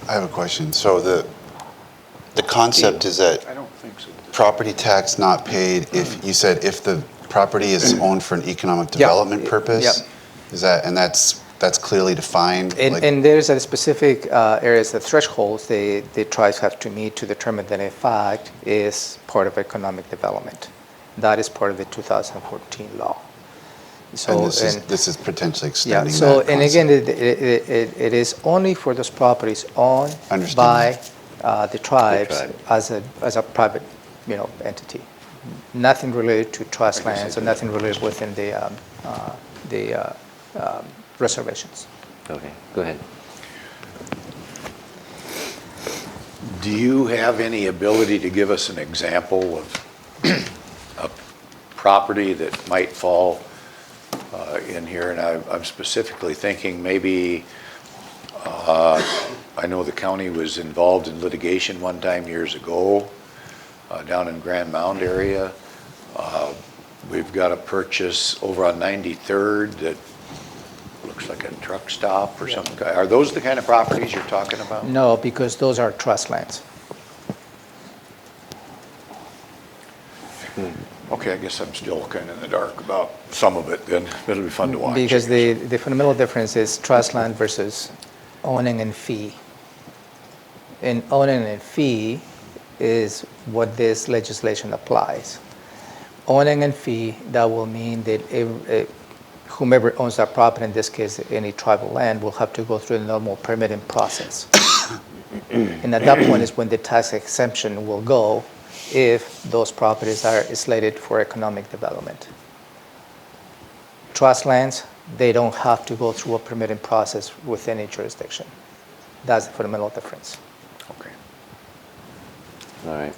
I have a question. So the concept is that property tax not paid if, you said if the property is owned for an economic development purpose? Yep. Is that, and that's clearly defined? And there's a specific areas, the thresholds the tribes have to meet to determine that in fact is part of economic development. That is part of the 2014 law. So, and this is potentially extending that so, and concept. again, it is only for those properties owned by the tribes as a private, entity. Nothing related to trust lands, or nothing related within the reservations. Okay, go ahead. Do you have any ability to give us an example of a property that might fall in here? And I'm specifically thinking maybe, I know the county was involved in litigation one time years ago down in Grand Mound area. We've got a purchase over on 93rd that looks like a truck stop or something. Are those the kind of properties you're talking about? No, because those are trust lands. Okay, I guess I'm still kind of in the dark about some of it, then it'll be fun to watch. Because the fundamental difference is trust land versus owning and fee. And owning and fee is what this legislation applies. Owning and fee, that will mean that whomever owns that property, in this case any tribal land, will have to go through the normal permitting process. And at that point is when the tax exemption will go, if those properties are slated for economic development. Trust lands, they don't have to go through a permitting process with any jurisdiction. That's the fundamental difference. Okay. All right.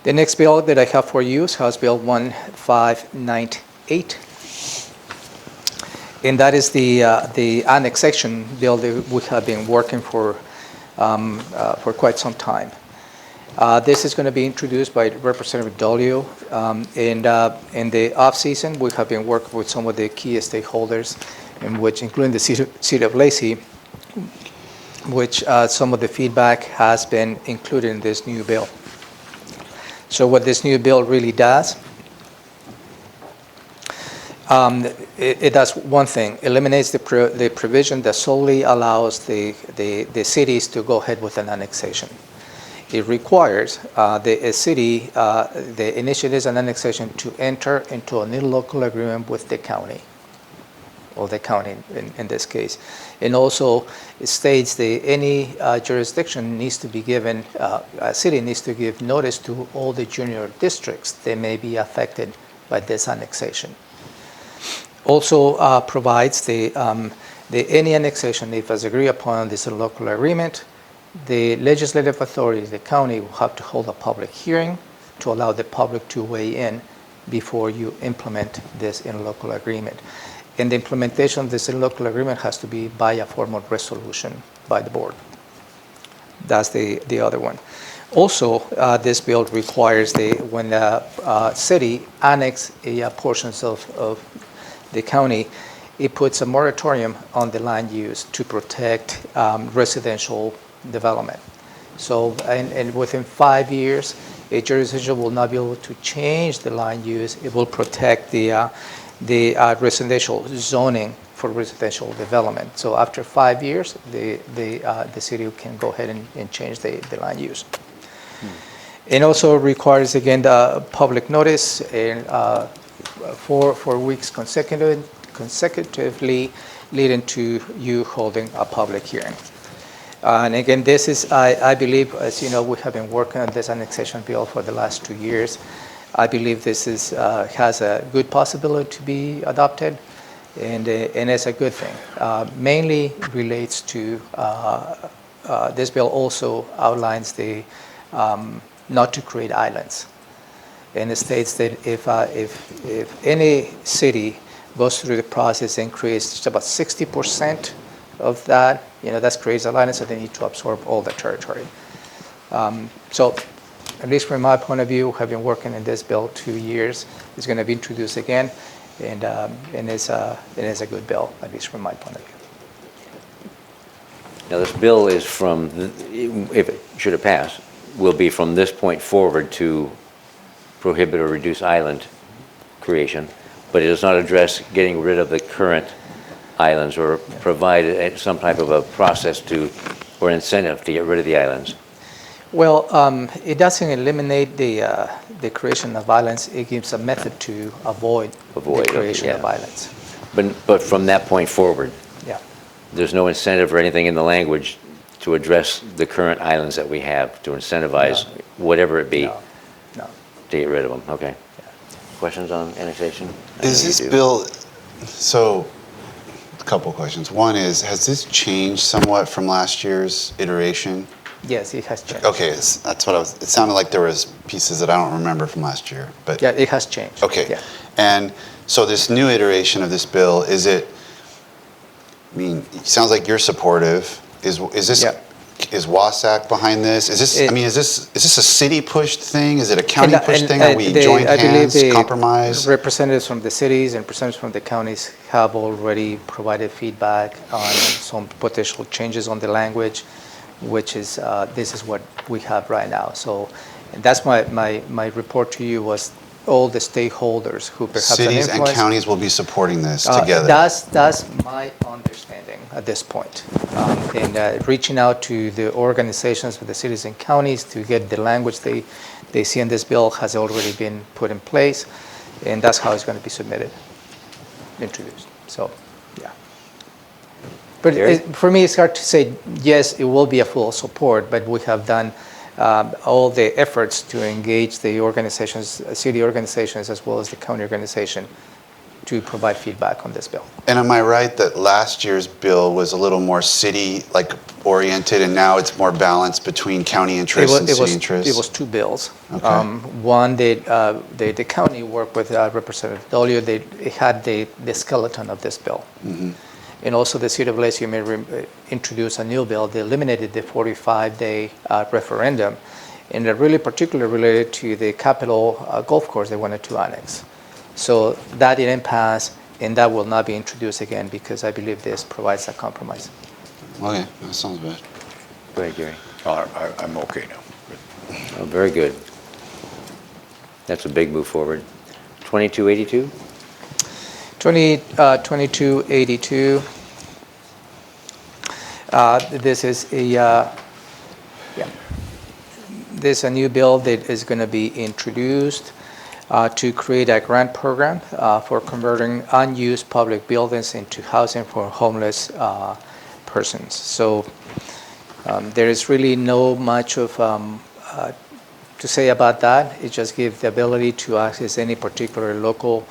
The next bill that I have for you is House Bill 1598. And that is the annexation bill that we have been working for quite some time. This is going to be introduced by Representative Dolio. In the off-season, we have been working with some of the key stakeholders in which, including the city of Lacey, which some of the feedback has been included in this new bill. So what this new bill really does, it does one thing: eliminates the provision that solely allows the cities to go ahead with an annexation. It requires the city, the initiatives and annexation to enter into a new local agreement with the county, or the county in this case. And also it states that any jurisdiction needs to be given, a city needs to give notice to all the junior districts that may be affected by this annexation. Also provides the any annexation, if as agreed upon this local agreement, the legislative authorities, the county, will have to hold a public hearing to allow the public to weigh in before you implement this interlocal agreement. And the implementation of this interlocal agreement has to be by a formal resolution by the board. That's the other one. Also, this bill requires when the city annex portions of the county, it puts a moratorium on the land use to protect residential development. So, and within 5 years, a jurisdiction will not be able to change the land use. It will protect the residential zoning for residential development. So after 5 years, the city can go ahead and change the land use. It also requires, again, the public notice and 4 weeks consecutively leading to you holding a public hearing. And again, this is, I believe, as you know, we have been working on this annexation bill for the last 2 years. I believe this is, has a good possibility to be adopted, and it's a good thing. Mainly relates to, this bill also outlines the, not to create islands. And it states that if any city goes through the process and creates just about 60% of that, that creates an island, so they need to absorb all the territory. So, at least from my point of view, have been working in this bill 2 years. It's going to be introduced again, and it's a good bill, at least from my point of view. Now, this bill is from, if it should have passed, will be from this point forward to prohibit or reduce island creation, but it does not address getting rid of the current islands or provide some type of a process to, or incentive to get rid of the islands. Well, it doesn't eliminate the creation of islands. It gives a method to avoid the creation of islands. But from that point forward, yeah, there's no incentive or anything in the language to address the current islands that we have, to incentivize whatever it be, no. to get rid of them. Okay. Yeah. Questions on annexation? Is this bill, so a couple of questions. One is, has this changed somewhat from last year's iteration? Yes, it has changed. Okay, that's what it sounded like there was pieces that I don't remember from last year, but. Yeah, it has changed. Okay. Yeah. And so this new iteration of this bill, is it, it sounds like you're supportive. Is this, is WASAC behind this? Is this, is this a city pushed thing? Is it a county pushed thing? Are we joined hands, compromise? Representatives from the cities and representatives from the counties have already provided feedback on some potential changes on the language, which is, this is what we have right now. So, and that's my report to you was all the stakeholders who perhaps cities and counties will be supporting this together. That's my understanding at this point. And reaching out to the organizations with the cities and counties to get the language they see in this bill has already been put in place, and that's how it's going to be submitted, introduced. So, yeah. But for me, it's hard to say, yes, it will be a full support, but we have done all the efforts to engage the organizations, city organizations, as well as the county organization to provide feedback on this bill. And am I right that last year's bill was a little more city-like oriented, and now it's more balanced between county interests and city interests? It was two bills. Okay. One, the county worked with Representative Dolio. They had the skeleton of this bill. Mm-hmm. And also the city of Lacey may introduce a new bill that eliminated the 45-day referendum, and really particularly related to the Capitol golf course they wanted to annex. So that didn't pass, and that will not be introduced again because I believe this provides a compromise. Okay, that sounds bad. Go ahead, Gary. I'm okay now. Oh, very good. That's a big move forward. 2282? 2282. This is a new bill that is going to be introduced to create a grant program for converting unused public buildings into housing for homeless persons. So there is really no much of to say about that. It just gives the ability to access any particular local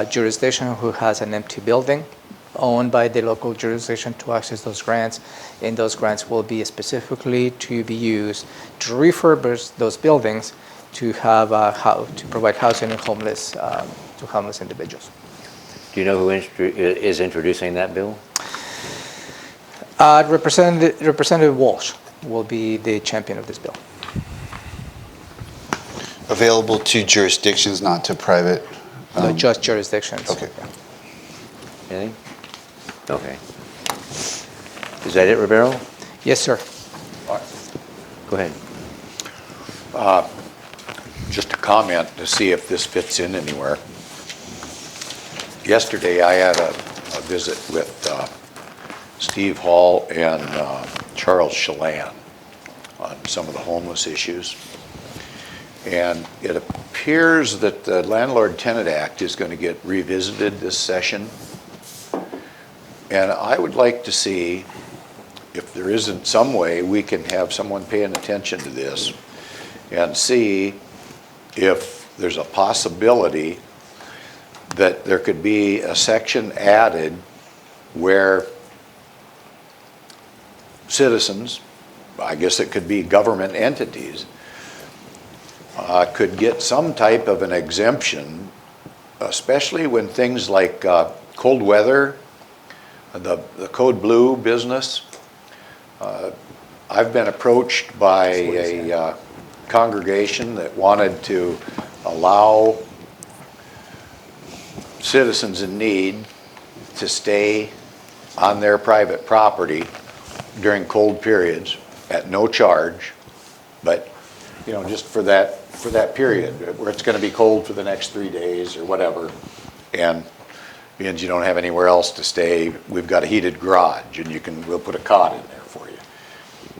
jurisdiction who has an empty building owned by the local jurisdiction to access those grants, and those grants will be specifically to be used to refurbish those buildings to have to provide housing and homeless to homeless individuals. Do you know who is introducing that bill? Representative Walsh will be the champion of this bill. Available to jurisdictions, not to private? No, just jurisdictions. Okay. Anything? Okay. Is that it, Ribeiro? Yes, sir. Go ahead. Just a comment to see if this fits in anywhere. Yesterday, I had a visit with Steve Hall and Charles Chelan on some of the homeless issues. And it appears that the Landlord-Tenant Act is going to get revisited this session. And I would like to see if there isn't some way we can have someone paying attention to this and see if there's a possibility that there could be a section added where citizens, I guess it could be government entities, could get some type of an exemption, especially when things like cold weather, the code blue business. I've been approached by a congregation that wanted to allow citizens in need to stay on their private property during cold periods at no charge, but just for that period where it's going to be cold for the next 3 days or whatever, and being you don't have anywhere else to stay, we've got a heated garage and we'll put a cot in there for you.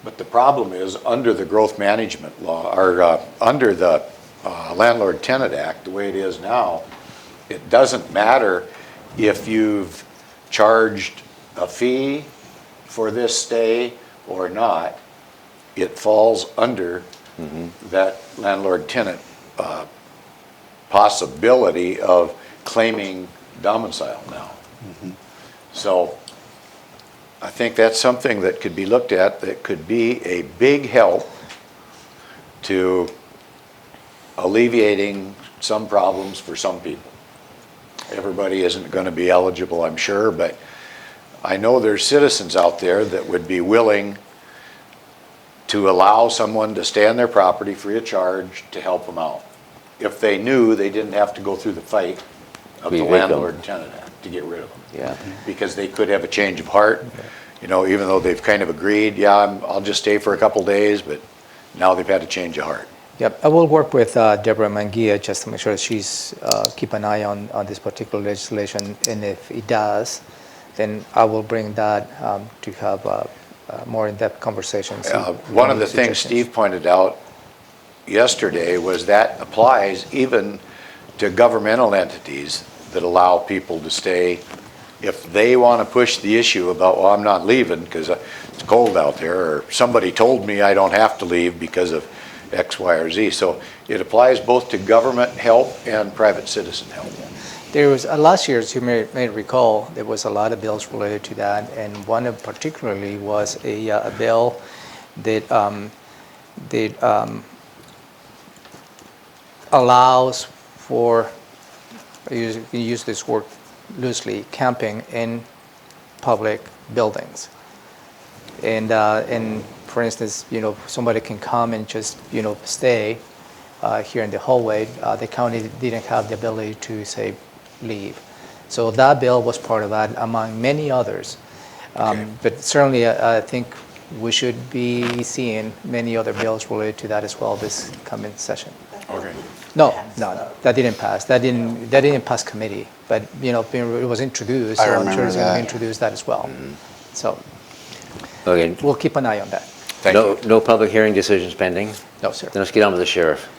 But the problem is, under the growth management law, or under the Landlord-Tenant Act, the way it is now, it doesn't matter if you've charged a fee for this stay or not. It falls under that landlord-tenant possibility of claiming domicile now. So I think that's something that could be looked at, that could be a big help to alleviating some problems for some people. Everybody isn't going to be eligible, I'm sure, but I know there's citizens out there that would be willing to allow someone to stay on their property free of charge to help them out, if they knew they didn't have to go through the fight of the Landlord-Tenant Act to get rid of them. Yeah. Because they could have a change of heart, even though they've kind of agreed, I'll just stay for a couple days, but now they've had a change of heart. Yep, I will work with Deborah Manguia just to make sure she's keep an eye on this particular legislation, and if it does, then I will bring that to have more in-depth conversations. One of the things Steve pointed out yesterday was that applies even to governmental entities that allow people to stay. If they want to push the issue about, well, I'm not leaving because it's cold out there, or somebody told me I don't have to leave because of X, Y, or Z. So it applies both to government help and private citizen help. There was, last year, as you may recall, there was a lot of bills related to that, and one of particularly was a bill that allows for, you use this word loosely, camping in public buildings. And for instance, somebody can come and just, stay here in the hallway. The county didn't have the ability to say leave. So that bill was part of that, among many others. But certainly, I think we should be seeing many other bills related to that as well this coming session. Okay. No, that didn't pass. That didn't pass committee, but, you know, it was introduced, I so I'm remember sure it's going to that. be introduced that as well. So Okay. we'll keep an eye on that. No public hearing decisions pending? No, sir. Then let's get on with the sheriff.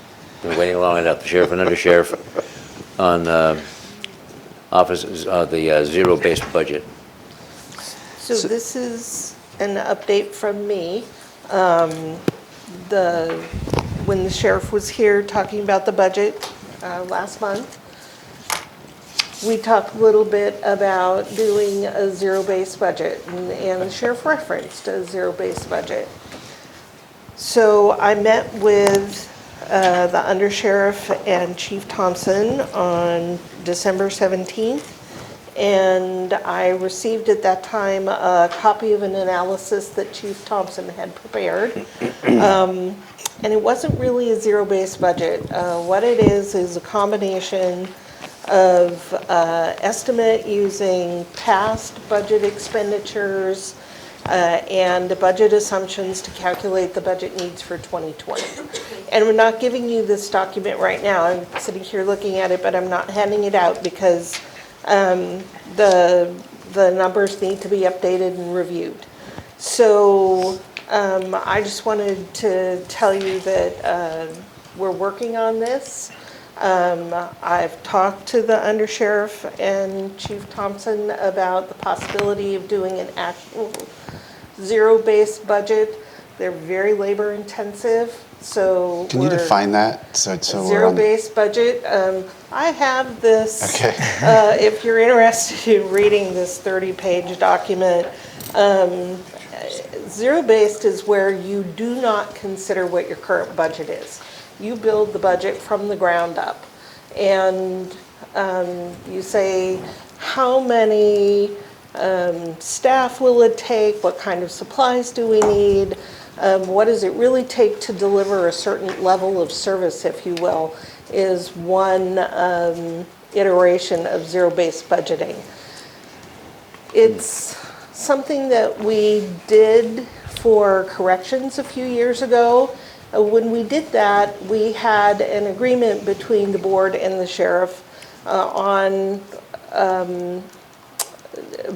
Been waiting long enough. The sheriff and undersheriff on offices, the zero-based budget. So this is an update from me. When the sheriff was here talking about the budget last month, we talked a little bit about doing a zero-based budget, and the sheriff referenced a zero-based budget. So I met with the undersheriff and Chief Thompson on December 17th, and I received at that time a copy of an analysis that Chief Thompson had prepared. And it wasn't really a zero-based budget. What it is a combination of estimate using past budget expenditures and budget assumptions to calculate the budget needs for 2020. And we're not giving you this document right now. I'm sitting here looking at it, but I'm not handing it out because the numbers need to be updated and reviewed. So I just wanted to tell you that we're working on this. I've talked to the undersheriff and Chief Thompson about the possibility of doing an actual zero-based budget. They're very labor intensive, so Can you define that? So we're on- zero-based budget. I have this. Okay. If you're interested in reading this 30-page document, zero-based is where you do not consider what your current budget is. You build the budget from the ground up, and you say how many staff will it take, what kind of supplies do we need, what does it really take to deliver a certain level of service, if you will, is one iteration of zero-based budgeting. It's something that we did for corrections a few years ago. When we did that, we had an agreement between the board and the sheriff on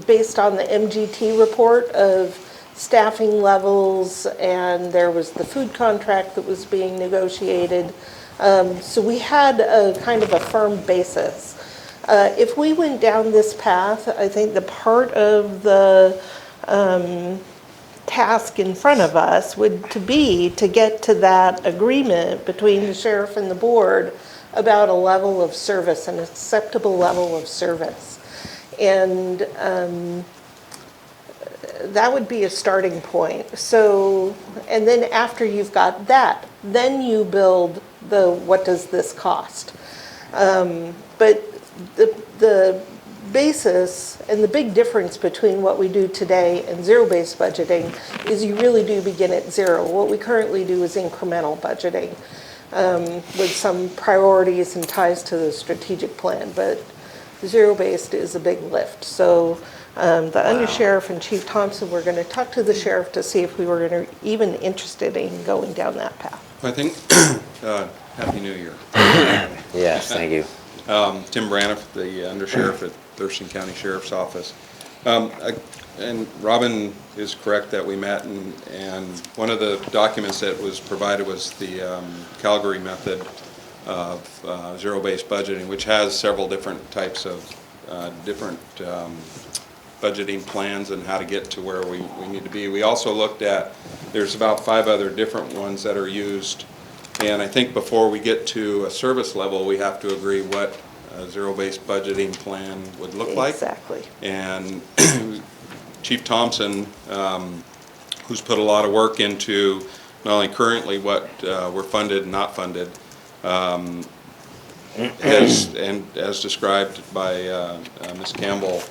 based on the MGT report of staffing levels, and there was the food contract that was being negotiated. So we had a kind of a firm basis. If we went down this path, I think the part of the task in front of us would to get to that agreement between the sheriff and the board about a level of service, an acceptable level of service. And that would be a starting point. So, and then after you've got that, then you build the what does this cost. But the basis and the big difference between what we do today and zero-based budgeting is you really do begin at zero. What we currently do is incremental budgeting with some priorities and ties to the strategic plan, but zero-based is a big lift. So the undersheriff and Chief Thompson were going to talk to the sheriff to see if we were going to even interested in going down that path. I think, Happy New Year. Yes, thank you. Tim Braniff, the undersheriff at Thurston County Sheriff's Office. And Robin is correct that we met, and one of the documents that was provided was the Calgary method of zero-based budgeting, which has several different types of different budgeting plans and how to get to where we need to be. We also looked at, there's about 5 other different ones that are used, and I think before we get to a service level, we have to agree what a zero-based budgeting plan would look like. Exactly. And Chief Thompson, who's put a lot of work into not only currently what we're funded and not funded, as described by Ms. Campbell,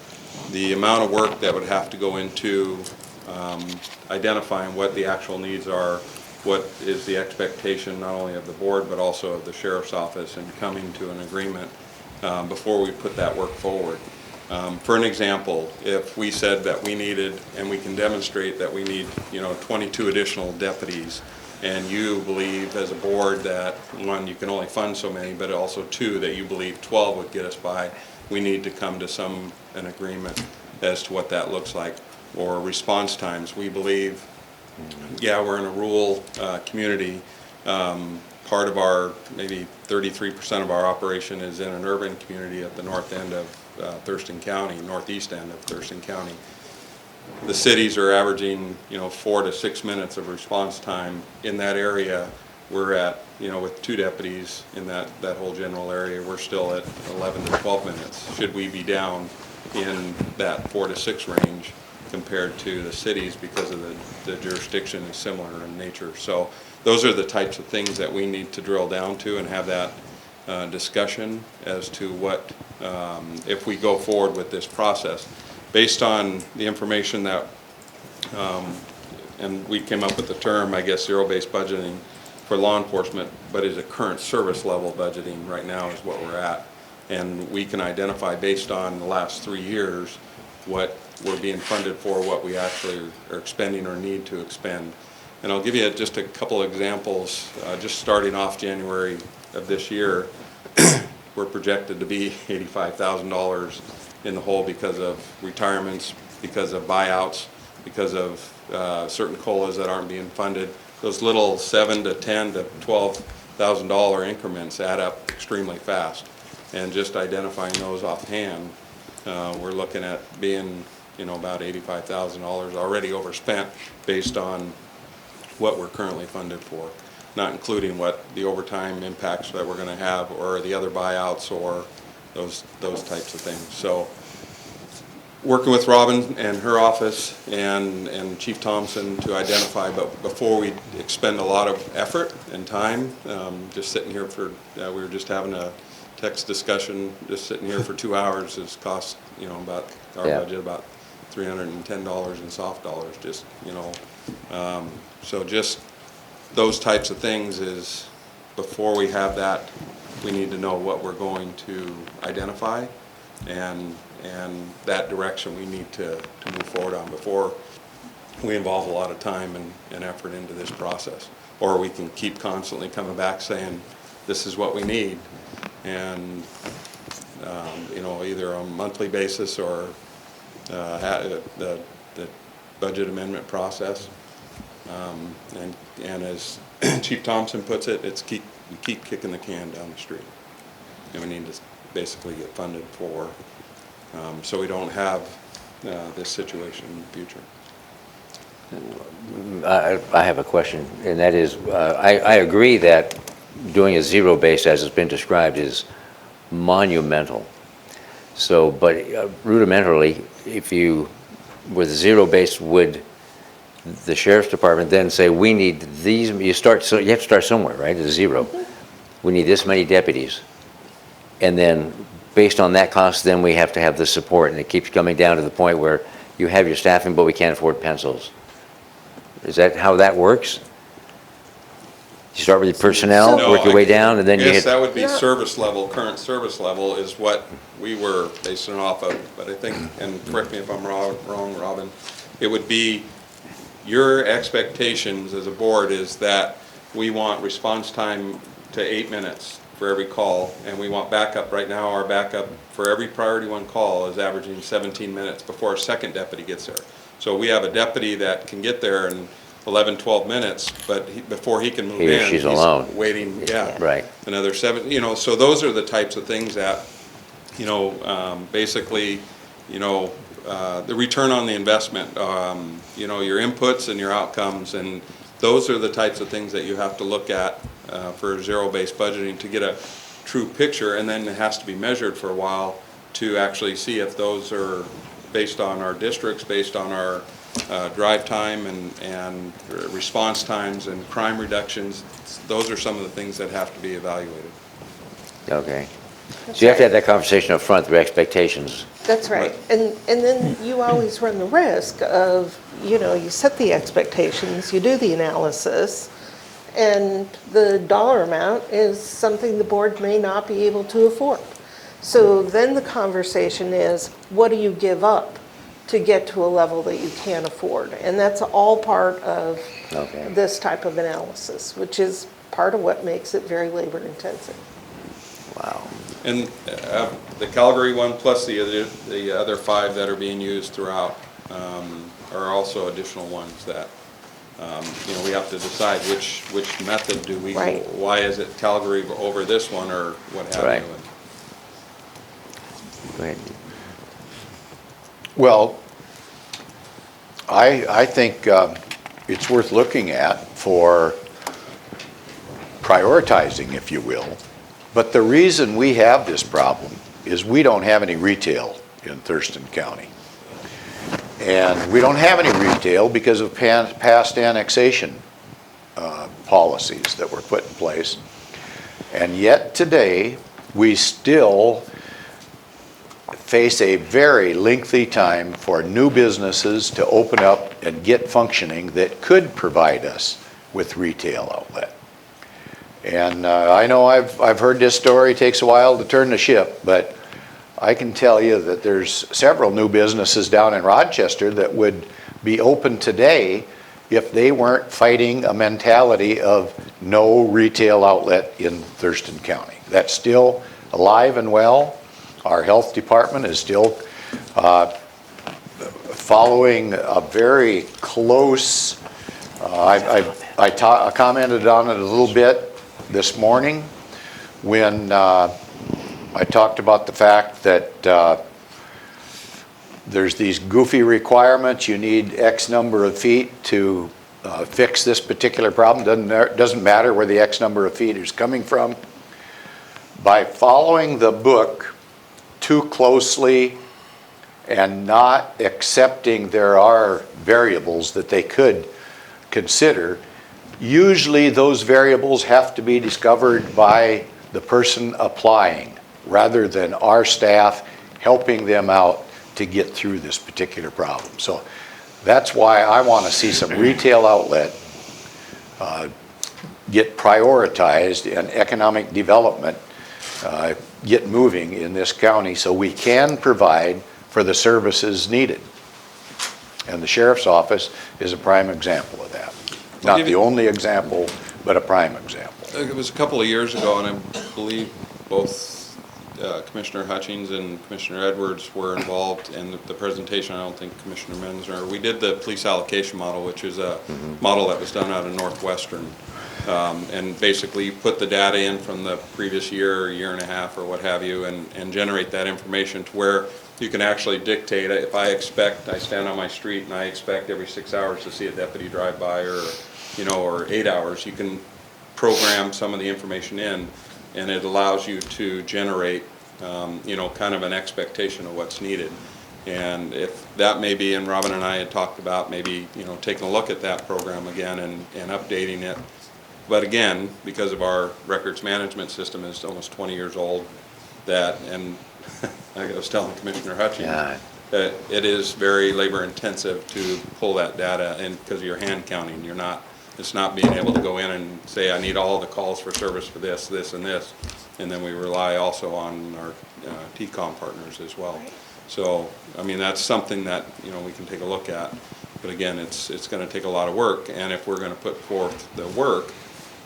the amount of work that would have to go into identifying what the actual needs are, what is the expectation not only of the board but also of the sheriff's office, and coming to an agreement before we put that work forward. For an example, if we said that we needed, and we can demonstrate that we need, 22 additional deputies, and you believe as a board that, one, you can only fund so many, but also two, that you believe 12 would get us by, we need to come to an agreement as to what that looks like. Or response times, we believe, yeah, we're in a rural community. Part of our, maybe 33% of our operation is in an urban community at the north end of Thurston County, northeast end of Thurston County. The cities are averaging, 4 to 6 minutes of response time. In that area, we're at, with 2 deputies in that whole general area, we're still at 11 to 12 minutes. Should we be down in that 4 to 6 range compared to the cities because of the jurisdiction is similar in nature? So those are the types of things that we need to drill down to and have that discussion as to what, if we go forward with this process. Based on the information that, and we came up with the term, I guess, zero-based budgeting for law enforcement, but is a current service level budgeting right now is what we're at. And we can identify based on the last 3 years what we're being funded for, what we actually are expending or need to expend. And I'll give you just a couple of examples. Just starting off January of this year, we're projected to be $85,000 in the hole because of retirements, because of buyouts, because of certain COLAs that aren't being funded. Those little $7,000 to $10,000 to $12,000 increments add up extremely fast. And just identifying those offhand, we're looking at being, about $85,000 already overspent based on what we're currently funded for, not including what the overtime impacts that we're going to have or the other buyouts or those types of things. So working with Robin and her office and Chief Thompson to identify, but before we expend a lot of effort and time, just sitting here we were just having a text discussion, just sitting here for 2 hours has cost, about our budget about $310 in soft dollars, just, so just those types of things is, before we have that, we need to know what we're going to identify and that direction we need to move forward on before we involve a lot of time and effort into this process. Or we can keep constantly coming back saying, this is what we need, and either on a monthly basis or the budget amendment process. And as Chief Thompson puts it, it's we keep kicking the can down the street. And we need to basically get funded for, so we don't have this situation in the future. I have a question, and that is, I agree that doing a zero base as it's been described is monumental. So, but rudimentarily, if you, with zero base, would the sheriff's department then say, we need these, you have to start somewhere, right, at zero. We need this many deputies. And then, based on that cost, then we have to have the support, and it keeps coming down to the point where you have your staffing, but we can't afford pencils. Is that how that works? You start with your personnel, No, work your way down, and then you hit... Yes, that would be service level. Current service level is what we were basing it off of. But I think, and correct me if I'm wrong, Robin, it would be your expectations as a board is that we want response time to 8 minutes for every call, and we want backup. Right now, our backup for every priority 1 call is averaging 17 minutes before a second deputy gets there. So we have a deputy that can get there in 11, 12 minutes, but before he can move in, she's alone. Waiting, Right. another 7, so those are the types of things that, basically, the return on the investment, your inputs and your outcomes, and those are the types of things that you have to look at for zero-based budgeting to get a true picture, and then it has to be measured for a while to actually see if those are based on our districts, based on our drive time and response times and crime reductions. Those are some of the things that have to be evaluated. Okay. So you have to have that conversation up front, the expectations. That's right. And then you always run the risk of, you set the expectations, you do the analysis, and the dollar amount is something the board may not be able to afford. So then the conversation is, what do you give up to get to a level that you can't afford? And that's all part of Okay. this type of analysis, which is part of what makes it very labor intensive. Wow. And the Calgary one plus the other 5 that are being used throughout are also additional ones that, we have to decide which method do we, Right. why is it Calgary over this one or what have Right. you. Go ahead. Well, I think it's worth looking at for prioritizing, if you will. But the reason we have this problem is we don't have any retail in Thurston County. And we don't have any retail because of past annexation policies that were put in place. And yet today, we still face a very lengthy time for new businesses to open up and get functioning that could provide us with retail outlet. And I know I've heard this story, it takes a while to turn the ship, but I can tell you that there's several new businesses down in Rochester that would be open today if they weren't fighting a mentality of no retail outlet in Thurston County. That's still alive and well. Our health department is still following a very close, I commented on it a little bit this morning when I talked about the fact that there's these goofy requirements. You need X number of feet to fix this particular problem. Doesn't matter where the X number of feet is coming from. By following the book too closely and not accepting there are variables that they could consider, usually those variables have to be discovered by the person applying rather than our staff helping them out to get through this particular problem. So that's why I want to see some retail outlet get prioritized and economic development get moving in this county so we can provide for the services needed. And the sheriff's office is a prime example of that. Not the only example, but a prime example. It was a couple of years ago, and I believe both Commissioner Hutchings and Commissioner Edwards were involved in the presentation. I don't think Commissioner Menzner. We did the police allocation model, which is a model that was done out of Northwestern. And basically you put the data in from the previous year and a half or what have you, and generate that information to where you can actually dictate, if I stand on my street and I expect every 6 hours to see a deputy drive by or 8 hours, you can program some of the information in, and it allows you to generate, kind of an expectation of what's needed. And if that may be, and Robin and I had talked about maybe, taking a look at that program again and updating it. But again, because of our records management system is almost 20 years old, and I was telling Commissioner Hutchings, that it is very labor intensive to pull that data in because you're hand counting. It's not being able to go in and say, I need all the calls for service for this, this, and this. And then we rely also on our TCOM partners as well. So, that's something that, we can take a look at. But again, it's going to take a lot of work. And if we're going to put forth the work,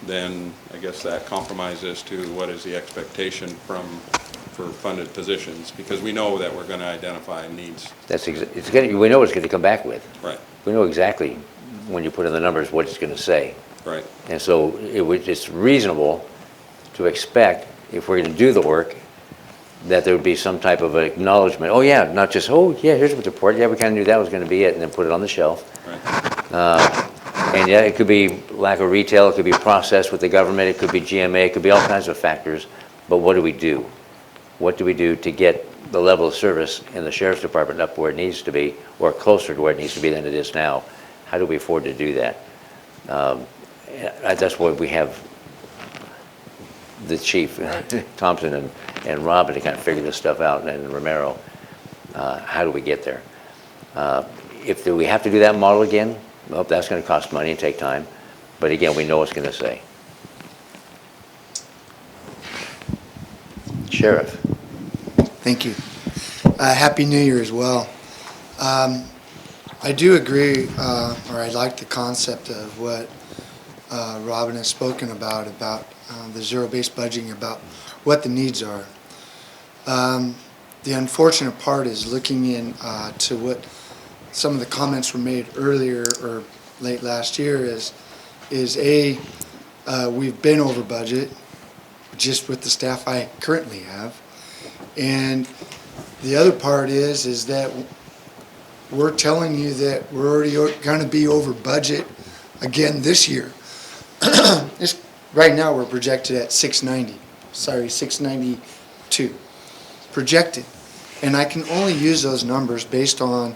then I guess that compromises to what is the expectation for funded positions, because we know that we're going to identify needs. We know what it's going to come back with. Right. We know exactly when you put in the numbers what it's going to say. Right. And so it's reasonable to expect, if we're going to do the work, that there would be some type of acknowledgement. Oh yeah, not just, oh yeah, here's what the report. Yeah, we kind of knew that was going to be it, and then put it on the shelf. Right. And yeah, it could be lack of retail, it could be process with the government, it could be GMA, it could be all kinds of factors. But what do we do? What do we do to get the level of service in the Sheriff's Department up where it needs to be, or closer to where it needs to be than it is now? How do we afford to do that? That's why we have the chief, Thompson and Robin, to kind of figure this stuff out, and Romero. How do we get there? Do we have to do that model again? Well, that's going to cost money and take time. But again, we know what it's going to say. Sheriff. Thank you. Happy New Year as well. I do agree, or I like the concept of what Robin has spoken about the zero-based budgeting, about what the needs are. The unfortunate part is looking to what some of the comments were made earlier or late last year is we've been over budget just with the staff I currently have. And the other part is that we're telling you that we're already going to be over budget again this year. Right now we're projected at 692 projected. And I can only use those numbers based on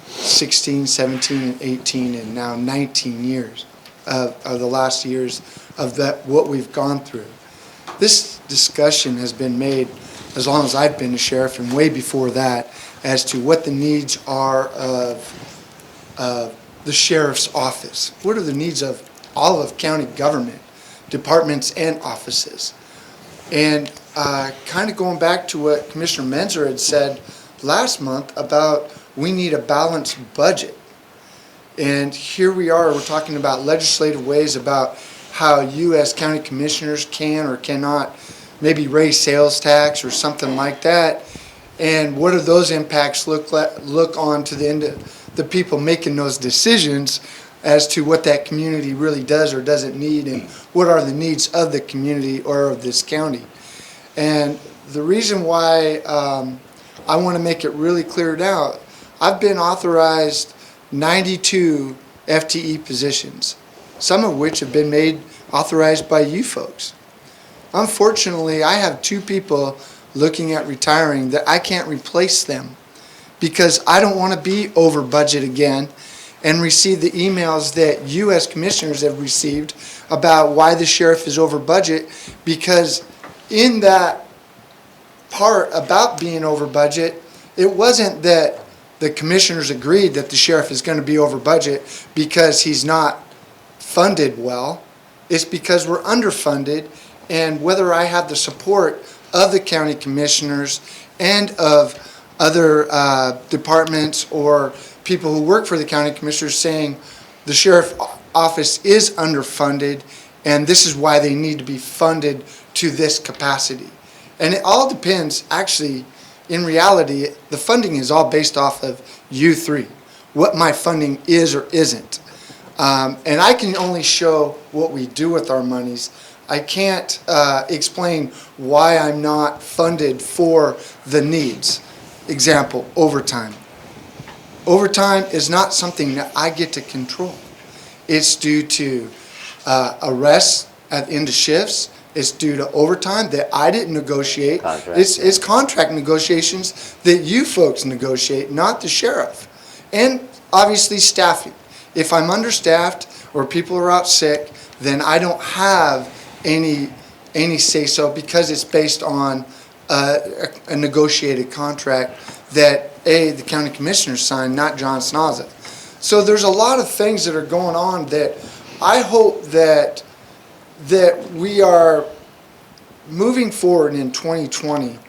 16, 17, and 18, and now 19 years of the last years of what we've gone through. This discussion has been made as long as I've been a sheriff and way before that as to what the needs are of the sheriff's office. What are the needs of all of county government, departments and offices? And kind of going back to what Commissioner Menzer had said last month about we need a balanced budget. And here we are, we're talking about legislative ways about how you as county commissioners can or cannot maybe raise sales tax or something like that. And what do those impacts look on to the end of the people making those decisions as to what that community really does or doesn't need, and what are the needs of the community or of this county. And the reason why I want to make it really clear now, I've been authorized 92 FTE positions, some of which have been made authorized by you folks. Unfortunately, I have 2 people looking at retiring that I can't replace them because I don't want to be over budget again and receive the emails that you as commissioners have received about why the sheriff is over budget, because in that part about being over budget, it wasn't that the commissioners agreed that the sheriff is going to be over budget because he's not funded well. It's because we're underfunded, and whether I have the support of the county commissioners and of other departments or people who work for the county commissioners saying the sheriff office is underfunded and this is why they need to be funded to this capacity. And it all depends, actually, in reality, the funding is all based off of you 3, what my funding is or isn't. And I can only show what we do with our monies. I can't explain why I'm not funded for the needs. Example, overtime. Overtime is not something that I get to control. It's due to arrests at the end of shifts. It's due to overtime that I didn't negotiate. It's contract negotiations that you folks negotiate, not the sheriff. And obviously staffing. If I'm understaffed or people are out sick, then I don't have any say-so because it's based on a negotiated contract that the county commissioners signed, not John Snaza. So there's a lot of things that are going on that I hope that we are moving forward in 2020,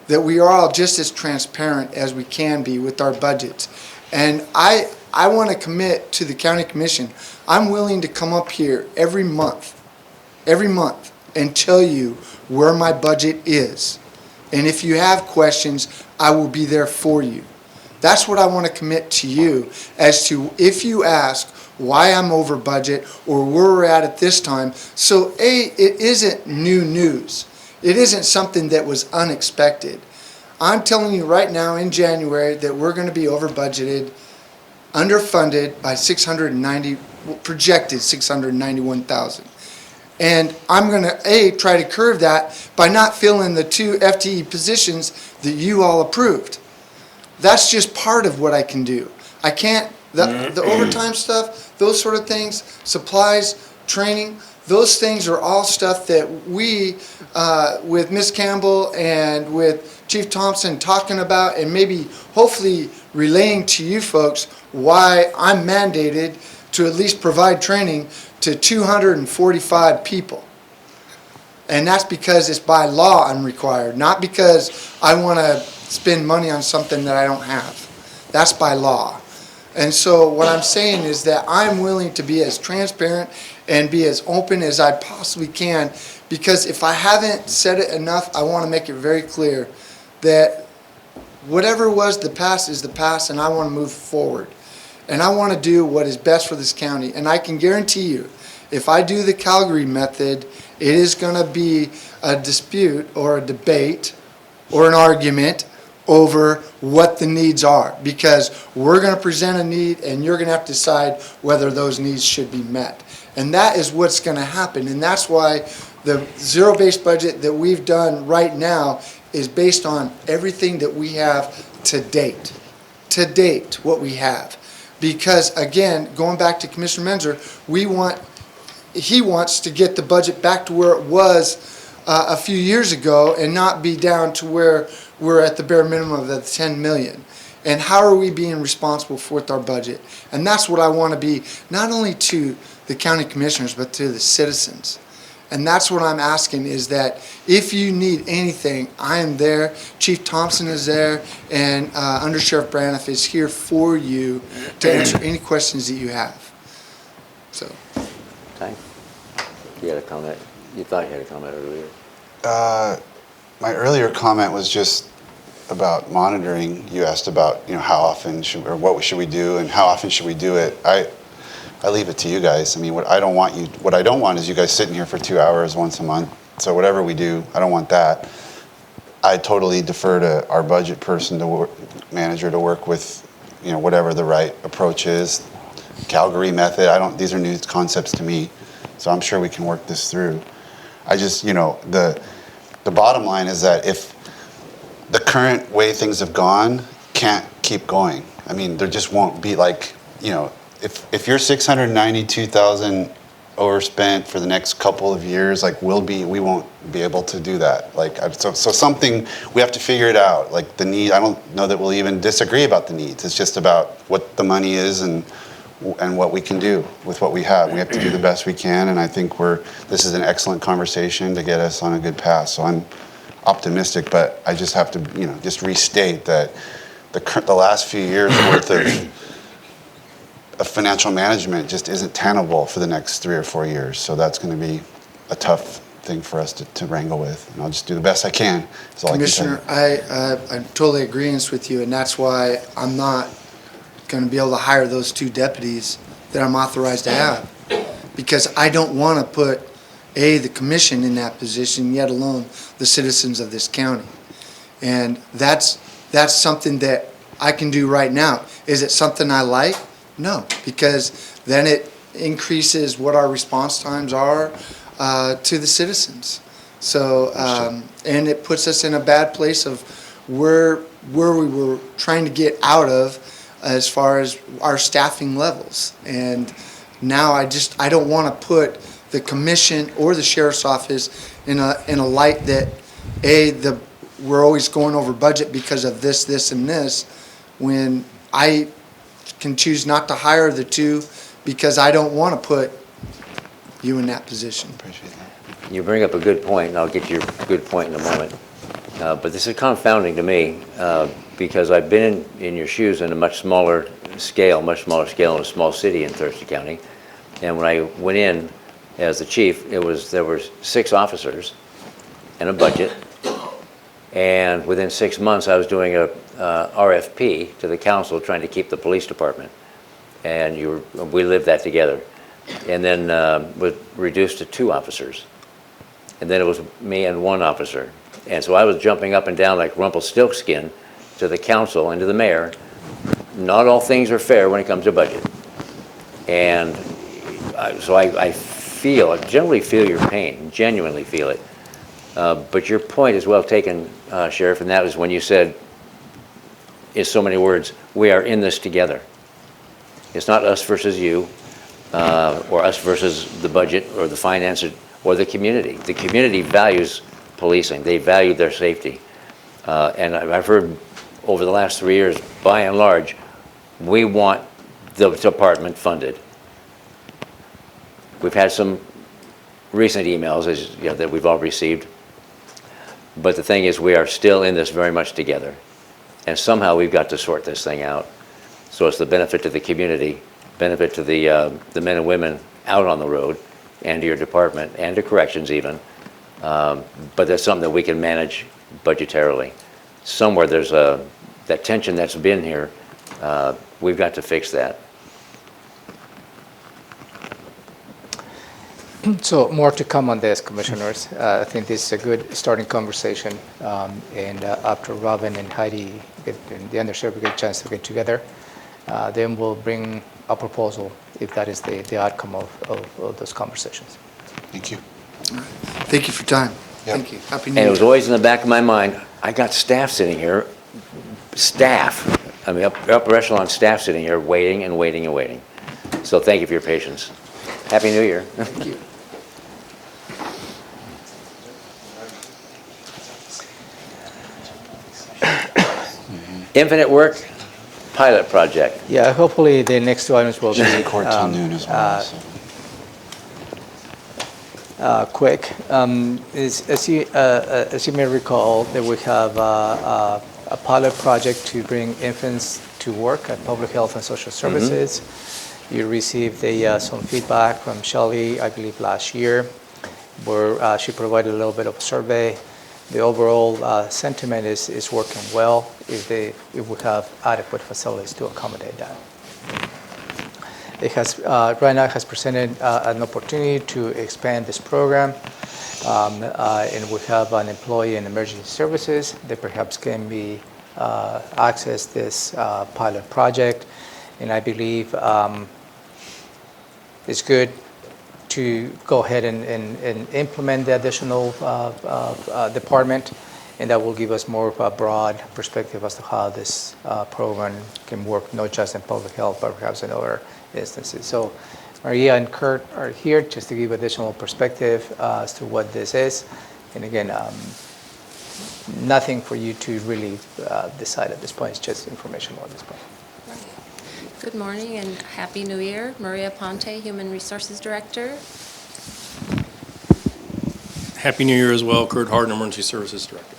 that we are all just as transparent as we can be with our budgets. And I want to commit to the county commission. I'm willing to come up here every month and tell you where my budget is. And if you have questions, I will be there for you. That's what I want to commit to you as to if you ask why I'm over budget or where we're at this time. So it isn't new news. It isn't something that was unexpected. I'm telling you right now in January that we're going to be over budgeted, underfunded by projected 691,000. And I'm going to, try to curb that by not filling the 2 FTE positions that you all approved. That's just part of what I can do. I can't, the overtime stuff, those sort of things, supplies, training, those things are all stuff that we, with Ms. Campbell and with Chief Thompson talking about and maybe hopefully relaying to you folks why I'm mandated to at least provide training to 245 people. And that's because it's by law I'm required, not because I want to spend money on something that I don't have. That's by law. And so what I'm saying is that I'm willing to be as transparent and be as open as I possibly can, because if I haven't said it enough, I want to make it very clear that whatever was the past is the past, and I want to move forward. And I want to do what is best for this county. And I can guarantee you, if I do the Calgary method, it is going to be a dispute or a debate or an argument over what the needs are, because we're going to present a need and you're going to have to decide whether those needs should be met. And that is what's going to happen. And that's why the zero-based budget that we've done right now is based on everything that we have to date. To date, what we have. Because again, going back to Commissioner Menzer, he wants to get the budget back to where it was a few years ago and not be down to where we're at the bare minimum of the 10 million. And how are we being responsible with our budget? And that's what I want to be, not only to the county commissioners, but to the citizens. And that's what I'm asking, is that if you need anything, I am there. Chief Thompson is there, and Under Sheriff Braniff is here for you to answer any questions that you have. So. Ty, you had a comment? You thought you had a comment earlier. My earlier comment was just about monitoring. You asked about, how often what should we do and how often should we do it. I leave it to you guys. I mean, what I don't want is you guys sitting here for 2 hours once a month. So whatever we do, I don't want that. I totally defer to our budget person, manager, to work with, whatever the right approach is. Calgary method, these are new concepts to me. So I'm sure we can work this through. I just, the bottom line is that if the current way things have gone can't keep going. I mean, there just won't be if you're 692,000 overspent for the next couple of years, we won't be able to do that. So something, we have to figure it out. The need, I don't know that we'll even disagree about the needs. It's just about what the money is and what we can do with what we have. We have to do the best we can, and I think this is an excellent conversation to get us on a good path. So I'm optimistic, but I just have to, just restate that the last few years worth of financial management just isn't tenable for the next 3 or 4 years. So that's going to be a tough thing for us to wrangle with. And I'll just do the best I can. That's all Commissioner, I'm totally agreeing with you, and that's why I'm not going to be able to hire those 2 deputies that I'm authorized to have. Because I don't want to put, the commission in that position, yet alone the citizens of this county. And that's something that I can do right now. Is it something I like? No, because then it increases what our response times are to the citizens. So, and it puts us in a bad place of where we were trying to get out of as far as our staffing levels. And now I don't want to put the commission or the sheriff's office in a light that we're always going over budget because of this, and this, when I can choose not to hire the 2 because I don't want to put you in that position. Appreciate that. You bring up a good point, and I'll get to your good point in a moment. But this is confounding to me because I've been in your shoes in a much smaller scale in a small city in Thurston County. And when I went in as the chief, there were 6 officers and a budget. And within 6 months, I was doing a RFP to the council trying to keep the police department. And we lived that together. And then was reduced to 2 officers. And then it was me and 1 officer. And so I was jumping up and down like Rumpelstiltskin to the council and to the mayor. Not all things are fair when it comes to budget. And so I generally feel your pain, genuinely feel it. But your point is well taken, Sheriff, and that was when you said, in so many words, we are in this together. It's not us versus you, or us versus the budget, or the finances, or the community. The community values policing. They value their safety. And I've heard over the last 3 years, by and large, we want the department funded. We've had some recent emails that we've all received. But the thing is, we are still in this very much together. and somehow we've got to sort this thing out. So it's the benefit to the community, benefit to the men and women out on the road, and to your department, and to corrections even. But that's something that we can manage budgetarily. Somewhere there's that tension that's been here, we've got to fix that. So more to come on this, Commissioners. I think this is a good starting conversation. And after Robin and Heidi and the undersheriff get a chance to get together, then we'll bring a proposal if that is the outcome of those conversations. Thank you. Thank you for your time. Thank you. Happy New And Year. it was always in the back of my mind, I got staff sitting here, upper echelon staff sitting here waiting and waiting and waiting. So thank you for your patience. Happy New Year. Thank you. Infinite Work pilot project. Yeah, hopefully the next two items will be She's in court till noon as well. quick. As you may recall, that we have a pilot project to bring infants to work at Public Health and Social Services. You received some feedback from Shelley, I believe, last year, where she provided a little bit of a survey. The overall sentiment is working well if we have adequate facilities to accommodate that. It has right now has presented an opportunity to expand this program, and we have an employee in emergency services that perhaps can be access this pilot project, and I believe it's good to go ahead and implement the additional department, and that will give us more of a broad perspective as to how this program can work, not just in public health, but perhaps in other instances. So Maria and Kurt are here just to give additional perspective as to what this is. And again, nothing for you to really decide at this point. It's just informational at this point. Good morning and Happy New Year. Maria Ponte, Human Resources Director. Happy New Year as well. Kurt Harden, Emergency Services Director.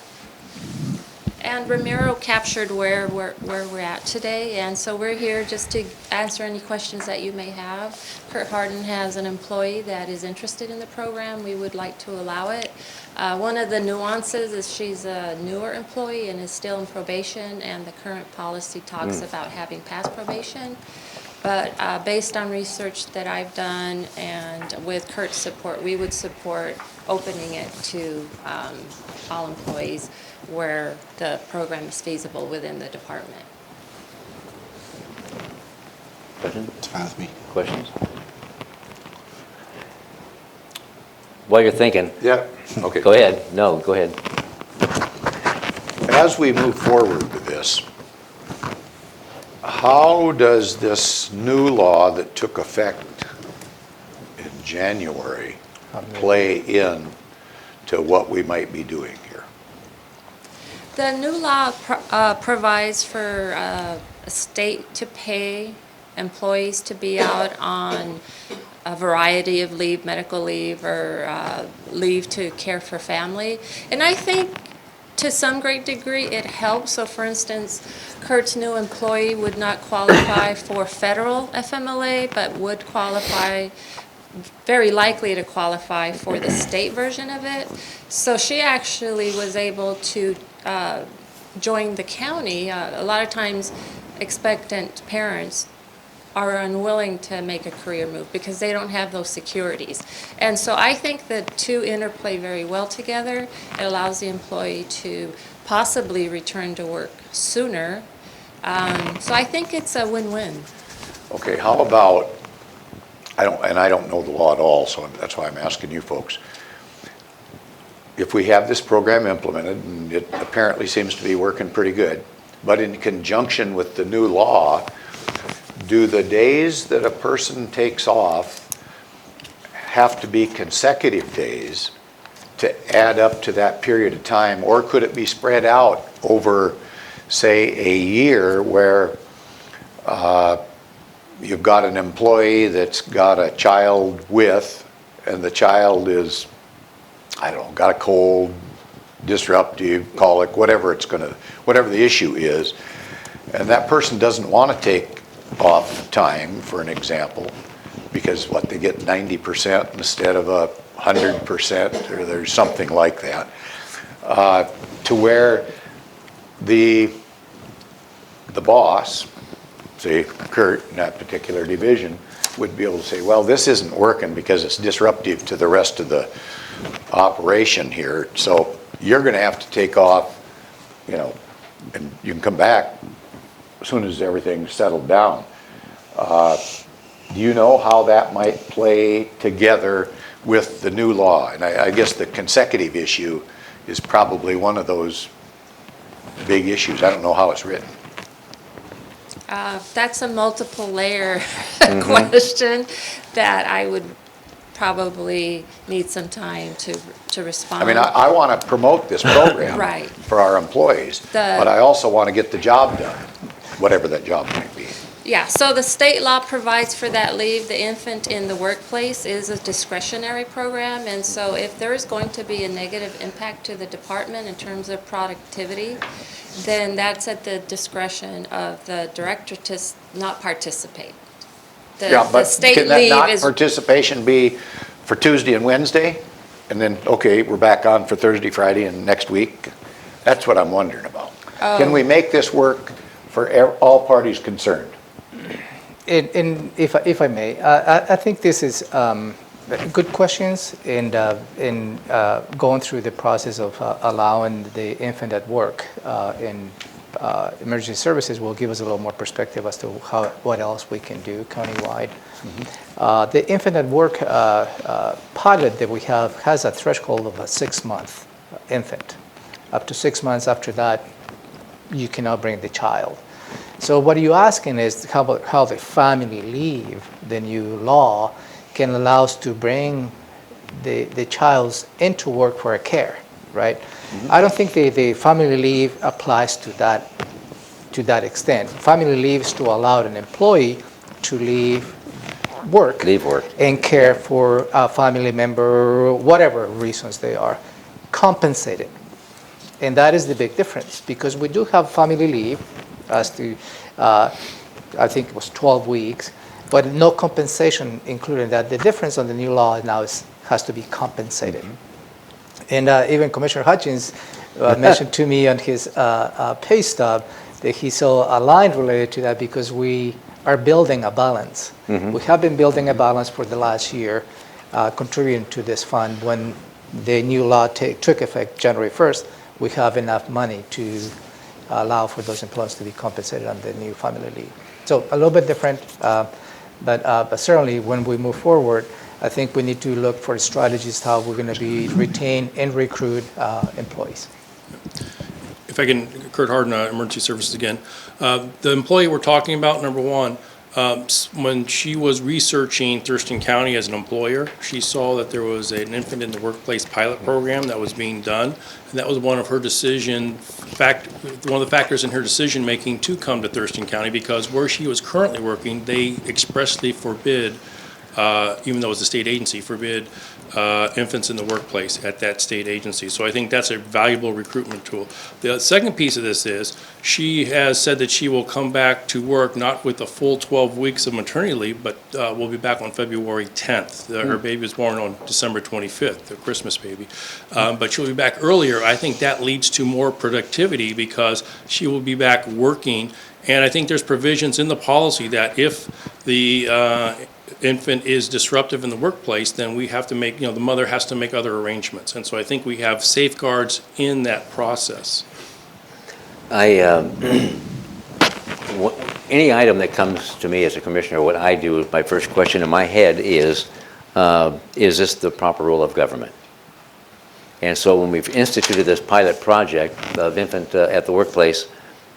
And Ramiro captured where we're at today, and so we're here just to answer any questions that you may have. Kurt Harden has an employee that is interested in the program. We would like to allow it. One of the nuances is she's a newer employee and is still in probation, and the current policy talks about having passed probation. But based on research that I've done and with Kurt's support, we would support opening it to all employees where the program is feasible within the department. Questions? It's fine with me. Questions? While you're thinking. Yeah, okay. Go ahead. No, go ahead. As we move forward with this, how does this new law that took effect in January play in to what we might be doing here? The new law provides for a state to pay employees to be out on a variety of leave, medical leave, or leave to care for family. And I think to some great degree it helps. So for instance, Kurt's new employee would not qualify for federal FMLA, but would qualify, very likely to qualify for the state version of it. So she actually was able to join the county. A lot of times expectant parents are unwilling to make a career move because they don't have those securities. And so I think the two interplay very well together. It allows the employee to possibly return to work sooner. So I think it's a win-win. Okay, how about, I don't know the law at all, so that's why I'm asking you folks. If we have this program implemented, and it apparently seems to be working pretty good, but in conjunction with the new law, do the days that a person takes off have to be consecutive days to add up to that period of time, or could it be spread out over, say, a year where you've got an employee that's got a child with, and the child is, I don't know, got a cold, disruptive, colic, whatever whatever the issue is, and that person doesn't want to take off time, for an example, because they get 90% instead of 100%, or there's something like that, to where the boss, say Kurt in that particular division, would be able to say, well, this isn't working because it's disruptive to the rest of the operation here, so you're going to have to take off, and you can come back as soon as everything's settled down. Do you know how that might play together with the new law? And I guess the consecutive issue is probably one of those big issues. I don't know how it's written. That's a multiple layer question that I would probably need some time to respond. I mean, I want to promote this program Right. for our employees, but I also want to get the job done, whatever that job might be. Yeah, so the state law provides for that leave. The infant in the workplace is a discretionary program, and so if there is going to be a negative impact to the department in terms of productivity, then that's at the discretion of the director to not participate. Yeah, The but state can that leave not is, participation be for Tuesday and Wednesday? And then, okay, we're back on for Thursday, Friday, and next week? That's what I'm wondering about. Can we make this work for all parties concerned? And if I may, I think this is good questions, and in going through the process of allowing the infant at work in emergency services will give us a little more perspective as to what else we can do countywide. The infant at work pilot that we have has a threshold of a 6-month infant. Up to 6 months after that, you cannot bring the child. So what you're asking is how the family leave, the new law, can allow us to bring the child into work for a care, right? I don't think the family leave applies to that extent. Family leave is to allow an employee to leave work and care for a family member, whatever reasons they are, compensated. And that is the big difference, because we do have family leave as to, I think it was 12 weeks, but no compensation included in that. The difference on the new law now has to be compensated. And even Commissioner Hutchins mentioned to me on his pay stub that he's so aligned related to that because we are building a balance. We have been building a balance for the last year, contributing to this fund. When the new law took effect January 1st, we have enough money to allow for those employees to be compensated on the new family leave. So a little bit different, but certainly when we move forward, I think we need to look for strategies how we're going to be retain and recruit employees. If I can, Kurt Harden, Emergency Services again. The employee we're talking about, number one, when she was researching Thurston County as an employer, she saw that there was an infant in the workplace pilot program that was being done, and that was one of the factors in her decision making to come to Thurston County, because where she was currently working, they expressly forbid, even though it's a state agency, forbid infants in the workplace at that state agency. So I think that's a valuable recruitment tool. The second piece of this is she has said that she will come back to work not with the full 12 weeks of maternity leave, but will be back on February 10th. Her baby was born on December 25th, the Christmas baby. But she'll be back earlier. I think that leads to more productivity because she will be back working. And I think there's provisions in the policy that if the infant is disruptive in the workplace, then we have to make, the mother has to make other arrangements. And so I think we have safeguards in that process. Any item that comes to me as a commissioner, what I do, my first question in my head is this the proper role of government? And so when we've instituted this pilot project of infant at the workplace,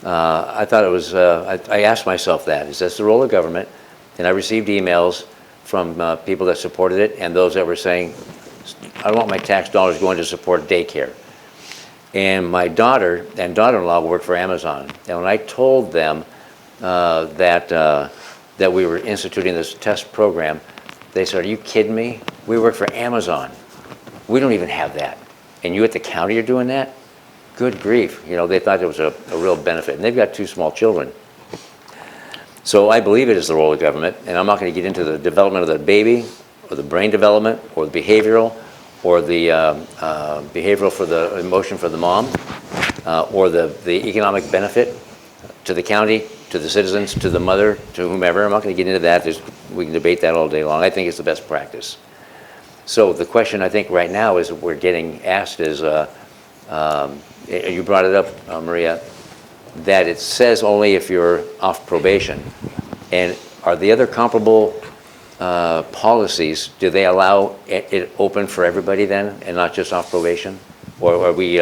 I thought it was, I asked myself that, is this the role of government? And I received emails from people that supported it and those that were saying, I don't want my tax dollars going to support daycare. And my daughter and daughter-in-law work for Amazon. And when I told them that we were instituting this test program, they said, are you kidding me? We work for Amazon. We don't even have that. and you at the county are doing that, good grief, they thought there was a real benefit, and they've got 2 small children. So I believe it is the role of government, and I'm not going to get into the development of the baby, or the brain development, or the behavioral, or the behavioral for the emotion for the mom, or the economic benefit to the county, to the citizens, to the mother, to whomever. I'm not going to get into that. We can debate that all day long. I think it's the best practice. So the question I think right now is we're getting asked is, you brought it up, Maria, that it says only if you're off probation. And are the other comparable policies, do they allow it open for everybody then and not just off probation? Or are we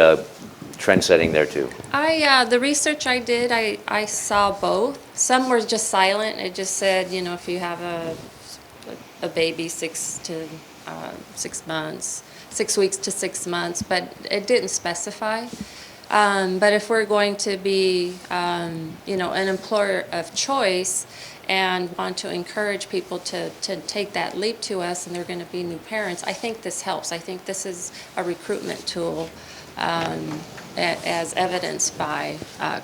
trend setting there too? The research I did, I saw both. Some were just silent. It just said, if you have a baby 6 weeks to 6 months, but it didn't specify. But if we're going to be, an employer of choice and want to encourage people to take that leap to us, and they're going to be new parents, I think this helps. I think this is a recruitment tool, as evidenced by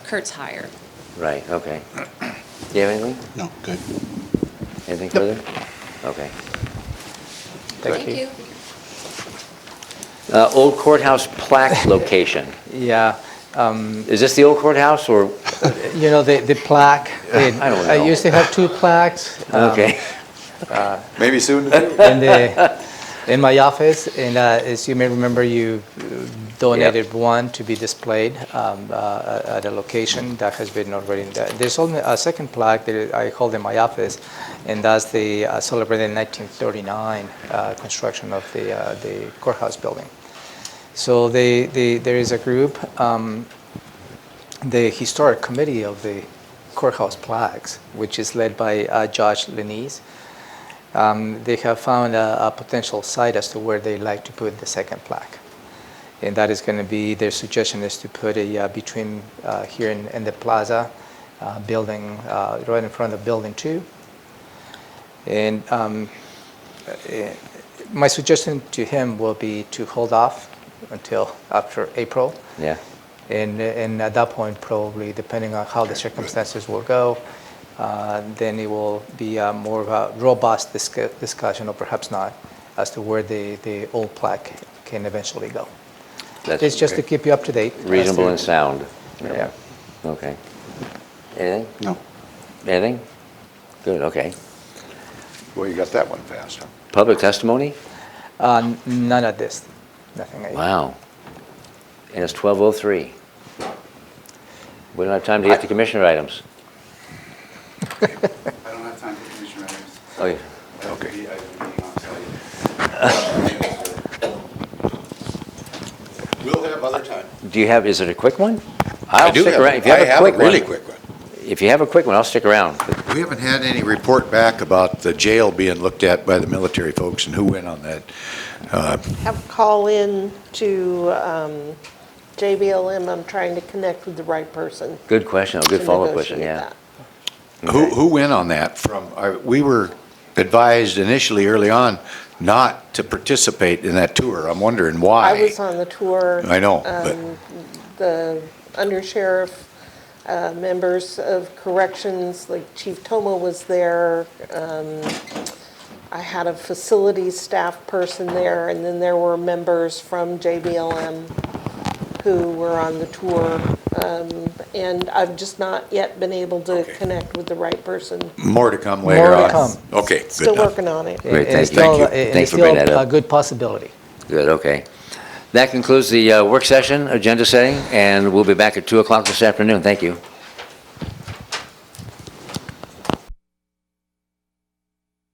Kurt's hire. Right, okay. Do you have anything? No, good. Anything further? Okay. Thank you. Old courthouse plaque location. Yeah. Is this the old courthouse or? The plaque. I don't know. I used to have 2 plaques. Okay. Maybe soon. In my office, and as you may remember, you donated one to be displayed at a location that has been already. There's only a second plaque that I hold in my office, and that's the celebrated 1939 construction of the courthouse building. So there is a group, the historic committee of the courthouse plaques, which is led by Josh Lenise. They have found a potential site as to where they like to put the second plaque. And that is going to be, their suggestion is to put it between here in the plaza building, right in front of building 2. And my suggestion to him will be to hold off until after April. Yeah. And at that point, probably, depending on how the circumstances will go, then it will be more of a robust discussion, or perhaps not, as to where the old plaque can eventually go. It's just to keep you up to date. Reasonable and sound. Yeah. Okay. Anything? No. Anything? Good, okay. Well, you got that one fast, huh? Public testimony? None of this. Nothing. Wow. And it's 12:03. We don't have time to get to commissioner items. I don't have time for commissioner items. Oh, yeah. Okay. We'll have other time. Do you have, is it a quick one? I do stick have- around. If you I have a really one- quick one. If you have a quick one, I'll stick around. We haven't had any report back about the jail being looked at by the military folks and who went on that. Have a call in to JBLM. I'm trying to connect with the right person. Good question, good to follow-up question, negotiate yeah. that. Who went on that from, we were advised initially early on not to participate in that tour. I'm wondering why. I was on the tour. I know, but- The undersheriff, members of corrections, like Chief Toma was there. I had a facilities staff person there, and then there were members from JBLM who were on the tour. And I've just not yet been able to connect with the right person. More to come later on. More to come. Okay, good Still enough. working on it. Great, It's thank you. still- Thanks it's for bringing that still up. a good possibility. Good, okay. That concludes the work session, agenda setting, and we'll be back at 2 o'clock this afternoon. Thank you.